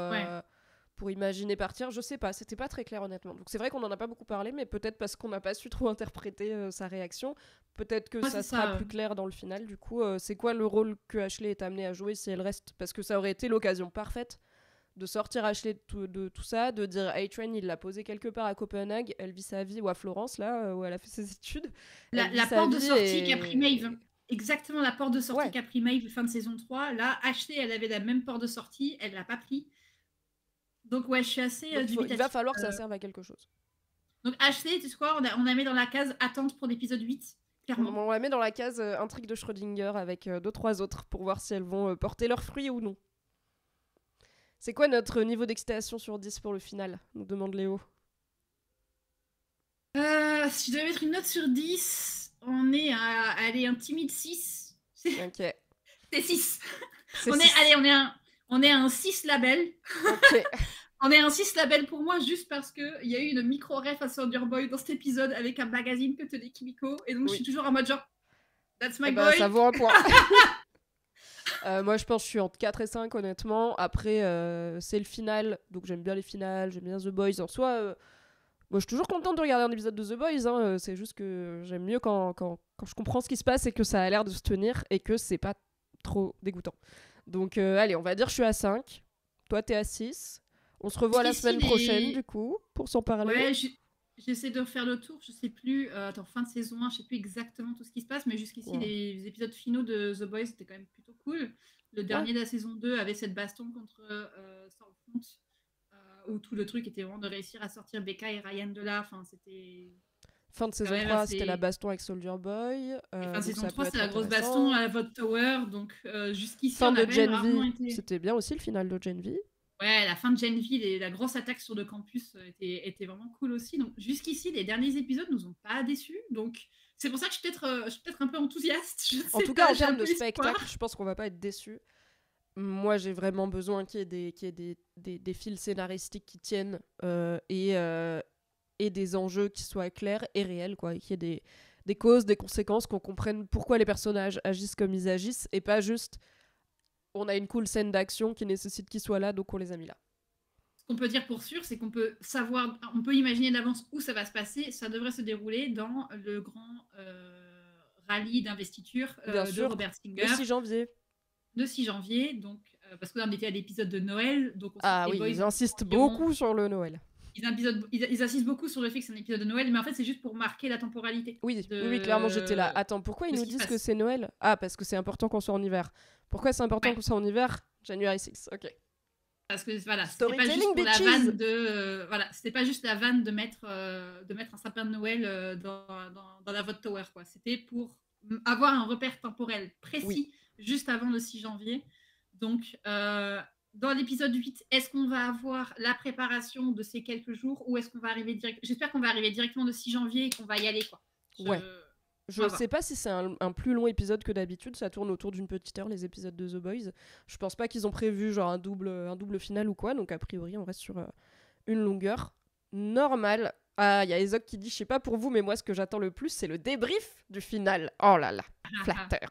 imaginer partir. Je sais pas, c'était pas très clair honnêtement. Donc c'est vrai qu'on en a pas beaucoup parlé, mais peut-être parce qu'on n'a pas su trop interpréter sa réaction. Peut-être que ça sera plus clair dans le final. Du coup, c'est quoi le rôle que Ashley est amenée à jouer si elle reste? Parce que ça aurait été l'occasion parfaite de sortir Ashley de tout ça, de dire A-Train, il l'a posé quelque part à Copenhague, elle vit sa vie, ou à Florence, là, où elle a fait ses études. La porte de sortie qu'a pris Maeve. Exactement la porte de sortie qu'a pris Maeve fin de saison 3. Là, Ashley, elle avait la même porte de sortie, elle l'a pas pris. Donc ouais, je suis assez dubitative. Il va falloir que ça serve à quelque chose. Donc Ashley, tu sais quoi, on la met dans la case attente pour l'épisode 8, clairement. On la met dans la case intrigue de Schrödinger avec 2-3 autres pour voir si elles vont porter leurs fruits ou non. C'est quoi notre niveau d'excitation sur 10 pour le final, nous demande Léo. Si je devais mettre une note sur 10, on est à un timide 6. Ok. C'est 6. On est à un 6 label. Ok. On est à un 6 label pour moi juste parce qu'il y a eu une micro-ref à Soldier Boy dans cet épisode avec un magazine que tenait Kimiko. Et donc je suis toujours en mode genre, that's my boy. Ça vaut un point. Moi je pense que je suis entre 4 et 5 honnêtement. Après c'est le final, donc j'aime bien les finales, j'aime bien The Boys. En soi, moi je suis toujours contente de regarder un épisode de The Boys, hein. C'est juste que j'aime mieux quand je comprends ce qui se passe et que ça a l'air de se tenir et que c'est pas trop dégoûtant. Donc allez, on va dire que je suis à 5, toi t'es à 6. On se revoit la semaine prochaine du coup pour s'en parler. Ouais, j'essaie de refaire le tour, je sais plus, fin de saison 1, je sais plus exactement tout ce qui se passe, mais jusqu'ici, les épisodes finaux de The Boys, c'était quand même plutôt cool. Le dernier de la saison 2 avait cette baston contre Stormfront, où tout le truc était vraiment de réussir à sortir Becca et Ryan de là, enfin, c'était... Fin de saison 3, c'était la baston avec Soldier Boy. Fin de saison 3, c'est la grosse baston à la Vote Tower, donc jusqu'ici, fin on a de Gen V, été... c'était bien aussi le final de Gen V. Ouais, la fin de Gen V, la grosse attaque sur le campus était vraiment cool aussi. Donc jusqu'ici, les derniers épisodes nous ont pas déçus. Donc c'est pour ça que je suis peut-être un peu enthousiaste. En tout cas, en termes de spectacle, je pense qu'on va pas être déçus. Moi, j'ai vraiment besoin qu'il y ait des fils scénaristiques qui tiennent et des enjeux qui soient clairs et réels, quoi. Qu'il y ait des causes, des conséquences, qu'on comprenne pourquoi les personnages agissent comme ils agissent et pas juste... On a une cool scène d'action qui nécessite qu'ils soient là, donc on les a mis là. Ce qu'on peut dire pour sûr, c'est qu'on peut on peut imaginer d'avance où ça va se passer. Ça devrait se dérouler dans le grand rallye d'investiture de Robert Singer. Le 6 janvier. Le 6 janvier, donc, parce que là on était à l'épisode de Noël. Donc ils insistent beaucoup sur le Noël. Ils insistent beaucoup sur le fait que c'est un épisode de Noël, mais en fait c'est juste pour marquer la temporalité. Oui, clairement j'étais là. Attends, pourquoi ils nous disent que c'est Noël ? Ah, parce que c'est important qu'on soit en hiver. Pourquoi c'est important qu'on soit en hiver ? January 6, ok. Parce que voilà, c'était pas juste pour la vanne de c'était pas juste la vanne de mettre un sapin de Noël dans la Vote Tower, quoi. C'était pour avoir un repère temporel précis juste avant le 6 janvier. Donc dans l'épisode 8, est-ce qu'on va avoir la préparation de ces quelques jours ou est-ce qu'on va arriver J'espère qu'on va arriver directement le 6 janvier et qu'on va y aller, quoi. Je sais pas si c'est un plus long épisode que d'habitude. Ça tourne autour d'une petite heure, les épisodes de The Boys. Je pense pas qu'ils ont prévu genre un double final ou quoi. Donc a priori, on reste sur une longueur normale. Ah, il y a Ezok qui dit, je sais pas pour vous, mais moi, ce que j'attends le plus, c'est le débrief du final. Oh là là, flatteur.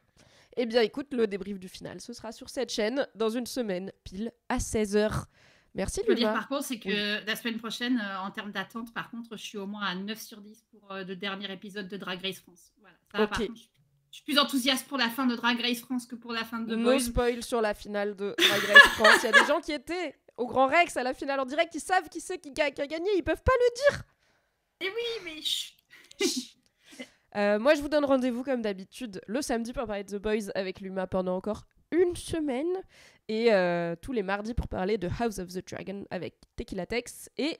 Eh bien, écoute, le débrief du final, ce sera sur cette chaîne dans une semaine, pile à 16h. Merci Je peux dire Luma. par contre, c'est que la semaine prochaine, en termes d'attente, par contre, je suis au moins à 9 sur 10 pour le dernier épisode de Drag Race France. Voilà. Ça, par Ok, contre, je suis plus enthousiaste pour la fin de Drag Race France que pour la fin de The no Boys. spoil sur la finale de Drag Race France. Il y a des gens qui étaient au Grand Rex à la finale en direct, ils savent qui c'est qui a gagné, ils peuvent pas le dire. Et oui, mais chut. Moi, je vous donne rendez-vous comme d'habitude le samedi pour parler de The Boys avec Luma pendant encore une semaine et tous les mardis pour parler de House of the Dragon avec Tequila Tex. Et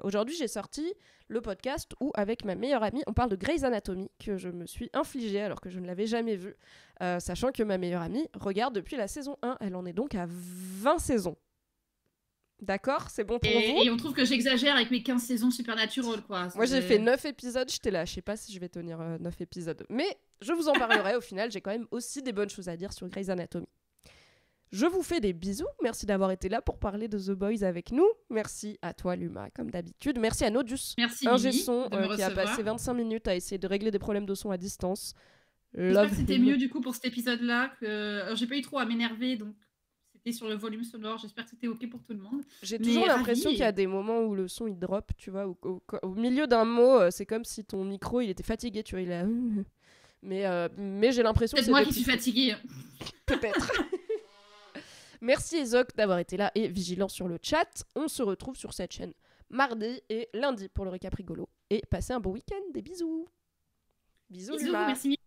aujourd'hui, j'ai sorti le podcast où, avec ma meilleure amie, on parle de Grey's Anatomy que je me suis infligée alors que je ne l'avais jamais vu, sachant que ma meilleure amie regarde depuis la saison 1. Elle en est donc à 20 saisons. D'accord, c'est bon pour vous? Et on trouve que j'exagère avec mes 15 saisons Supernatural, quoi. Moi, j'ai fait 9 épisodes, j'étais là. Je sais pas si je vais tenir 9 épisodes. Mais je vous en parlerai au final. J'ai quand même aussi des bonnes choses à dire sur Grey's Anatomy. Je vous fais des bisous. Merci d'avoir été là pour parler de The Boys avec nous. Merci à toi, Luma, comme d'habitude. Merci à Nodus, Merci ingé Lily, son, de me qui a recevoir. passé 25 minutes à essayer de régler des problèmes de son à distance. J'espère que c'était mieux du coup pour cet épisode-là. Alors, j'ai pas eu trop à m'énerver, donc c'était sur le volume sonore. J'espère que c'était ok pour tout le monde. J'ai toujours l'impression qu'il y a des moments où le son il drop, tu vois, au milieu d'un mot, c'est comme si ton micro il était fatigué, tu vois, il a... Mais j'ai l'impression que c'est c'est moi qui suis fatiguée. Peut-être. Merci Ezok d'avoir été là et vigilant sur le chat. On se retrouve sur cette chaîne mardi et lundi pour le récap rigolo. Et passez un bon week-end. Des bisous. Bisous Luma. Merci.